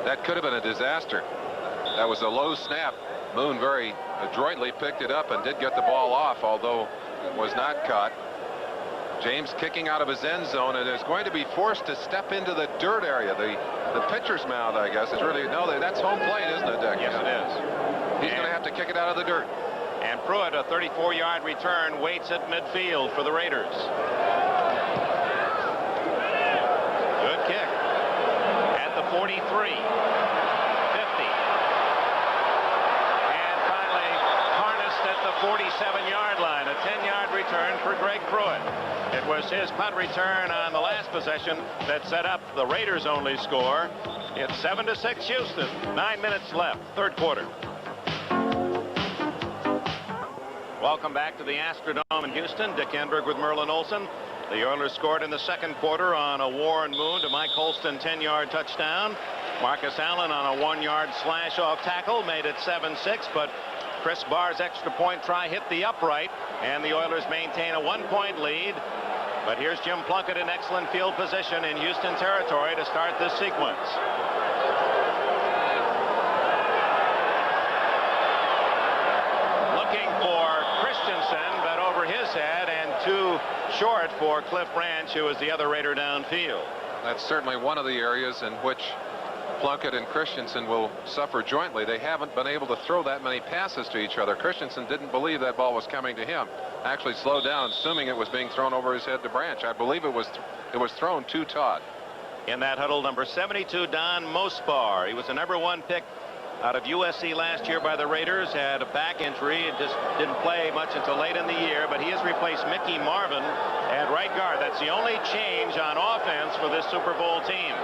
That could have been a disaster. That was a low snap. Moon very adroitly picked it up and did get the ball off, although it was not caught. James kicking out of his end zone and is going to be forced to step into the dirt area. The pitcher's mound, I guess, is really, no, that's home plate, isn't it, Dick? Yes, it is. He's going to have to kick it out of the dirt. And Pruitt, a 34-yard return, waits at midfield for the Raiders. Good kick. At the 43. 50. And finally harnessed at the 47-yard line. A 10-yard return for Greg Pruitt. It was his punt return on the last possession that set up the Raiders' only score. It's 7-6 Houston. 9 minutes left, third quarter. Welcome back to the Astrodome in Houston. Dick Enberg with Merlin Olsen. The Oilers scored in the second quarter on a Warren Moon to Mike Holston 10-yard touchdown. Marcus Allen on a 1-yard slash-off tackle made it 7-6, but Chris Barr's extra point try hit the upright, and the Oilers maintain a 1-point lead. But here's Jim Plunkett in excellent field position in Houston territory to start this sequence. Looking for Christensen, but over his head, and too short for Cliff Branch, who is the other Raider downfield. That's certainly one of the areas in which Plunkett and Christensen will suffer jointly. They haven't been able to throw that many passes to each other. Christensen didn't believe that ball was coming to him. actually slowed down, assuming it was being thrown over his head to Branch. I believe it was thrown to Todd. In that huddle, number 72, Don Mospar. He was the #1 pick out of USC last year by the Raiders. Had a back injury and just didn't play much until late in the year, but he has replaced Mickey Marvin at right guard. That's the only change on offense for this Super Bowl team.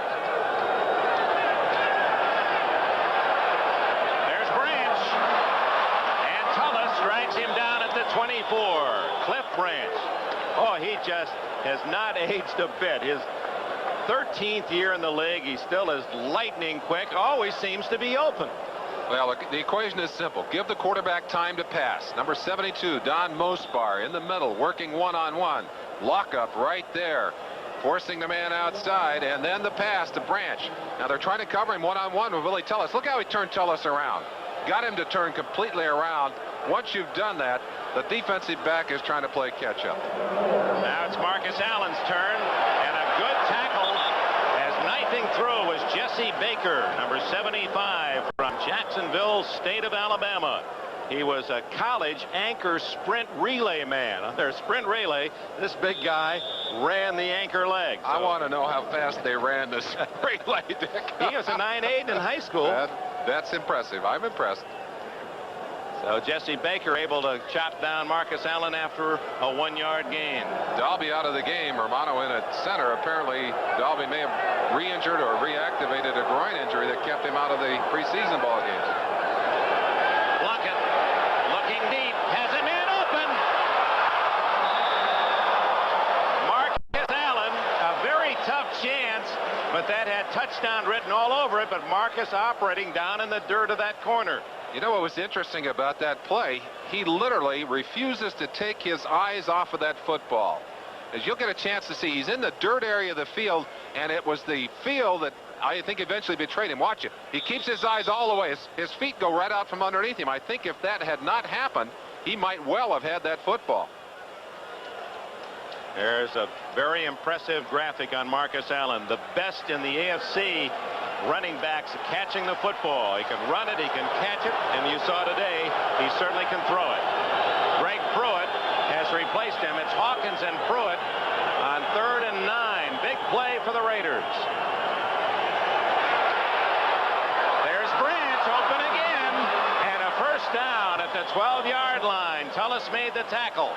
There's Branch, and Tullis drags him down at the 24. Cliff Branch. Oh, he just has not aged a bit. His 13th year in the league. He still is lightning quick. Always seems to be open. Well, the equation is simple. Give the quarterback time to pass. Number 72, Don Mospar, in the middle, working one-on-one. Lockup right there, forcing the man outside, and then the pass to Branch. Now they're trying to cover him one-on-one with Willie Tullis. Look how he turned Tullis around. Got him to turn completely around. Once you've done that, the defensive back is trying to play catch-up. Now it's Marcus Allen's turn, and a good tackle as knifing through was Jesse Baker, number 75 from Jacksonville, state of Alabama. He was a college anchor sprint relay man. On their sprint relay, this big guy ran the anchor leg. I want to know how fast they ran this relay, Dick. He was a 9.8 in high school. That's impressive. I'm impressed. So Jesse Baker able to chop down Marcus Allen after a 1-yard gain. Dalby out of the game. Romano in at center. Apparently, Dalby may have re-injured or reactivated a groin injury that kept him out of the preseason ball games. Lockett looking deep, has him in open. Marcus Allen, a very tough chance, but that had touchdown written all over it. But Marcus operating down in the dirt of that corner. You know what was interesting about that play? He literally refuses to take his eyes off of that football. As you'll get a chance to see, he's in the dirt area of the field, and it was the field that I think eventually betrayed him. Watch it. He keeps his eyes all the way. His feet go right out from underneath him. I think if that had not happened, he might well have had that football. There's a very impressive graphic on Marcus Allen, the best in the AFC running backs catching the football. He can run it, he can catch it, and you saw today he certainly can throw it. Greg Pruitt has replaced him. It's Hawkins and Pruitt on 3rd and 9. Big play for the Raiders. There's Branch open again, and a first down at the 12-yard line. Tullis made the tackle.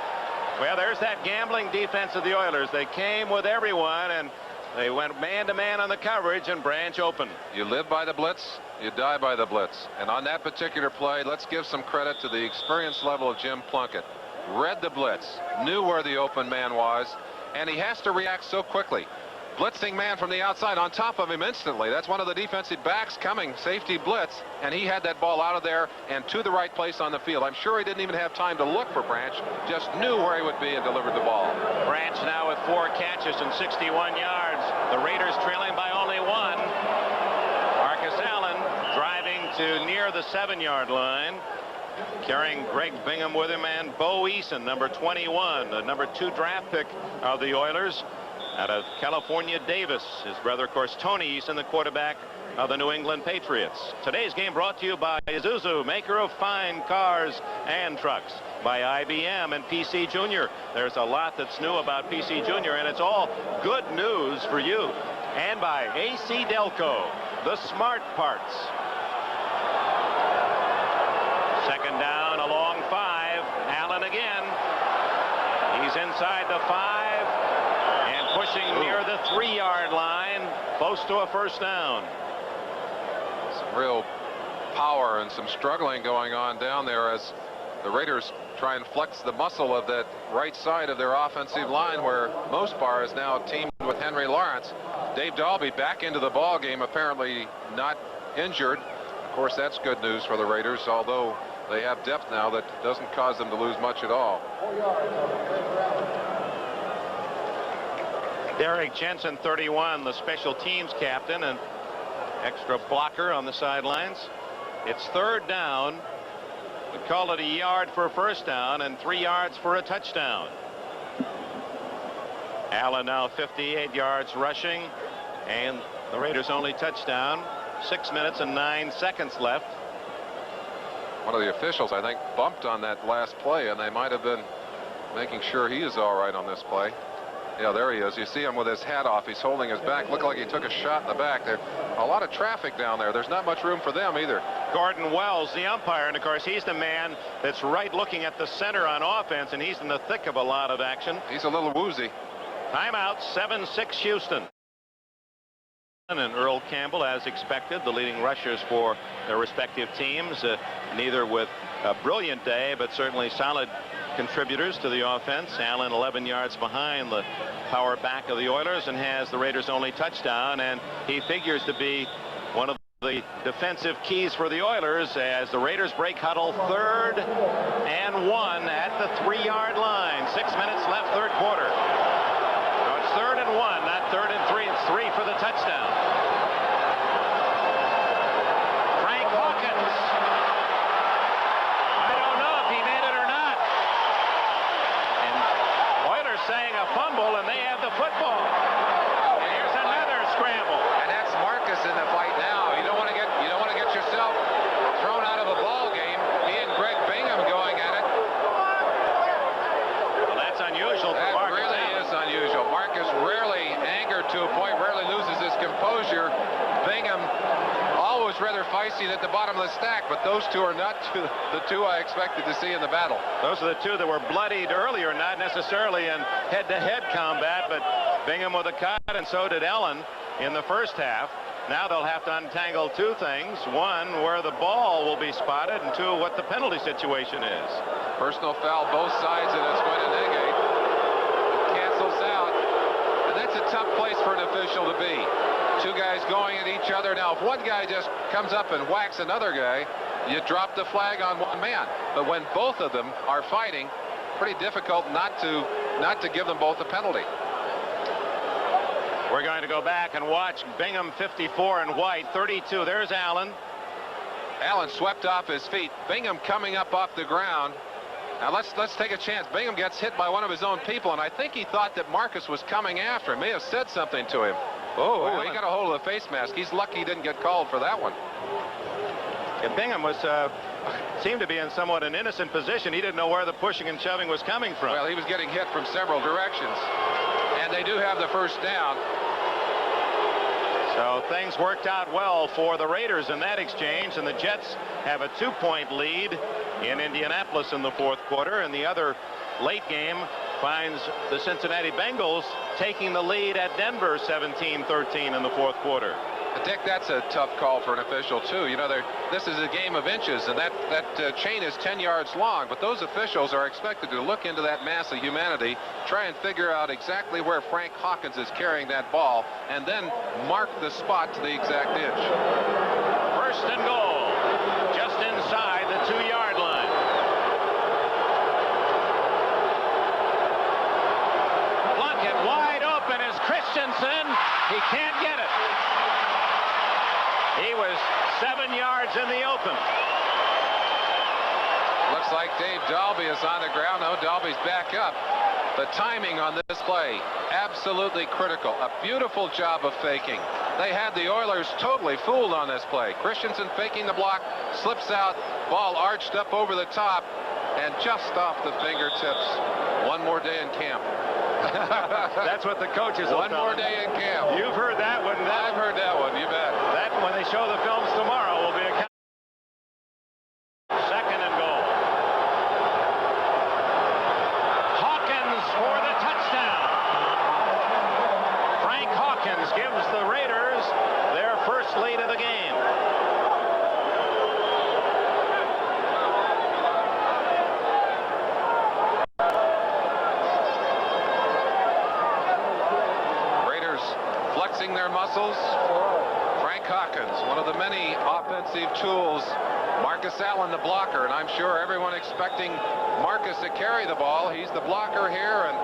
Well, there's that gambling defense of the Oilers. They came with everyone, and they went man-to-man on the coverage, and Branch open. You live by the blitz, you die by the blitz. And on that particular play, let's give some credit to the experience level of Jim Plunkett. Read the blitz, knew where the open man was, and he has to react so quickly. Blitzing man from the outside on top of him instantly. That's one of the defensive backs coming, safety blitz, and he had that ball out of there and to the right place on the field. I'm sure he didn't even have time to look for Branch, just knew where he would be and delivered the ball. Branch now with 4 catches and 61 yards. The Raiders trailing by only 1. Marcus Allen driving to near the 7-yard line, carrying Greg Bingham with him, and Bo Eason, number 21, the number 2 draft pick of the Oilers out of California Davis. His brother, of course, Tony Eason, the quarterback of the New England Patriots. Today's game brought to you by Isuzu, maker of fine cars and trucks, by IBM and PC Junior. There's a lot that's new about PC Junior, and it's all good news for you. And by AC Delco, the smart parts. 2nd down, a long 5. Allen again. He's inside the 5 and pushing near the 3-yard line, close to a first down. Some real power and some struggling going on down there as the Raiders try and flex the muscle of that right side of their offensive line, where Mospar is now teamed with Henry Lawrence. Dave Dalby back into the ball game, apparently not injured. Of course, that's good news for the Raiders, although they have depth now that doesn't cause them to lose much at all. Derek Jensen, 31, the special teams captain and extra blocker on the sidelines. It's 3rd down. We call it a yard for a first down and 3 yards for a touchdown. Allen now 58 yards rushing, and the Raiders' only touchdown. 6 minutes and 9 seconds left. One of the officials, I think, bumped on that last play, and they might have been making sure he is all right on this play. Yeah, there he is. You see him with his hat off. He's holding his back. Looked like he took a shot in the back. There's a lot of traffic down there. There's not much room for them either. Gordon Wells, the umpire, and of course he's the man that's right looking at the center on offense, and he's in the thick of a lot of action. He's a little woozy. Timeout, 7-6 Houston. And Earl Campbell, as expected, the leading rushers for their respective teams, neither with a brilliant day, but certainly solid contributors to the offense. Allen 11 yards behind the power back of the Oilers and has the Raiders' only touchdown, and he figures to be one of the defensive keys for the Oilers as the Raiders break huddle 3rd and 1 at the 3-yard line. 6 minutes left, third quarter. So it's 3rd and 1, not 3rd and 3. It's 3 for the touchdown. Frank Hawkins. I don't know if he made it or not. And Oilers saying a fumble, and they have the football. And here's another scramble. And that's Marcus in the fight now. You don't want to get yourself thrown out of a ball game. He and Greg Bingham going at it. Well, that's unusual for Marcus. That really is unusual. Marcus rarely angered to a point, rarely loses his composure. Bingham always rather feisty at the bottom of the stack, but those two are not the two I expected to see in the battle. Those are the two that were bloodied earlier, not necessarily in head-to-head combat, but Bingham with a cut, and so did Allen in the first half. Now they'll have to untangle two things. One, where the ball will be spotted, and two, what the penalty situation is. Personal foul both sides, and it's going to negate. It cancels out. And that's a tough place for an official to be. Two guys going at each other. Now, if one guy just comes up and whacks another guy, you drop the flag on one man. But when both of them are fighting, pretty difficult not to give them both a penalty. We're going to go back and watch Bingham 54 and White 32. There's Allen. Allen swept off his feet. Bingham coming up off the ground. Now let's take a chance. Bingham gets hit by one of his own people, and I think he thought that Marcus was coming after him. May have said something to him. Oh, he got a hold of the face mask. He's lucky he didn't get called for that one. Yeah, Bingham was seemed to be in somewhat an innocent position. He didn't know where the pushing and shoving was coming from. Well, he was getting hit from several directions, and they do have the first down. So things worked out well for the Raiders in that exchange, and the Jets have a 2-point lead in Indianapolis in the fourth quarter, and the other late game finds the Cincinnati Bengals taking the lead at Denver 17-13 in the fourth quarter. Dick, that's a tough call for an official, too. You know, this is a game of inches, and that chain is 10 yards long, but those officials are expected to look into that mass of humanity, try and figure out exactly where Frank Hawkins is carrying that ball, and then mark the spot to the exact inch. First and goal, just inside the 2-yard line. Plunkett wide open is Christensen. He can't get it. He was 7 yards in the open. Looks like Dave Dalby is on the ground. No, Dalby's back up. The timing on this play, absolutely critical. A beautiful job of faking. They had the Oilers totally fooled on this play. Christensen faking the block, slips out, ball arched up over the top, and just off the fingertips. One more day in camp. That's what the coaches will One more tell day in camp. You've heard that one. I've heard that one, you bet. That, when they show the films tomorrow, will be a second and goal. Hawkins for the touchdown. Frank Hawkins gives the Raiders their first lead of the game. Flexing their muscles. Frank Hawkins, one of the many offensive tools. Marcus Allen, the blocker, and I'm sure everyone expecting Marcus to carry the ball. He's the blocker here, and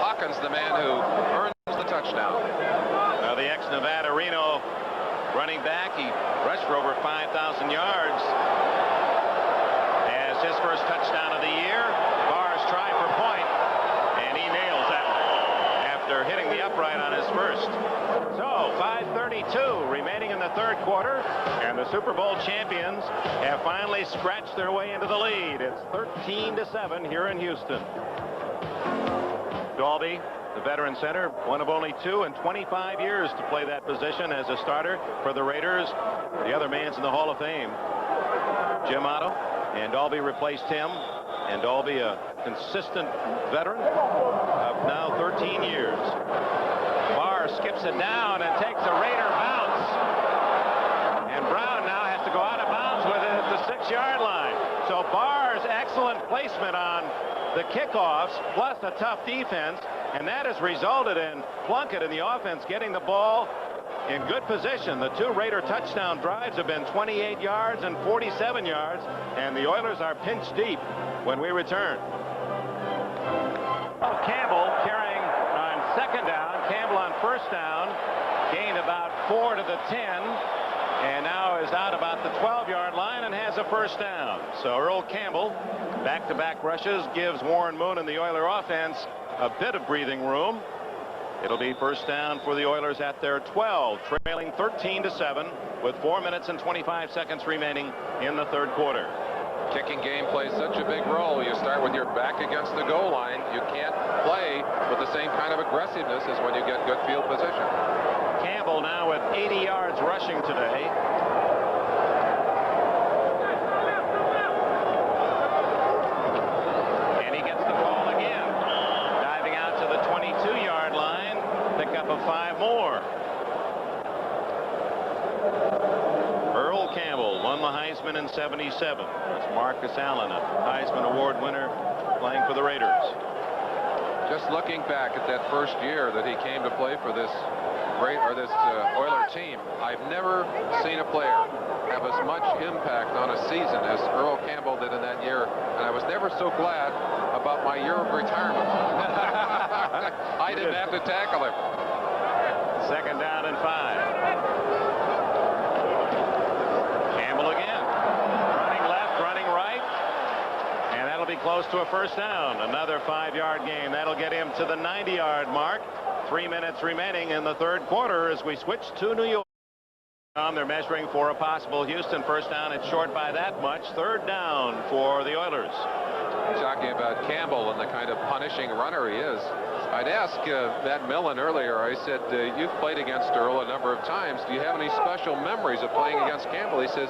Hawkins the man who earns the touchdown. Now the ex-Nevada Reno running back, he rushed for over 5,000 yards. As his first touchdown of the year, Barrs try for point, and he nails that after hitting the upright on his first. So 5:32 remaining in the third quarter, and the Super Bowl champions have finally scratched their way into the lead. It's 13-7 here in Houston. Dalby, the veteran center, one of only 2 in 25 years to play that position as a starter for the Raiders. The other man's in the Hall of Fame, Jim Otto, and Dalby replaced him. And Dalby, a consistent veteran of now 13 years. Barr skips it down and takes a Raider bounce. And Brown now has to go out of bounds with it at the 6-yard line. So Barr's excellent placement on the kickoffs, plus a tough defense, and that has resulted in Plunkett and the offense getting the ball in good position. The 2 Raider touchdown drives have been 28 yards and 47 yards, and the Oilers are pinched deep when we return. Campbell carrying on 2nd down. Campbell on 1st down gained about 4 to the 10, and now is out about the 12-yard line and has a 1st down. So Earl Campbell, back-to-back rushes, gives Warren Moon and the Oiler offense a bit of breathing room. It'll be 1st down for the Oilers at their 12, trailing 13-7 with 4 minutes and 25 seconds remaining in the 3rd quarter. Kicking game plays such a big role. You start with your back against the goal line. You can't play with the same kind of aggressiveness as when you get good field position. Campbell now with 80 yards rushing today. And he gets the ball again. Diving out to the 22-yard line. Pick up of 5 more. Earl Campbell won the Heisman in '77. That's Marcus Allen, a Heisman Award winner, playing for the Raiders. Just looking back at that first year that he came to play for this Oiler team, I've never seen a player have as much impact on a season as Earl Campbell did in that year, and I was never so glad about my year of retirement. I didn't have to tackle him. 2nd down and 5. Campbell again, running left, running right, and that'll be close to a 1st down. Another 5-yard gain. That'll get him to the 90-yard mark. 3 minutes remaining in the 3rd quarter as we switch to New York. They're measuring for a possible Houston 1st down. It's short by that much. 3rd down for the Oilers. Talking about Campbell and the kind of punishing runner he is, I'd ask Matt Millen earlier. I said, you've played against Earl a number of times. Do you have any special memories of playing against Campbell? He says,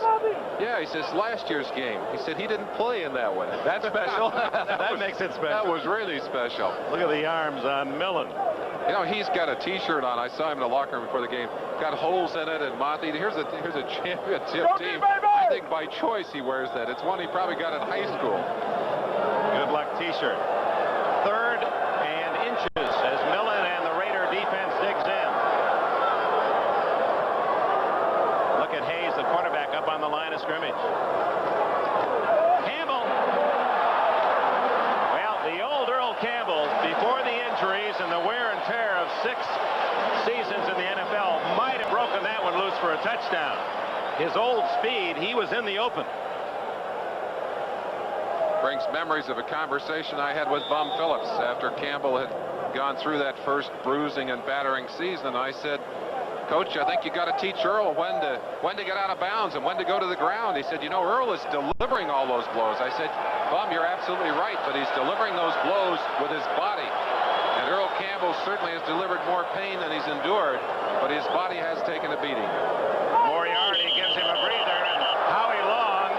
yeah. He says, last year's game. He said he didn't play in that one. That's special. that makes it special. That was really special. Look at the arms on Millen. You know, he's got a T-shirt on. I saw him in the locker room before the game. Got holes in it, and Monty, here's a championship team. I think by choice he wears that. It's one he probably got in high school. Good luck T-shirt. 3rd and inches as Millen and the Raider defense digs in. Look at Hayes, the quarterback, up on the line of scrimmage. Campbell. Well, the old Earl Campbell, before the injuries and the wear and tear of 6 seasons in the NFL, might have broken that one loose for a touchdown. His old speed, he was in the open. Brings memories of a conversation I had with Bum Phillips after Campbell had gone through that first bruising and battering season. I said, Coach, I think you got to teach Earl when to get out of bounds and when to go to the ground. He said, you know, Earl is delivering all those blows. I said, Bum, you're absolutely right, but he's delivering those blows with his body. And Earl Campbell certainly has delivered more pain than he's endured, but his body has taken a beating. Moriarty gives him a breather, and Howie Long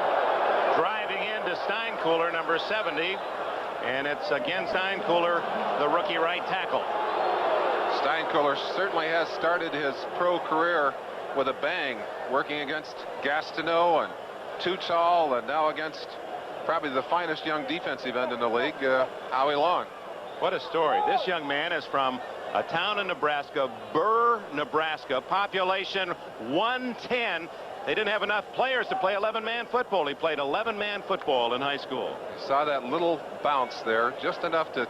driving into Steinkuhler, number 70, and it's again Steinkuhler, the rookie right tackle. Steinkuhler certainly has started his pro career with a bang, working against Gastineau and Tutal, and now against probably the finest young defensive end in the league, Howie Long. What a story. This young man is from a town in Nebraska, Burr, Nebraska, population 110. They didn't have enough players to play 11-man football. He played 11-man football in high school. Saw that little bounce there, just enough to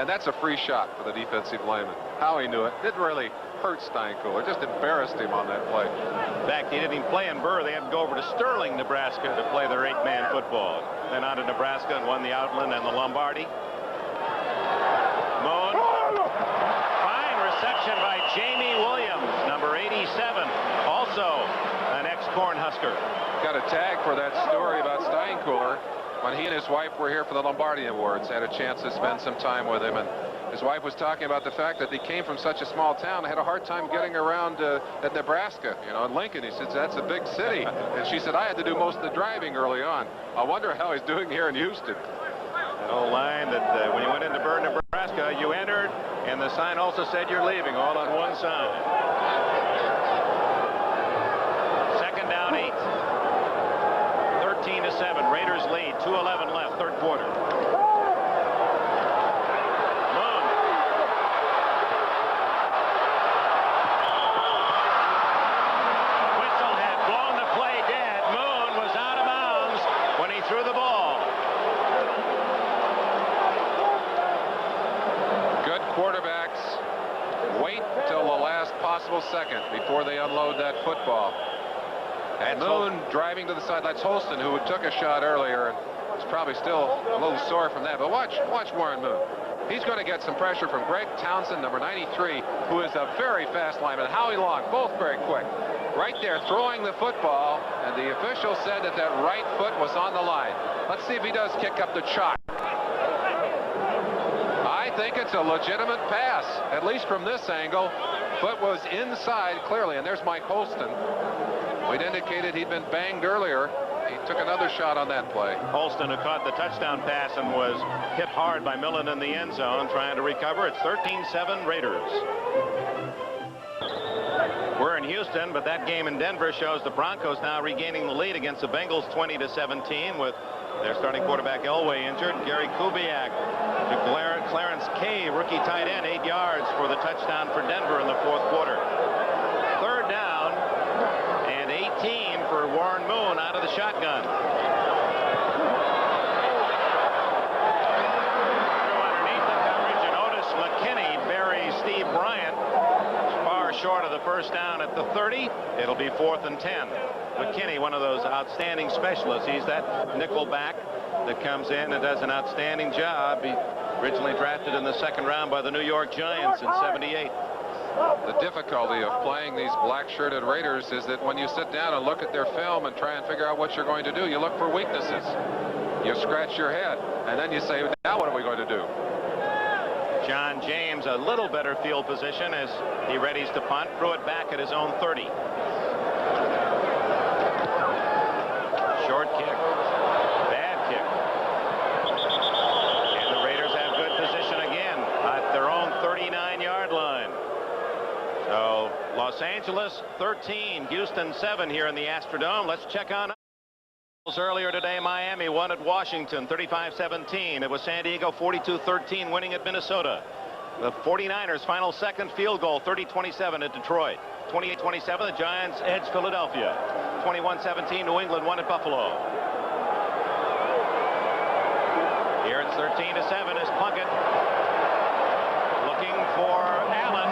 and that's a free shot for the defensive lineman. Howie knew it. Didn't really hurt Steinkuhler, just embarrassed him on that play. In fact, he didn't even play in Burr. They had to go over to Sterling, Nebraska to play their 8-man football. Then out of Nebraska and won the Outland and the Lombardi. Moon. Fine reception by Jamie Williams, number 87, also an ex-Cornhusker. Got a tag for that story about Steinkuhler. When he and his wife were here for the Lombardi Awards, had a chance to spend some time with him, and His wife was talking about the fact that he came from such a small town, had a hard time getting around at Nebraska, you know, in Lincoln. He said, that's a big city. And she said, I had to do most of the driving early on. I wonder how he's doing here in Houston. That old line that when you went into Bern, Nebraska, you entered, and the sign also said you're leaving, all on one side. Second down, 8. 13-7. Raiders lead. 2:11 left, third quarter. Moon. Whistle had blown the play dead. Moon was out of bounds when he threw the ball. Good quarterbacks wait till the last possible second before they unload that football. And Moon driving to the side. That's Holston, who took a shot earlier, and is probably still a little sore from that. But watch Warren Moon. He's going to get some pressure from Greg Townsend, number 93, who is a very fast lineman. Howie Long, both very quick. Right there, throwing the football, and the official said that that right foot was on the line. Let's see if he does kick up the chalk. I think it's a legitimate pass, at least from this angle. Foot was inside clearly, and there's Mike Holston. We'd indicated he'd been banged earlier. He took another shot on that play. Holston, who caught the touchdown pass and was hit hard by Millen in the end zone, trying to recover. It's 13-7 Raiders. We're in Houston, but that game in Denver shows the Broncos now regaining the lead against the Bengals 20-17 with their starting quarterback Elway injured. Gary Kubiak to Clarence K, rookie tight end, 8 yards for the touchdown for Denver in the fourth quarter. Third down and 18 for Warren Moon out of the shotgun. Underneath the coverage, and Otis McKinney buries Steve Bryant far short of the first down at the 30. It'll be 4th and 10. McKinney, one of those outstanding specialists. He's that nickel back that comes in and does an outstanding job. He originally drafted in the second round by the New York Giants in '78. The difficulty of playing these black-shirted Raiders is that when you sit down and look at their film and try and figure out what you're going to do, you look for weaknesses. You scratch your head, and then you say, now what are we going to do? John James, a little better field position as he readies to punt. Threw it back at his own 30. Short kick. Bad kick. And the Raiders have good position again at their own 39-yard line. So Los Angeles 13, Houston 7 here in the Astrodome. Let's check on earlier today. Miami won at Washington 35-17. It was San Diego 42-13 winning at Minnesota. The 49ers final second field goal 30-27 at Detroit. 28-27 the Giants edge Philadelphia. 21-17 New England won at Buffalo. Here it's 13-7 as Plunkett looking for Allen,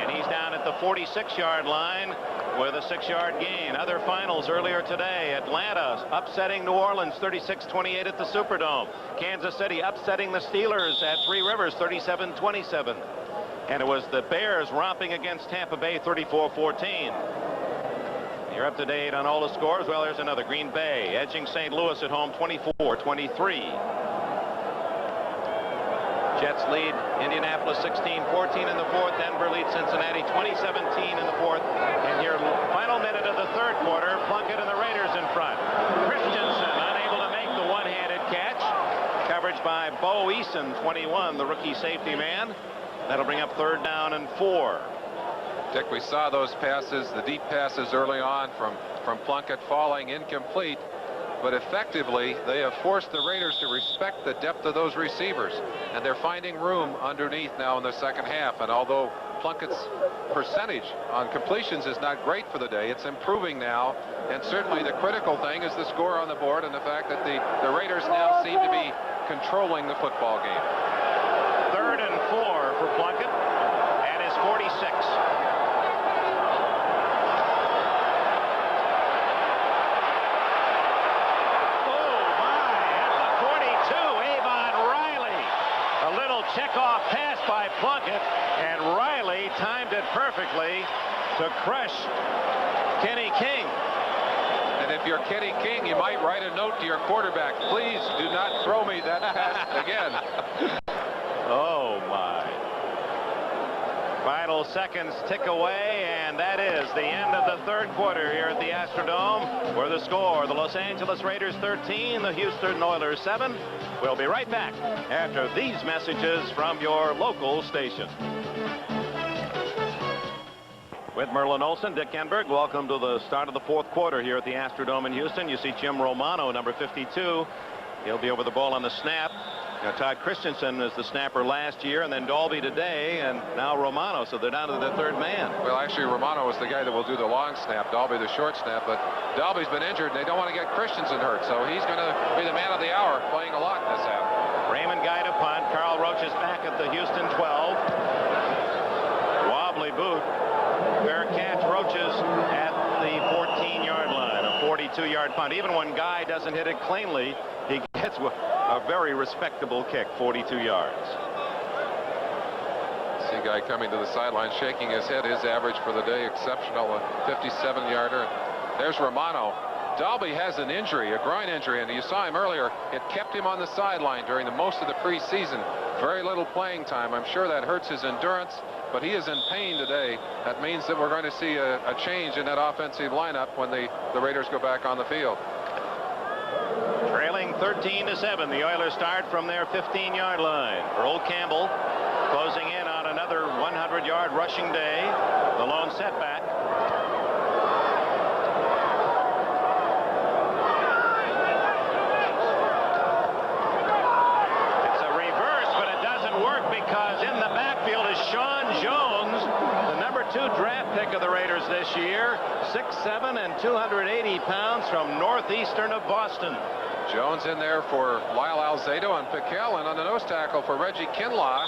and he's down at the 46-yard line with a 6-yard gain. Other finals earlier today: Atlanta upsetting New Orleans 36-28 at the Superdome. Kansas City upsetting the Steelers at Three Rivers 37-27. And it was the Bears romping against Tampa Bay 34-14. You're up to date on all the scores. Well, there's another. Green Bay edging St. Louis at home 24-23. Jets lead Indianapolis 16-14 in the fourth. Denver leads Cincinnati 20-17 in the fourth. And here, final minute of the third quarter, Plunkett and the Raiders in front. Christensen unable to make the one-handed catch. Coverage by Bo Eason, 21, the rookie safety man. That'll bring up third down and 4. Dick, we saw those passes, the deep passes early on from Plunkett falling incomplete. But effectively, they have forced the Raiders to respect the depth of those receivers. And they're finding room underneath now in the second half. And although Plunkett's percentage on completions is not great for the day, it's improving now. And certainly the critical thing is the score on the board and the fact that the Raiders now seem to be controlling the football game. Third and 4 for Plunkett at his 46. Checkoff pass by Plunkett, and Riley timed it perfectly to crush Kenny King. And if you're Kenny King, you might write a note to your quarterback. Please do not throw me that pass again. Oh, my. Final seconds tick away, and that is the end of the third quarter here at the Astrodome, where the score, the Los Angeles Raiders 13, the Houston Oilers 7. We'll be right back after these messages from your local station. With Merlin Olsen, Dick Enberg, welcome to the start of the fourth quarter here at the Astrodome in Houston. You see Jim Romano, number 52. He'll be over the ball on the snap. Now, Todd Christensen is the snapper last year, and then Dalby today, and now Romano. So they're down to the third man. Well, actually, Romano is the guy that will do the long snap, Dalby the short snap. But Dalby's been injured, and they don't want to get Christensen hurt. So he's going to be the man of the hour, playing a lot in this half. Raymond Guy to punt. Carl Roach is back at the Houston 12. Wobbly boot. Fair catch. Roaches at the 14-yard line. A 42-yard punt. Even when Guy doesn't hit it cleanly, he gets a very respectable kick, 42 yards. See Guy coming to the sideline, shaking his head. His average for the day, exceptional, a 57-yarder. There's Romano. Dalby has an injury, a groin injury, and you saw him earlier. It kept him on the sideline during most of the preseason. Very little playing time. I'm sure that hurts his endurance, but he is in pain today. That means that we're going to see a change in that offensive lineup when the Raiders go back on the field. Trailing 13-7, the Oilers start from their 15-yard line. Earl Campbell closing in on another 100-yard rushing day. The lone setback. It's a reverse, but it doesn't work because in the backfield is Sean Jones, the number 2 draft pick of the Raiders this year, 6'7" and 280 pounds from northeastern of Boston. Jones in there for Lyle Alzado and Piquel, and on the nose tackle for Reggie Kinlaw.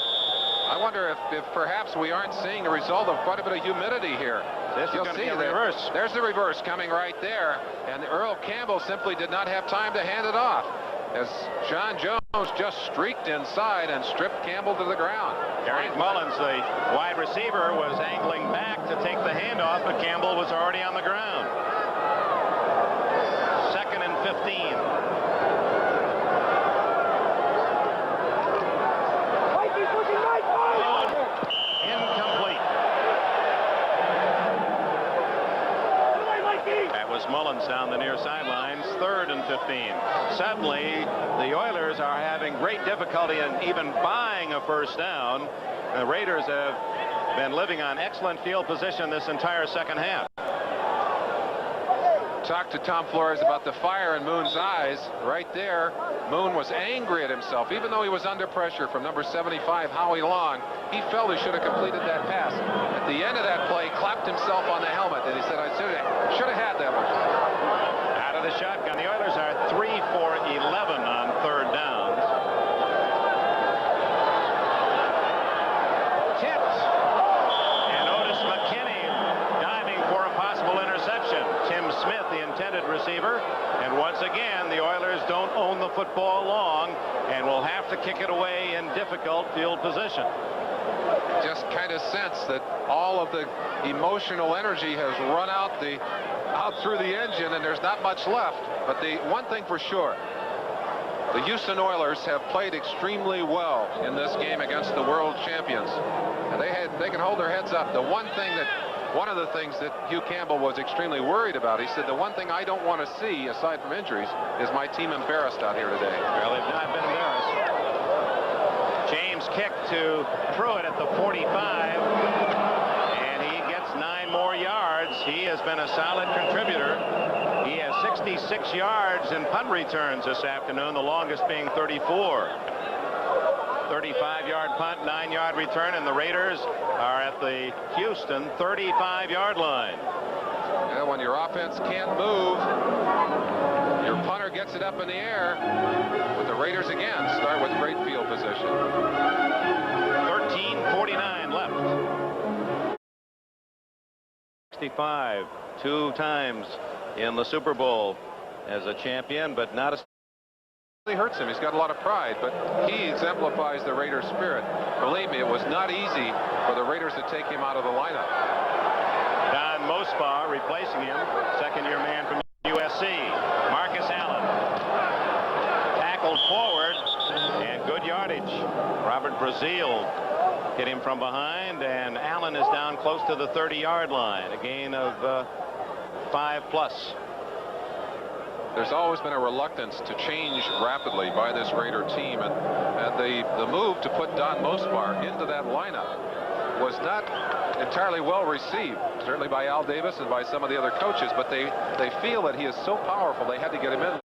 I wonder if perhaps we aren't seeing the result of quite a bit of humidity here. This is going to be a reverse. There's the reverse coming right there, and Earl Campbell simply did not have time to hand it off as Sean Jones just streaked inside and stripped Campbell to the ground. Gary Mullins, the wide receiver, was angling back to take the handoff, but Campbell was already on the ground. 2nd and 15. Mullins down the near sidelines. 3rd and 15. Suddenly, the Oilers are having great difficulty in even buying a first down. The Raiders have been living on excellent field position this entire second half. Talked to Tom Flores about the fire in Moon's eyes right there. Moon was angry at himself, even though he was under pressure from number 75, Howie Long. He felt he should have completed that pass. At the end of that play, clapped himself on the helmet, and he said, I should have had that one. Out of the shotgun, the Oilers are 3 for 11 on 3rd downs. Tipped. And Otis McKinney diving for a possible interception. Tim Smith, the intended receiver. And once again, the Oilers don't own the football long and will have to kick it away in difficult field position. Just kind of sense that all of the emotional energy has run out through the engine, and there's not much left. But the one thing for sure, the Houston Oilers have played extremely well in this game against the world champions. And they can hold their heads up. One of the things that Hugh Campbell was extremely worried about, he said, the one thing I don't want to see, aside from injuries, is my team embarrassed out here today. Well, they've not been embarrassed. James kicked to Pruitt at the 45, and he gets 9 more yards. He has been a solid contributor. He has 66 yards in punt returns this afternoon, the longest being 34. 35-yard punt, 9-yard return, and the Raiders are at the Houston 35-yard line. And when your offense can't move, your punter gets it up in the air. With the Raiders again start with great field position. 13:49 left. 65, 2 times in the Super Bowl as a champion, but not a. Hurts him. He's got a lot of pride, but he exemplifies the Raiders' spirit. Believe me, it was not easy for the Raiders to take him out of the lineup. Don Mospa replacing him, second-year man from USC. Marcus Allen tackled forward, and good yardage. Robert Brazil hit him from behind, and Allen is down close to the 30-yard line. A gain of 5+. There's always been a reluctance to change rapidly by this Raider team, and the move to put Don Mosbar into that lineup was not entirely well received, certainly by Al Davis and by some of the other coaches, but they feel that he is so powerful they had to get him in.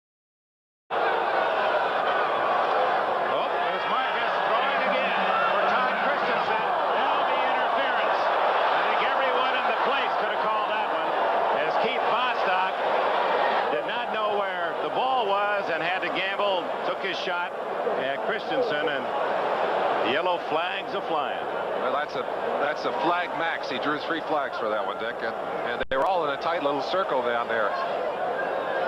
Oh, there's Marcus throwing again for Todd Christensen. That'll be interference. I think everyone in the place could have called that one, as Keith Bostock did not know where the ball was and had to gamble, took his shot at Christensen, and the yellow flags are flying. Well, that's a flag max. He drew 3 flags for that one, Dick, and they were all in a tight little circle down there.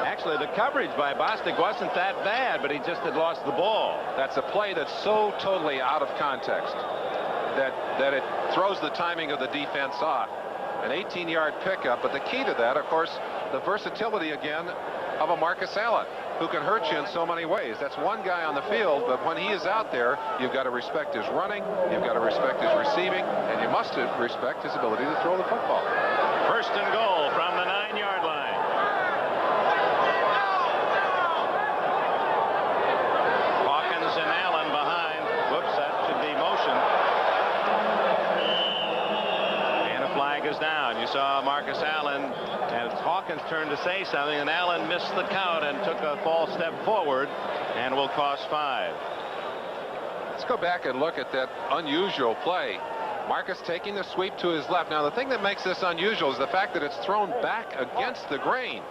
Actually, the coverage by Bostic wasn't that bad, but he just had lost the ball. That's a play that's so totally out of context that it throws the timing of the defense off. An 18-yard pickup, but the key to that, of course, the versatility again of a Marcus Allen, who can hurt you in so many ways. That's one guy on the field, but when he is out there, you've got to respect his running, you've got to respect his receiving, and you must respect his ability to throw the football. First and goal from the 9-yard line. Hawkins and Allen behind. Whoops, that should be motion. And a flag is down. You saw Marcus Allen, and it's Hawkins' turn to say something, and Allen missed the count and took a false step forward and will cost 5. Let's go back and look at that unusual play. Marcus taking the sweep to his left. Now, the thing that makes this unusual is the fact that it's thrown back against the grain.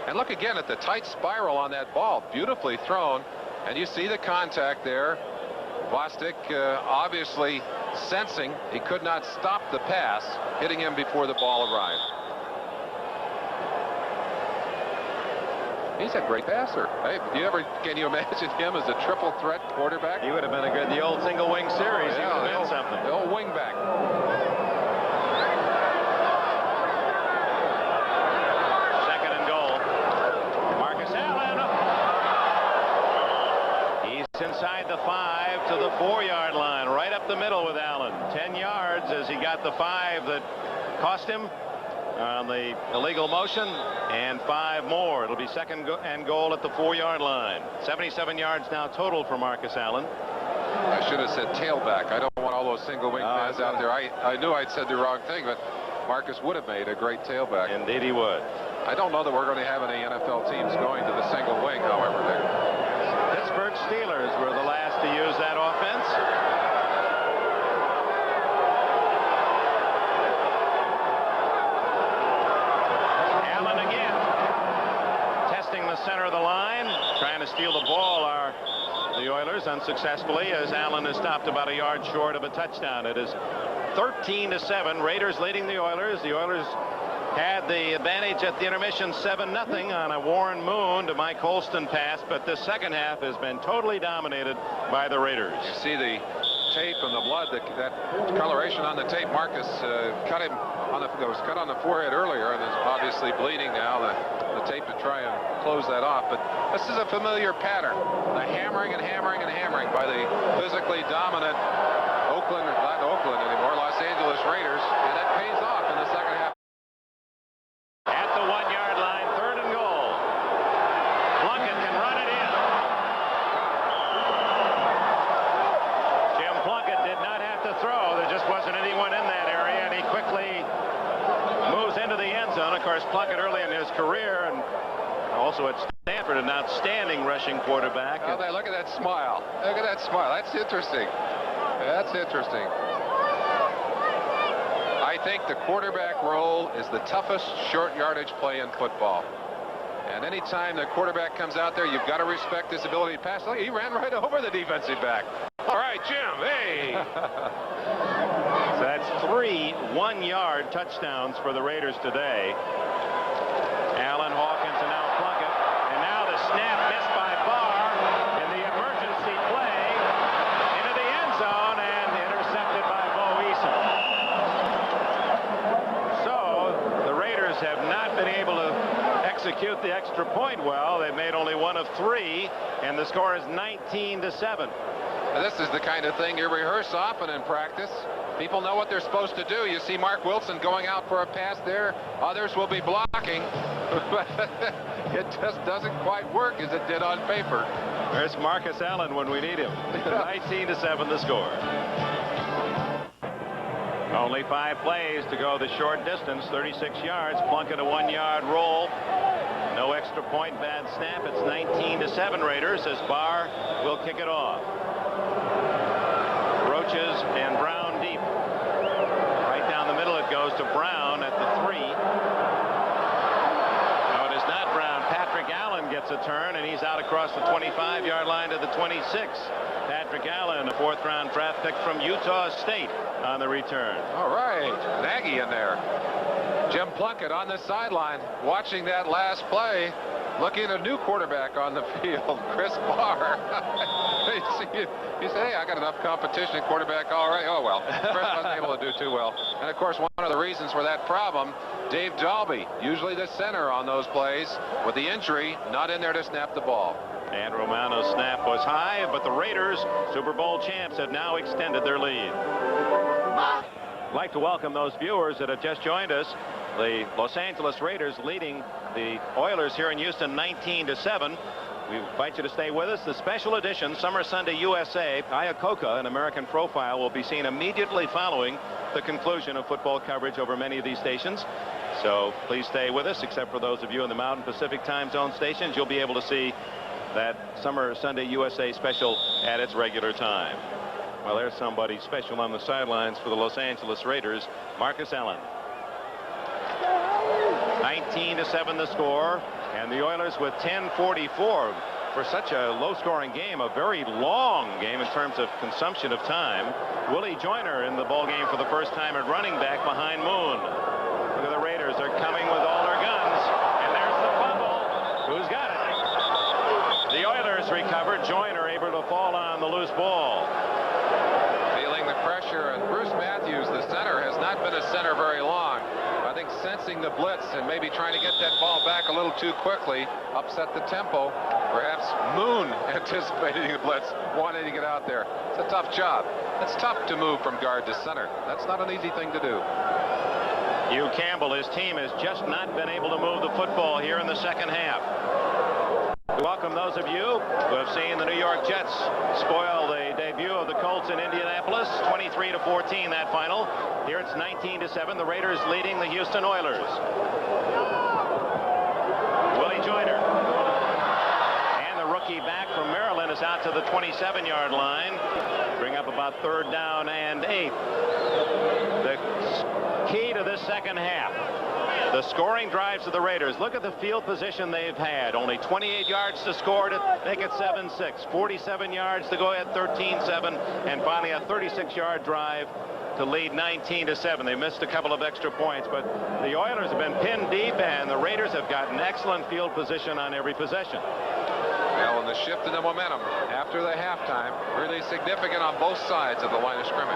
And look again at the tight spiral on that ball. Beautifully thrown. And you see the contact there. Bostic obviously sensing he could not stop the pass, hitting him before the ball arrived. He's a great passer. Hey, can you imagine him as a triple threat quarterback? He would have been a good, the old single wing series. He would have been something. The old wing back. Second and goal. Marcus Allen. He's inside the 5 to the 4-yard line, right up the middle with Allen. 10 yards as he got the 5 that cost him on the illegal motion, and 5 more. It'll be second and goal at the 4-yard line. 77 yards now total for Marcus Allen. I should have said tailback. I don't want all those single wing fans out there. I knew I'd said the wrong thing, but Marcus would have made a great tailback. Indeed he would. I don't know that we're going to have any NFL teams going to the single wing, however. Pittsburgh Steelers were the last to use that offense. Center of the line, trying to steal the ball are the Oilers, unsuccessfully, as Allen is stopped about a yard short of a touchdown. It is 13-7, Raiders leading the Oilers. The Oilers had the advantage at the intermission, 7-0 on a Warren Moon to Mike Holston pass, but the second half has been totally dominated by the Raiders. You see the tape and the blood, that coloration on the tape. Marcus cut him on was cut on the forehead earlier and is obviously bleeding now. The tape to try and close that off, but this is a familiar pattern. The hammering and hammering and hammering by the physically dominant Oakland, not Oakland anymore, Los Angeles Raiders, and it pays off in the second half. At the 1-yard line, third and goal. Plunkett can run it in. Jim Plunkett did not have to throw. There just wasn't anyone in that area, and he quickly moves into the end zone. Of course, Plunkett early in his career and also at Stanford, an outstanding rushing quarterback. Oh, look at that smile. Look at that smile. That's interesting. That's interesting. I think the quarterback role is the toughest short yardage play in football. And anytime the quarterback comes out there, you've got to respect his ability to pass. Look, he ran right over the defensive back. All right, Jim, hey. So that's 3 one-yard touchdowns for the Raiders today. Allen, Hawkins, and now Plunkett. And now the snap missed by Barr in the emergency play into the end zone and intercepted by Bo Eason. So the Raiders have not been able to execute the extra point well. They've made only 1 of 3, and the score is 19-7. This is the kind of thing you rehearse often in practice. People know what they're supposed to do. You see Mark Wilson going out for a pass there. Others will be blocking. But it just doesn't quite work as it did on paper. There's Marcus Allen when we need him. 19-7 the score. Only 5 plays to go the short distance, 36 yards. Plunkett a 1-yard roll. No extra point, bad snap. It's 19-7 Raiders as Barr will kick it off. Roaches and Brown deep. Right down the middle it goes to Brown at the 3. No, it is not Brown. Patrick Allen gets a turn, and he's out across the 25-yard line to the 26. Patrick Allen, a 4th-round draft pick from Utah State on the return. All right, Nagy in there. Jim Plunkett on the sideline watching that last play, looking at a new quarterback on the field, Chris Barr. He said, hey, I got enough competition at quarterback. All right. Oh, well, Chris wasn't able to do too well. And, of course, one of the reasons for that problem, Dave Dalby, usually the center on those plays, with the injury, not in there to snap the ball. And Romano's snap was high, but the Raiders, Super Bowl champs, have now extended their lead. I'd like to welcome those viewers that have just joined us. The Los Angeles Raiders leading the Oilers here in Houston 19-7. We invite you to stay with us. The special edition Summer Sunday USA Iacocca, an American profile, will be seen immediately following the conclusion of football coverage over many of these stations. So please stay with us, except for those of you in the Mountain Pacific time zone stations. You'll be able to see that Summer Sunday USA special at its regular time. Well, there's somebody special on the sidelines for the Los Angeles Raiders, Marcus Allen. 19-7 the score, and the Oilers with 10:44 for such a low-scoring game, a very long game in terms of consumption of time. Willie Joyner in the ball game for the first time at running back behind Moon. Look at the Raiders, they're coming with all their guns, and there's the fumble. Who's got it? The Oilers recovered. Joyner able to fall on the loose ball. Feeling the pressure, and Bruce Matthews, the center, has not been a center very long. I think sensing the blitz and maybe trying to get that ball back a little too quickly upset the tempo. Perhaps Moon anticipating the blitz, wanting to get out there. It's a tough job. It's tough to move from guard to center. That's not an easy thing to do. Hugh Campbell, his team has just not been able to move the football here in the second half. We welcome those of you who have seen the New York Jets spoil the debut of the Colts in Indianapolis, 23-14 that final. Here it's 19-7, the Raiders leading the Houston Oilers. Willie Joyner. And the rookie back from Maryland is out to the 27-yard line. Bring up about 3rd down and 8. The key to this second half, the scoring drives of the Raiders. Look at the field position they've had. Only 28 yards to score to make it 7-6. 47 yards to go ahead, 13-7. And finally a 36-yard drive to lead 19-7. They missed a couple of extra points, but the Oilers have been pinned deep, and the Raiders have gotten excellent field position on every possession. Well, and the shift in the momentum after the halftime, really significant on both sides of the line of scrimmage.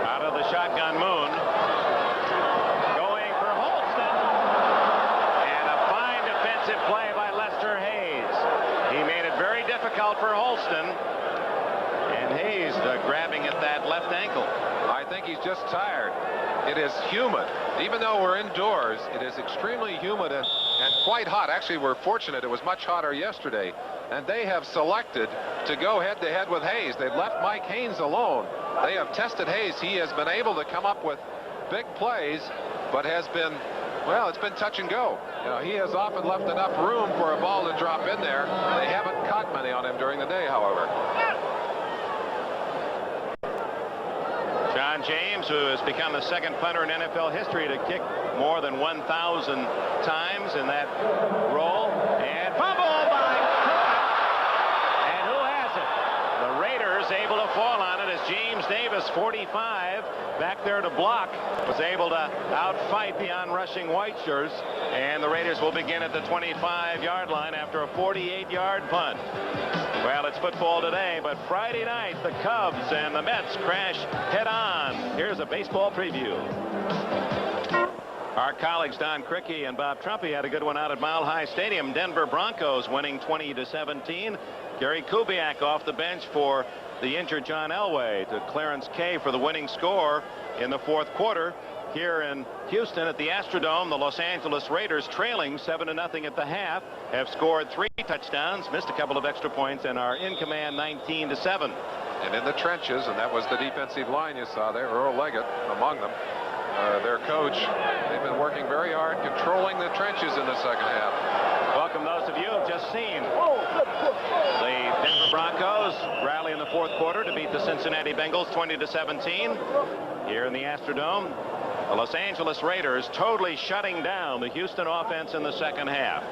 Out of the shotgun, Moon. Play by Lester Hayes. He made it very difficult for Holston, and Hayes grabbing at that left ankle. I think he's just tired. It is humid. Even though we're indoors, it is extremely humid and quite hot. Actually, we're fortunate it was much hotter yesterday, and they have selected to go head-to-head with Hayes. They've left Mike Haynes alone. They have tested Hayes. He has been able to come up with big plays, but has been, well, it's been touch and go. You know, he has often left enough room for a ball to drop in there. They haven't caught many on him during the day, however. John James, who has become the second punter in NFL history to kick more than 1,000 times in that role. And fumble by Pruitt. And who has it? The Raiders able to fall on it as James Davis, 45, back there to block, was able to outfight the onrushing white shirts. And the Raiders will begin at the 25-yard line after a 48-yard punt. Well, it's football today, but Friday night, the Cubs and the Mets crash head-on. Here's a baseball preview. Our colleagues Don Criqui and Bob Trumpy had a good one out at Mile High Stadium. Denver Broncos winning 20-17. Gary Kubiak off the bench for the injured John Elway to Clarence Kay for the winning score in the fourth quarter. Here in Houston at the Astrodome, the Los Angeles Raiders, trailing 7-0 at the half, have scored 3 touchdowns, missed a couple of extra points, and are in command 19-7. And in the trenches, and that was the defensive line you saw there, Earl Leggett among them. Their coach, they've been working very hard controlling the trenches in the second half. Welcome those of you who have just seen the Denver Broncos rally in the fourth quarter to beat the Cincinnati Bengals 20-17 here in the Astrodome. The Los Angeles Raiders totally shutting down the Houston offense in the second half.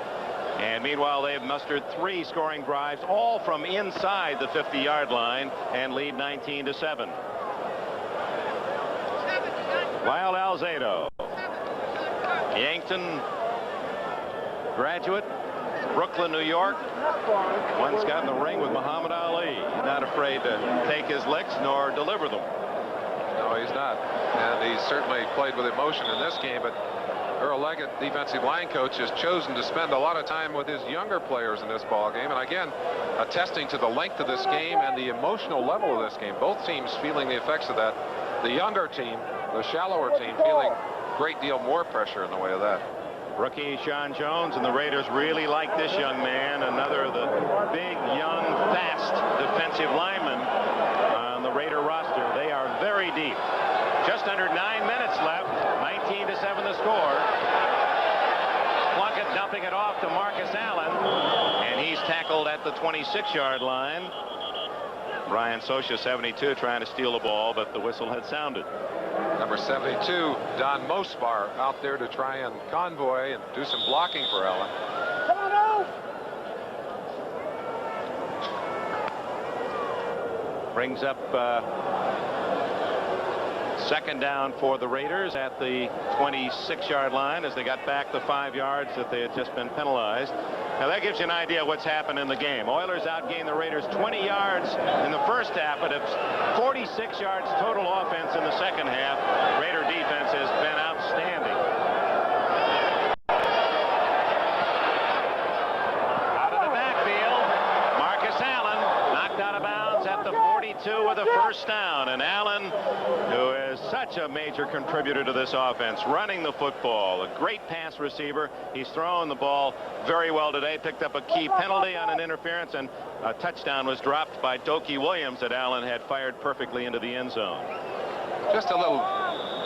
And meanwhile, they've mustered 3 scoring drives, all from inside the 50-yard line, and lead 19-7. Lyle Alzado, Yankton graduate, Brooklyn, New York. Once got in the ring with Muhammad Ali. Not afraid to take his licks nor deliver them. No, he's not. And he certainly played with emotion in this game, but Earl Leggett, defensive line coach, has chosen to spend a lot of time with his younger players in this ball game. And again, attesting to the length of this game and the emotional level of this game. Both teams feeling the effects of that. The younger team, the shallower team, feeling a great deal more pressure in the way of that. Rookie Sean Jones and the Raiders really like this young man. Another of the big, young, fast defensive linemen on the Raider roster. They are very deep. Just under 9 minutes left. 19-7 the score. Plunkett dumping it off to Marcus Allen, and he's tackled at the 26-yard line. Brian Socha, 72, trying to steal the ball, but the whistle had sounded. Number 72, Don Mosbar, out there to try and convoy and do some blocking for Allen. Brings up second down for the Raiders at the 26-yard line as they got back the 5 yards that they had just been penalized. Now that gives you an idea of what's happened in the game. Oilers outgained the Raiders 20 yards in the first half, but it's 46 yards total offense in the second half. Raider defense has been outstanding. Out of the backfield, Marcus Allen knocked out of bounds at the 42 with a first down. And Allen, who is such a major contributor to this offense, running the football, a great pass receiver. He's throwing the ball very well today. Picked up a key penalty on an interference, and a touchdown was dropped by Doki Williams that Allen had fired perfectly into the end zone. Just a little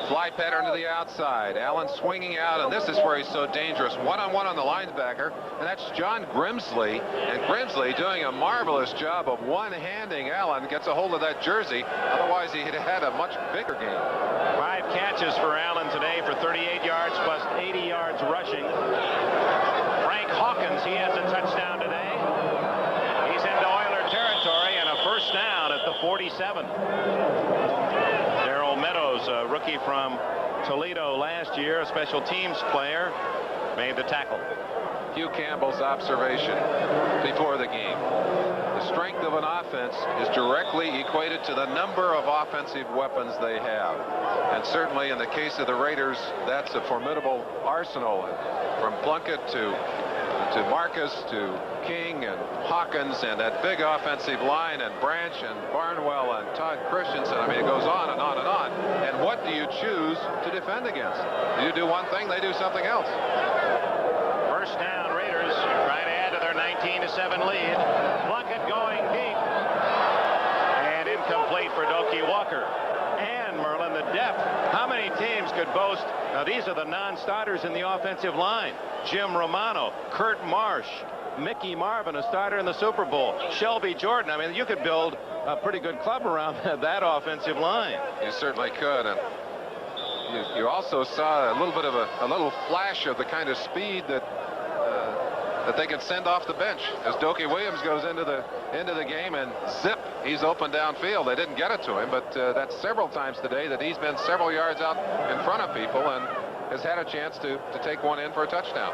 fly pattern to the outside. Allen swinging out, and this is where he's so dangerous. One-on-one on the linebacker, and that's John Grimsley. And Grimsley doing a marvelous job of one-handing Allen. Gets a hold of that jersey. Otherwise, he'd had a much bigger game. 5 catches for Allen today for 38 yards plus 80 yards rushing. Frank Hawkins, he has a touchdown today. He's into Oiler territory, and a first down at the 47. Darrell Meadows, a rookie from Toledo last year, a special teams player, made the tackle. Hugh Campbell's observation before the game. The strength of an offense is directly equated to the number of offensive weapons they have. And certainly in the case of the Raiders, that's a formidable arsenal. From Plunkett to Marcus to King and Hawkins and that big offensive line and Branch and Barnwell and Todd Christensen. I mean, it goes on and on and on. And what do you choose to defend against? You do one thing, they do something else. First down, Raiders trying to add to their 19-7 lead. Plunkett going deep. And incomplete for Doki Walker. And Merlin, the depth. How many teams could boast? Now, these are the non-starters in the offensive line. Jim Romano, Kurt Marsh, Mickey Marvin, a starter in the Super Bowl, Shelby Jordan. I mean, you could build a pretty good club around that offensive line. You certainly could. And you also saw a little bit of a little flash of the kind of speed that they can send off the bench as Doki Williams goes into the game, and zip, he's open downfield. They didn't get it to him, but that's several times today that he's been several yards out in front of people and has had a chance to take one in for a touchdown.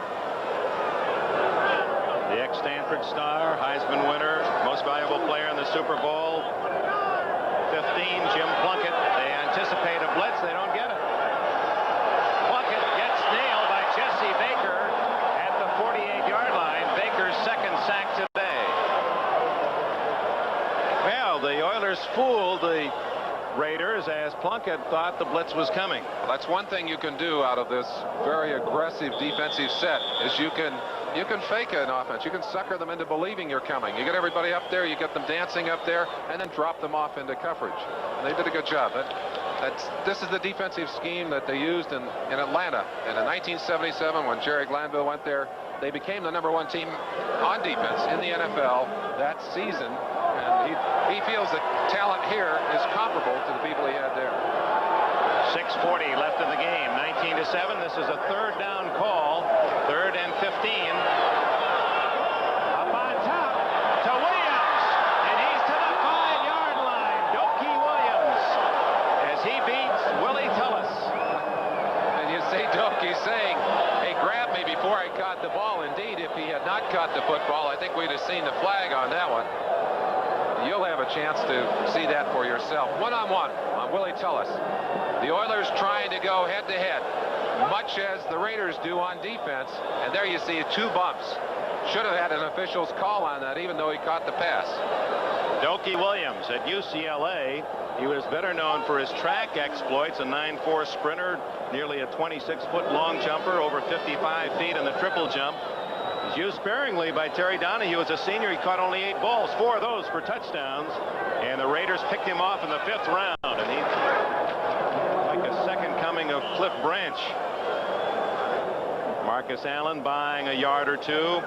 The ex-Stanford star, Heisman winner, most valuable player in the Super Bowl 15, Jim Plunkett. They anticipate a blitz. They don't get it. Plunkett gets fooled the Raiders as Plunkett thought the blitz was coming. Well, that's one thing you can do out of this very aggressive defensive set is you can fake an offense. You can sucker them into believing you're coming. You get everybody up there, you get them dancing up there, and then drop them off into coverage. And they did a good job. This is the defensive scheme that they used in Atlanta. And in 1977, when Jerry Glanville went there, they became the #1 team on defense in the NFL that season. And he feels that talent here is comparable to the people he had there. 6:40 left in the game. 19-7. This is a third down call. 3rd and 15. Up on top to Williams. And he's to the 5-yard line. Dokie Williams as he beats Willie Tullis. And you see Dokie saying, hey, grab me before I caught the ball. Indeed, if he had not caught the football, I think we'd have seen the flag on that one. You'll have a chance to see that for yourself. One-on-one on Willie Tullis. The Oilers trying to go head-to-head, much as the Raiders do on defense. And there you see 2 bumps. Should have had an official's call on that, even though he caught the pass. Dokie Williams at UCLA. He was better known for his track exploits, a 9.4 sprinter, nearly a 26-foot long jumper, over 55 feet in the triple jump. He's used sparingly by Terry Donahue as a senior. He caught only 8 balls, 4 of those for touchdowns. And the Raiders picked him off in the 5th round. And he's like a second coming of Cliff Branch. Marcus Allen buying a yard or 2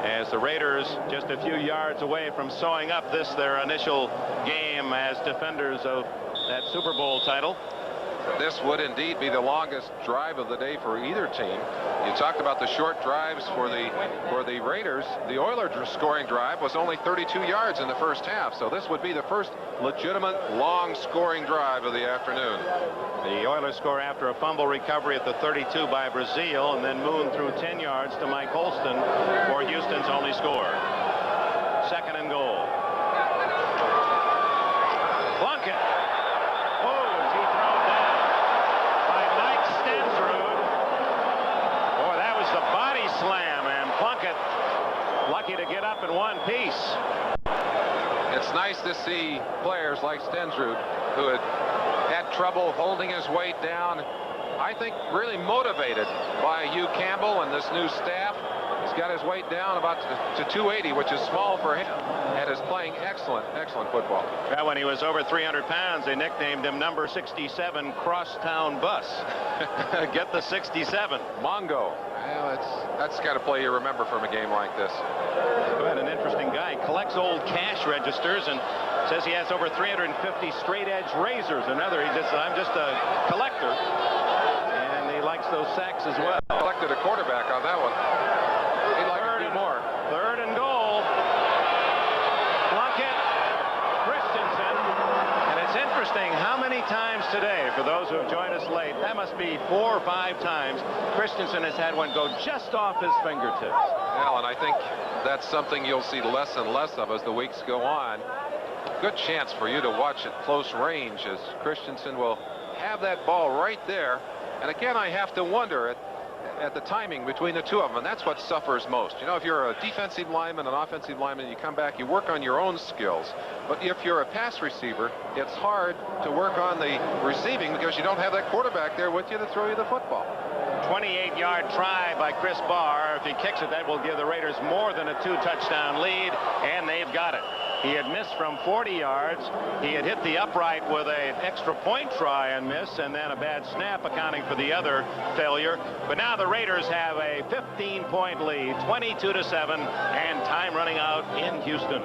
as the Raiders just a few yards away from sewing up their initial game as defenders of that Super Bowl title. This would indeed be the longest drive of the day for either team. You talked about the short drives for the Raiders. The Oilers' scoring drive was only 32 yards in the first half, so this would be the first legitimate long scoring drive of the afternoon. The Oilers score after a fumble recovery at the 32 by Brazil, and then Moon threw 10 yards to Mike Holston for Houston's only score. 2nd and goal. Plunkett. Slam, and Plunkett lucky to get up in one piece. It's nice to see players like Stensrud, who had trouble holding his weight down, I think really motivated by Hugh Campbell and this new staff. He's got his weight down about to 280, which is small for him, and is playing excellent football. Yeah, when he was over 300 pounds, they nicknamed him number 67 Crosstown Bus. Get the 67. Mongo. Well, that's got to play you remember from a game like this. Go ahead, an interesting guy. Collects old cash registers and says he has over 350 straight edge razors. Another, I'm just a collector, and he likes those sacks as well. Collected a quarterback on that one. He'd like to do more. 3rd and goal. Plunkett, Christensen, and it's interesting how many times today, for those who have joined us late, that must be 4 or 5 times, Christensen has had one go just off his fingertips. Well, and I think that's something you'll see less and less of as the weeks go on. Good chance for you to watch at close range as Christensen will have that ball right there. And again, I have to wonder at the timing between the 2 of them, and that's what suffers most. You know, if you're a defensive lineman, an offensive lineman, you come back, you work on your own skills. But if you're a pass receiver, it's hard to work on the receiving because you don't have that quarterback there with you to throw you the football. 28-yard try by Chris Barr. If he kicks it, that will give the Raiders more than a 2-touchdown lead, and they've got it. He had missed from 40 yards. He had hit the upright with an extra point try and miss, and then a bad snap accounting for the other failure. But now the Raiders have a 15-point lead, 22-7, and time running out in Houston.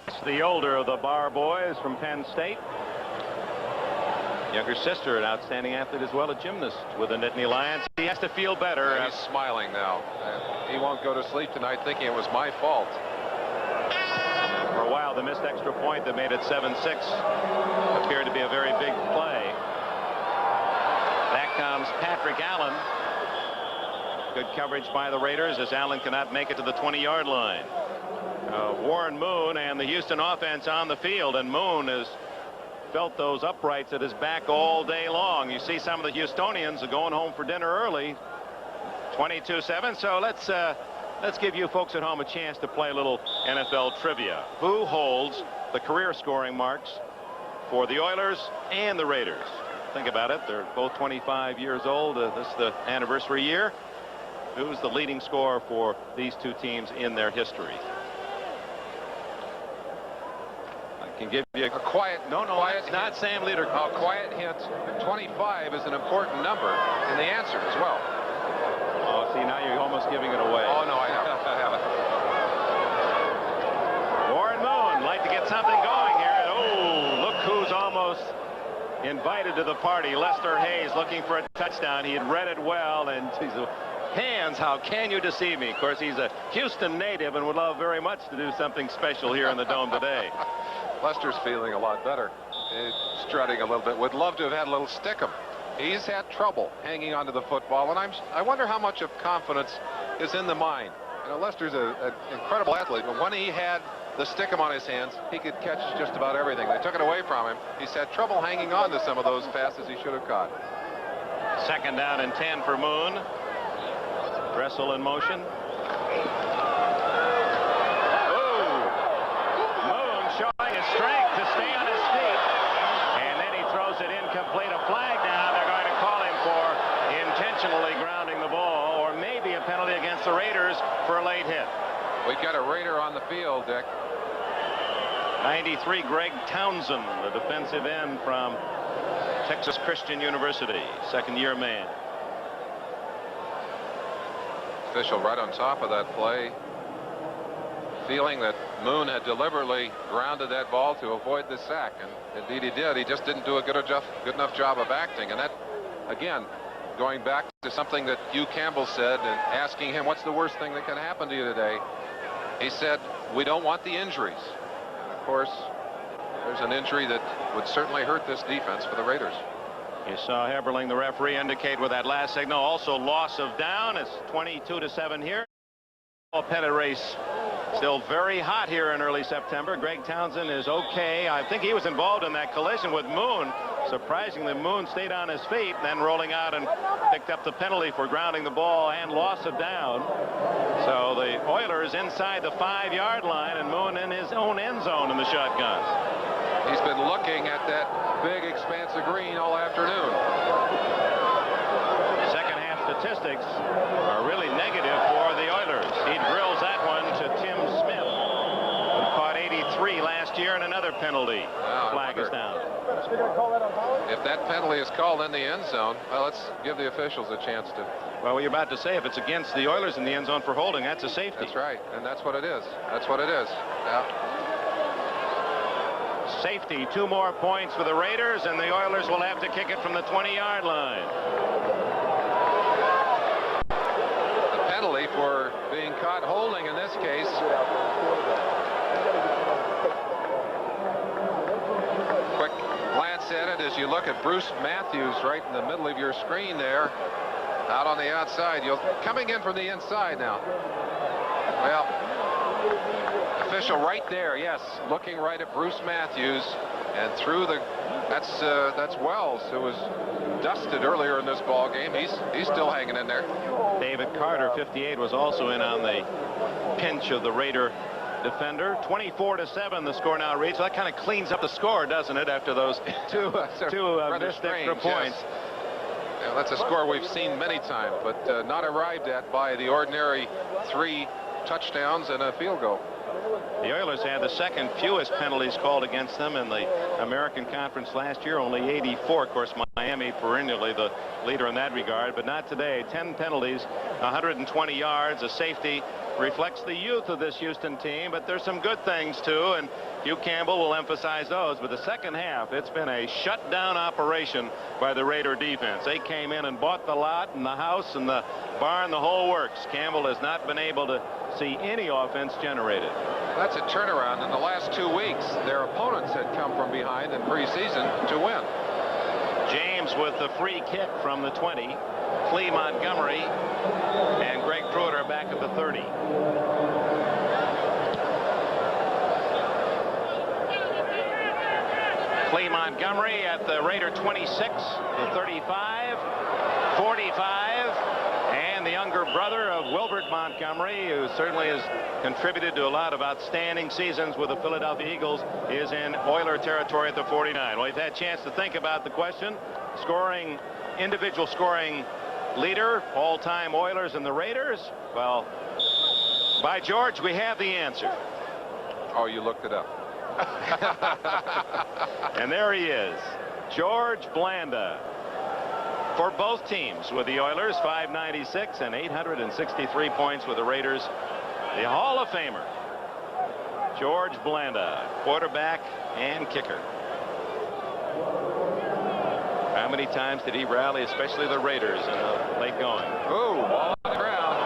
It's the older of the Barr boys from Penn State. Younger sister, an outstanding athlete as well, a gymnast with the Nittany Lions. He has to feel better. He's smiling now. He won't go to sleep tonight thinking it was my fault. For a while, the missed extra point that made it 7-6 appeared to be a very big play. Back comes Patrick Allen. Good coverage by the Raiders as Allen cannot make it to the 20-yard line. Warren Moon and the Houston offense on the field, and Moon has felt those uprights at his back all day long. You see some of the Houstonians are going home for dinner early. 22-7. So let's give you folks at home a chance to play a little NFL trivia. Who holds the career scoring marks for the Oilers and the Raiders? Think about it. They're both 25 years old. This is the anniversary year. Who's the leading scorer for these two teams in their history? I can give you a quiet. No, it's not Sam Leader. A quiet hint. 25 is an important number in the answer as well. Oh, see, now you're almost giving it away. Oh, no, I haven't. Warren Moon like to get something going here. And, oh, look who's almost invited to the party. Lester Hayes looking for a touchdown. He had read it well, and he's hands, how can you deceive me? Of course, he's a Houston native and would love very much to do something special here in the Dome today. Lester's feeling a lot better. He's strutting a little bit. Would love to have had a little stick-em. He's had trouble hanging onto the football, and I wonder how much of confidence is in the mind. You know, Lester's an incredible athlete, but when he had the stick-em on his hands, he could catch just about everything. They took it away from him. He's had trouble hanging on to some of those passes he should have caught. 2nd down and 10 for Moon. Dressel in motion. Oh! Moon showing his strength to stay on his feet. And then he throws it incomplete. A flag down. They're going to call him for intentionally grounding the ball, or maybe a penalty against the Raiders for a late hit. We've got a Raider on the field, Dick. 93, Greg Townsend, the defensive end from Texas Christian University, second-year man. Official right on top of that play, feeling that Moon had deliberately grounded that ball to avoid the sack, and indeed he did. He just didn't do a good enough job of acting, and that, again, going back to something that Hugh Campbell said and asking him what's the worst thing that can happen to you today, he said, we don't want the injuries. And of course, there's an injury that would certainly hurt this defense for the Raiders. You saw Heberling, the referee, indicate with that last signal also loss of down. It's 22-7 here. Pennant race still very hot here in early September. Greg Townsend is okay. I think he was involved in that collision with Moon. Surprisingly, Moon stayed on his feet, then rolling out and picked up the penalty for grounding the ball and loss of down. So the Oilers inside the 5-yard line, and Moon in his own end zone in the shotgun. He's been looking at that big expanse of green all afternoon. Second half statistics are really negative for the Oilers. He drills that one to Tim Smith, who caught 83 last year, and another penalty. Flag is down. If that penalty is called in the end zone, well, let's give the officials a chance to. Well, what you're about to say, if it's against the Oilers in the end zone for holding, that's a safety. That's right, and that's what it is. That's what it is. Yeah. Safety, 2 more points for the Raiders, and the Oilers will have to kick it from the 20-yard line. The penalty for being caught holding in this case. Quick glance at it as you look at Bruce Matthews right in the middle of your screen there, out on the outside. You're coming in from the inside now. Well, official right there, yes, looking right at Bruce Matthews, and through the that's Wells, who was dusted earlier in this ball game. He's still hanging in there. David Carter, 58, was also in on the pinch of the Raider defender. 24-7 the score now reads. So that kind of cleans up the score, doesn't it, after those two missed extra points. Yes. Yeah, that's a score we've seen many times, but not arrived at by the ordinary 3 touchdowns and a field goal. The Oilers had the second fewest penalties called against them in the American Conference last year, only 84. Of course, Miami perennially the leader in that regard, but not today. 10 penalties, 120 yards, a safety. Reflects the youth of this Houston team, but there's some good things too, and Hugh Campbell will emphasize those. But the second half, it's been a shutdown operation by the Raider defense. They came in and bought the lot and the house and the barn, the whole works. Campbell has not been able to see any offense generated. That's a turnaround. In the last 2 weeks, their opponents had come from behind in preseason to win. James with the free kick from the 20. Clee Montgomery and Greg Pruitt are back at the 30. Clee Montgomery at the Raider 26, the 35, 45, and the young younger brother of Wilbert Montgomery, who certainly has contributed to a lot of outstanding seasons with the Philadelphia Eagles, is in Oiler territory at the 49. Well, you've had a chance to think about the question. Individual scoring leader, all-time Oilers and the Raiders. Well, by George, we have the answer. Oh, you looked it up. And there he is, George Blanda. For both teams with the Oilers, 596 and 863 points with the Raiders. The Hall of Famer, George Blanda, quarterback and kicker. How many times did he rally, especially the Raiders, in the late going? Ooh, ball on the ground.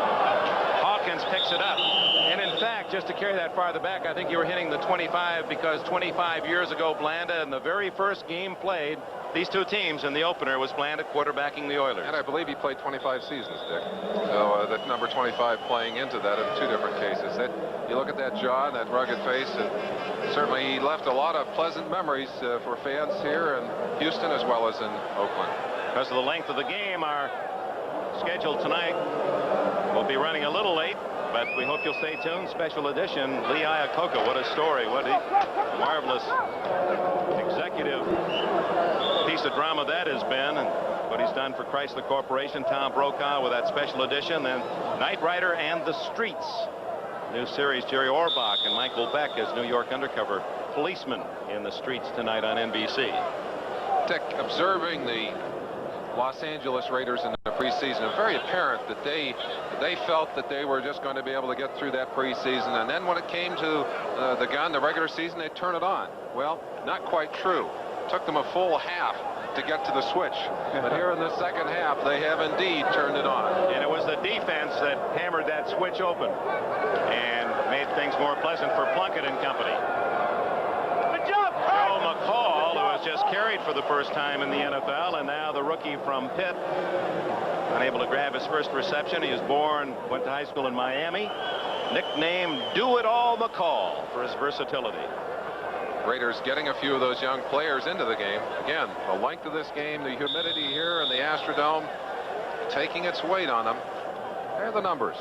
Hawkins picks it up. And in fact, just to carry that farther back, I think you were hitting the 25, because 25 years ago, Blanda, in the very first game played, these two teams in the opener, was Blanda quarterbacking the Oilers. And I believe he played 25 seasons, Dick. So that number 25 playing into that in two different cases. You look at that jaw and that rugged face, and certainly he left a lot of pleasant memories for fans here in Houston as well as in Oakland. Because of the length of the game, our schedule tonight will be running a little late, but we hope you'll stay tuned. Special edition, Lee Iacocca. What a story. What a marvelous executive piece of drama that has been, and what he's done for Chrysler Corporation. Tom Brokaw with that special edition. Then Knight Rider and the Streets. New series, Jerry Orbach and Michael Beck as New York undercover policemen in the streets tonight on NBC. Dick, observing the Los Angeles Raiders in the preseason, it's very apparent that they felt that they were just going to be able to get through that preseason, and then when it came to the regular season, they'd turn it on. Well, not quite true. It took them a full half to get to the switch, but here in the second half, they have indeed turned it on. And it was the defense that hammered that switch open and made things more pleasant for Plunkett and company. Joe McCall, who has just carried for the first time in the NFL, and now the rookie from Pitt, unable to grab his first reception. He was went to high school in Miami, nicknamed Do-It-All McCall for his versatility. Raiders getting a few of those young players into the game. Again, the length of this game, the humidity here in the Astrodome, taking its weight on them. There are the numbers.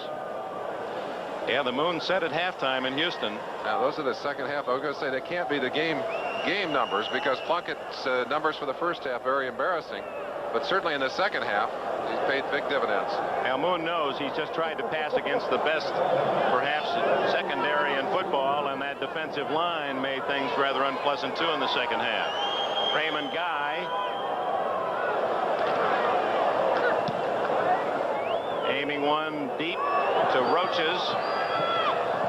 Yeah, the moon set at halftime in Houston. Now, those are the second half. I was going to say they can't be the game numbers, because Plunkett's numbers for the first half very embarrassing. But certainly in the second half, he's paid big dividends. Now, Moon knows he's just tried to pass against the best, perhaps, secondary in football, and that defensive line made things rather unpleasant, too, in the second half. Raymond Guy aiming one deep to Roaches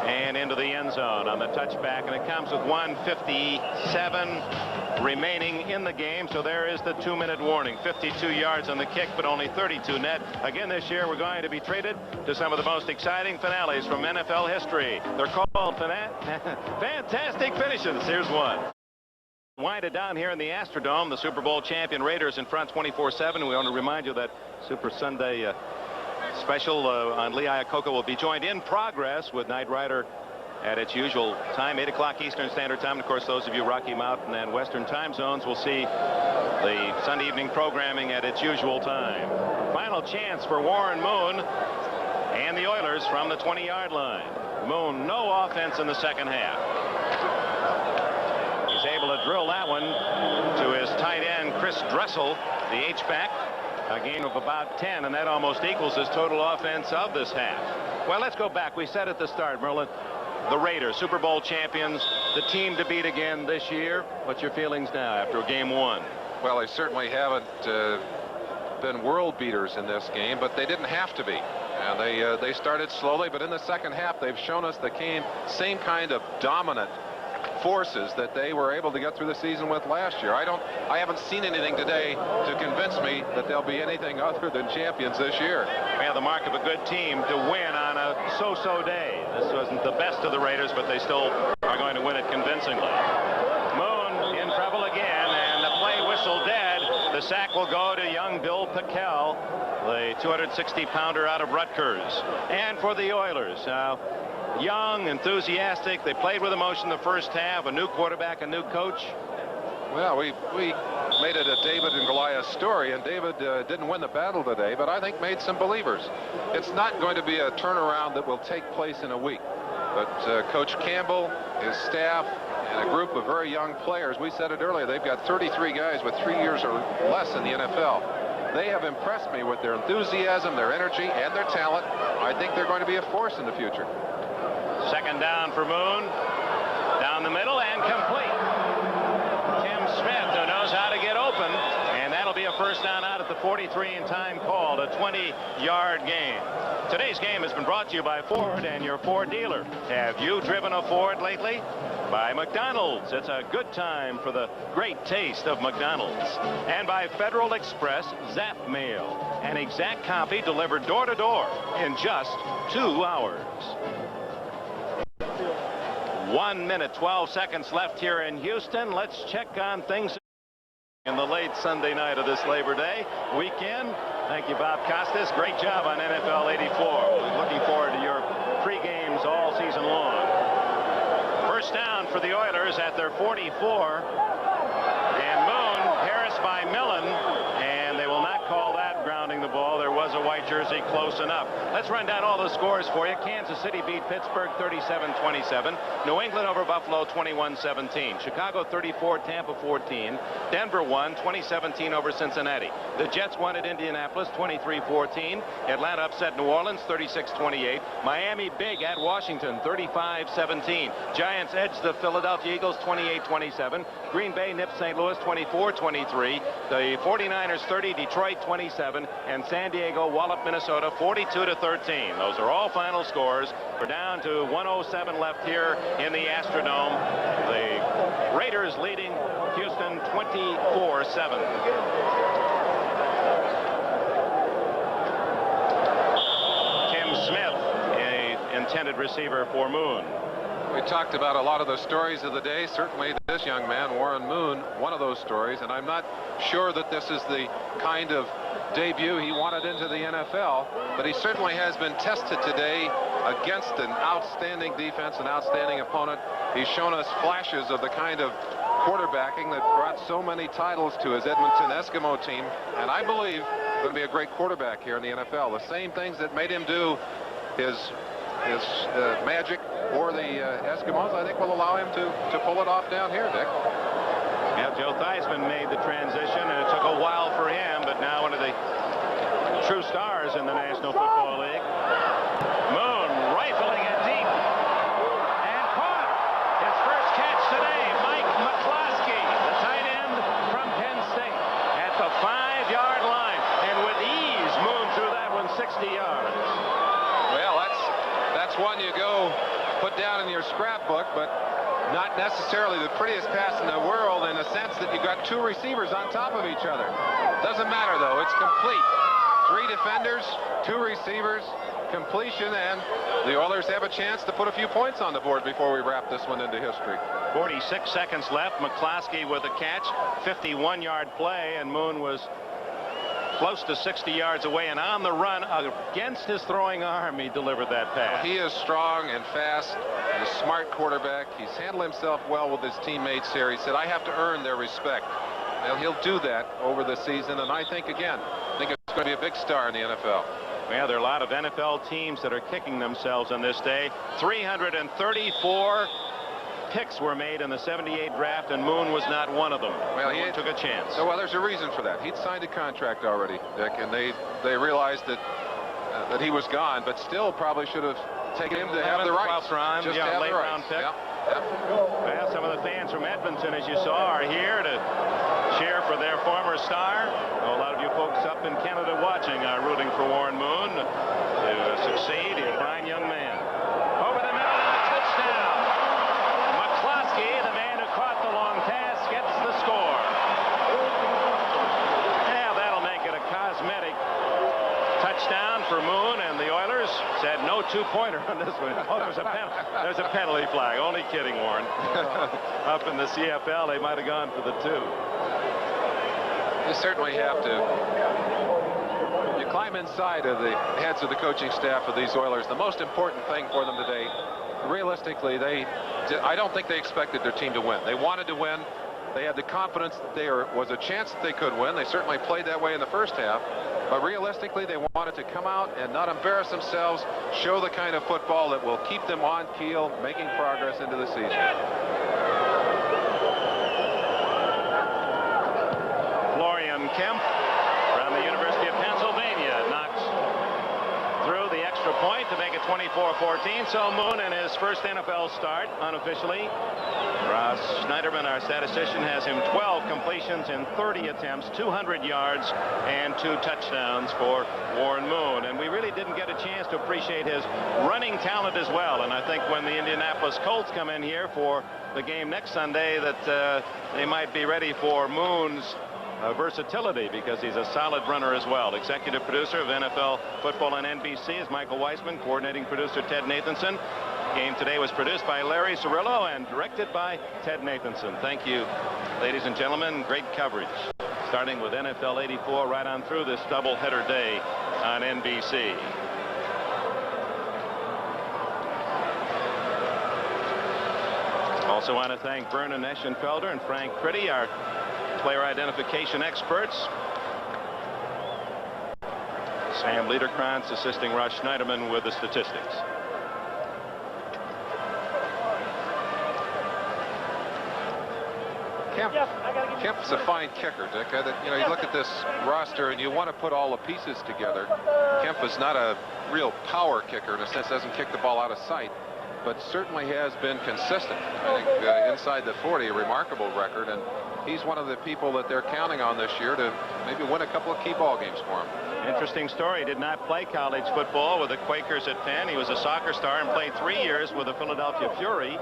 and into the end zone on the touchback, and it comes with 1:57 remaining in the game. So there is the 2-minute warning. 52 yards on the kick, but only 32 net. Again, this year we're going to be treated to some of the most exciting finales from NFL history. They're called fantastic finishes. Here's one. Winded down here in the Astrodome. The Super Bowl champion Raiders in front 24-7. We want to remind you that Super Sunday special on Lee Iacocca will be joined in progress with Knight Rider at its usual time, 8 o'clock Eastern Standard Time. And of course, those of you Rocky Mountain and Western time zones will see the Sunday evening programming at its usual time. Final chance for Warren Moon and the Oilers from the 20-yard line. Moon, no offense in the second half. He's able to drill that one to his tight end, Chris Dressel, the H-back. A gain of about 10, and that almost equals his total offense of this half. Well, let's go back. We said at the start, Merlin, the Raiders, Super Bowl champions, the team to beat again this year. What's your feelings now after game one? Well, they certainly haven't been world beaters in this game, but they didn't have to be. And they started slowly, but in the second half, they've shown us the same kind of dominant forces that they were able to get through the season with last year. I haven't seen anything today to convince me that they'll be anything other than champions this year. We have the mark of a good team to win on a so-so day. This wasn't the best of the Raiders, but they still are going to win it convincingly. Moon in trouble again, and the play whistle dead. The sack will go to young Bill Pickel, the 260-pounder out of Rutgers. And for the Oilers, young, enthusiastic. They played with emotion the first half. A new quarterback, a new coach. Well, we made it a David and Goliath story, and David didn't win the battle today, but I think made some believers. It's not going to be a turnaround that will take place in a week, but Coach Campbell, his staff, and a group of very young players, we said it earlier, they've got 33 guys with 3 years or less in the NFL. They have impressed me with their enthusiasm, their energy, and their talent. I think they're going to be a force in the future. Second down for Moon. Down the middle and complete. Tim Smith, who knows how to get open, and that'll be a first down out at the 43 and time called, a 20-yard gain. Today's game has been brought to you by Ford and your Ford dealer. Have you driven a Ford lately? By McDonald's. It's a good time for the great taste of McDonald's. And by Federal Express Zap Mail. An exact copy delivered door to door in just 2 hours. 1 minute, 12 seconds left here in Houston. Let's check on things in the late Sunday night of this Labor Day weekend. Thank you, Bob Costas. Great job on NFL 84. We're looking forward to your pre-games all season long. First down for the Oilers at their 44. And Moon, Harris by Millen. And they will not call that grounding the ball. There was a white jersey close enough. Let's run down all the scores for you. Kansas City beat Pittsburgh 37-27. New England over Buffalo 21-17. Chicago 34, Tampa 14. Denver won 2017 over Cincinnati. The Jets won at Indianapolis 23-14. Atlanta upset New Orleans 36-28. Miami big at Washington 35-17. Giants edged the Philadelphia Eagles 28-27. Green Bay nipped St. Louis 24-23. The 49ers 30, Detroit 27, and San Diego walloped Minnesota 42-13. Those are all final scores. We're down to 107 left here in the Astrodome. The Raiders leading Houston 24-7. Tim Smith, an intended receiver for Moon. We talked about a lot of the stories of the day. Certainly this young man, Warren Moon, one of those stories, and I'm not sure that this is the kind of debut he wanted into the NFL, but he certainly has been tested today against an outstanding defense, an outstanding opponent. He's shown us flashes of the kind of quarterbacking that brought so many titles to his Edmonton Eskimo team, and I believe going to be a great quarterback here in the NFL. The same things that made him do his magic for the Eskimos, I think, will allow him to pull it off down here, Dick. Yeah, Joe Theismann made the transition, and it took a while for him, but now one of the true stars in the National Football League. Moon rifling it deep and caught his first catch today. Mike McCloskey, the tight end from Penn State, at the 5-yard line, and with ease Moon threw that one 60 yards. Well, that's one you go put down in your scrapbook, but not necessarily the prettiest pass in the world, in the sense that you got 2 receivers on top of each other. Doesn't matter, though. It's complete. 3 defenders, 2 receivers, completion, and the Oilers have a chance to put a few points on the board before we wrap this one into history. 46 seconds left. McCloskey with a catch, 51-yard play, and Moon was close to 60 yards away, and on the run against his throwing arm, he delivered that pass. He is strong and fast and a smart quarterback. He's handled himself well with his teammates here. He said, I have to earn their respect. Well, he'll do that over the season, and I think it's going to be a big star in the NFL. Yeah, there are a lot of NFL teams that are kicking themselves on this day. 334 picks were made in the 78 draft, and Moon was not one of them. Well, he took a chance. So, well, there's a reason for that. He'd signed a contract already, Dick, and they realized that he was gone, but still probably should have taken him to have the rights. Round, just yeah, to have late the rights. round pick. Yep. Yep. Well, some of the fans from Edmonton, as you saw, are here to cheer for their former star. A lot of you folks up in Canada watching are rooting for Warren Moon to succeed. He's a fine young man. Over the middle and a touchdown. McCloskey, the man who caught the long pass, gets the score. Yeah, that'll make it a cosmetic touchdown for Moon, and the Oilers said no 2-pointer on this one. Oh, there's a penalty flag. Only kidding, Warren. Up in the CFL, they might have gone for the 2. You certainly have to. You climb inside of the heads of the coaching staff of these Oilers. The most important thing for them today, realistically, I don't think they expected their team to win. They wanted to win. They had the confidence that there was a chance that they could win. They certainly played that way in the first half. But realistically, they wanted to come out and not embarrass themselves, show the kind of football that will keep them on keel, making progress into the season. Florian Kemp from the University of Pennsylvania knocks through the extra point to make it 24-14. So Moon in his first NFL start unofficially. Ross Schneiderman, our statistician, has him 12 completions in 30 attempts, 200 yards, and 2 touchdowns for Warren Moon. And we really didn't get a chance to appreciate his running talent as well. And I think when the Indianapolis Colts come in here for the game next Sunday, that they might be ready for Moon's versatility, because he's a solid runner as well. Executive producer of NFL Football on NBC is Michael Weisman. Coordinating producer Ted Nathanson. Game today was produced by Larry Cirillo and directed by Ted Nathanson. Thank you, ladies and gentlemen. Great coverage, starting with NFL 84 right on through this doubleheader day on NBC. Also want to thank Vernon Eschenfelder and Frank Critty, our player identification experts. Sam Liederkrantz assisting Ross Schneiderman with the statistics. Kemp's a fine kicker, Dick. You know, you look at this roster and you want to put all the pieces together. Kemp is not a real power kicker in a sense, doesn't kick the ball out of sight, but certainly has been consistent. I think inside the 40, a remarkable record, and he's one of the people that they're counting on this year to maybe win a couple of key ball games for him. Interesting story. He did not play college football with the Quakers at Penn. He was a soccer star and played 3 years with the Philadelphia Fury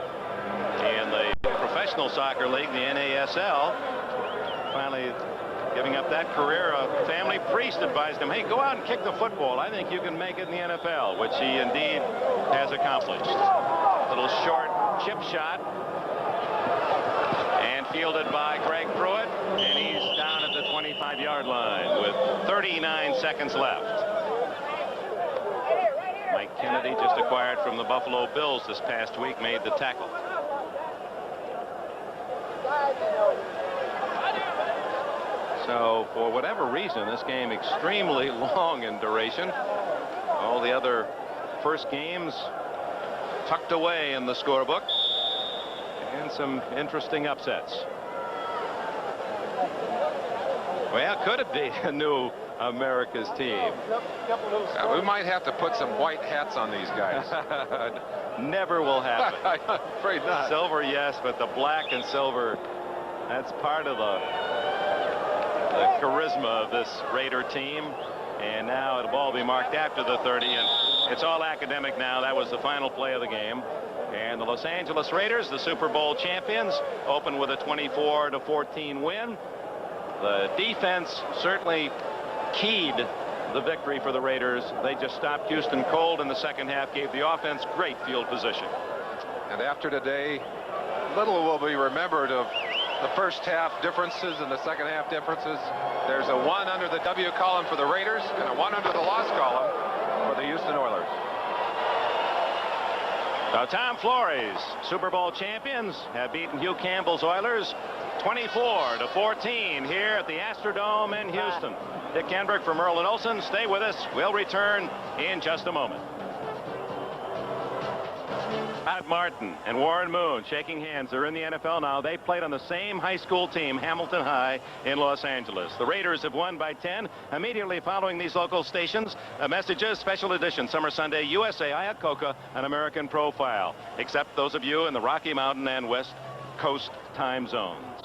in the professional soccer league, the NASL. Finally giving up that career, a family priest advised him, hey, go out and kick the football. I think you can make it in the NFL, which he indeed has accomplished. Little short chip shot, and fielded by Greg Pruitt, and he's down at the 25-yard line with 39 seconds left. Mike Kennedy, just acquired from the Buffalo Bills this past week, made the tackle. So for whatever reason, this game extremely long in duration. All the other first games tucked away in the scorebook, and some interesting upsets. Well, could it be a new America's team? We might have to put some white hats on these guys. Never will happen. I'm afraid not. Silver, yes, but the black and silver, that's part of the charisma of this Raider team. And now it'll all be marked after the 30, and it's all academic now. That was the final play of the game. And the Los Angeles Raiders, the Super Bowl champions, open with a 24-14 win. The defense certainly keyed the victory for the Raiders. They just stopped Houston cold in the second half, gave the offense great field position. And after today, little will be remembered of the first half differences and the second half differences. There's a 1 under the W column for the Raiders and a 1 under the loss column for the Houston Oilers. Now, Tom Flores, Super Bowl champions, have beaten Hugh Campbell's Oilers 24-14 here at the Astrodome in Houston. Dick Enberg for Merlin Olsen. Stay with us. We'll return in just a moment. Pat Martin and Warren Moon shaking hands. They're in the NFL now. They played on the same high school team, Hamilton High in Los Angeles. The Raiders have won by 10. Immediately following these local stations, messages, special edition, Summer Sunday, USA, Iacocca, an American Profile, except those of you in the Rocky Mountain and West Coast time zones.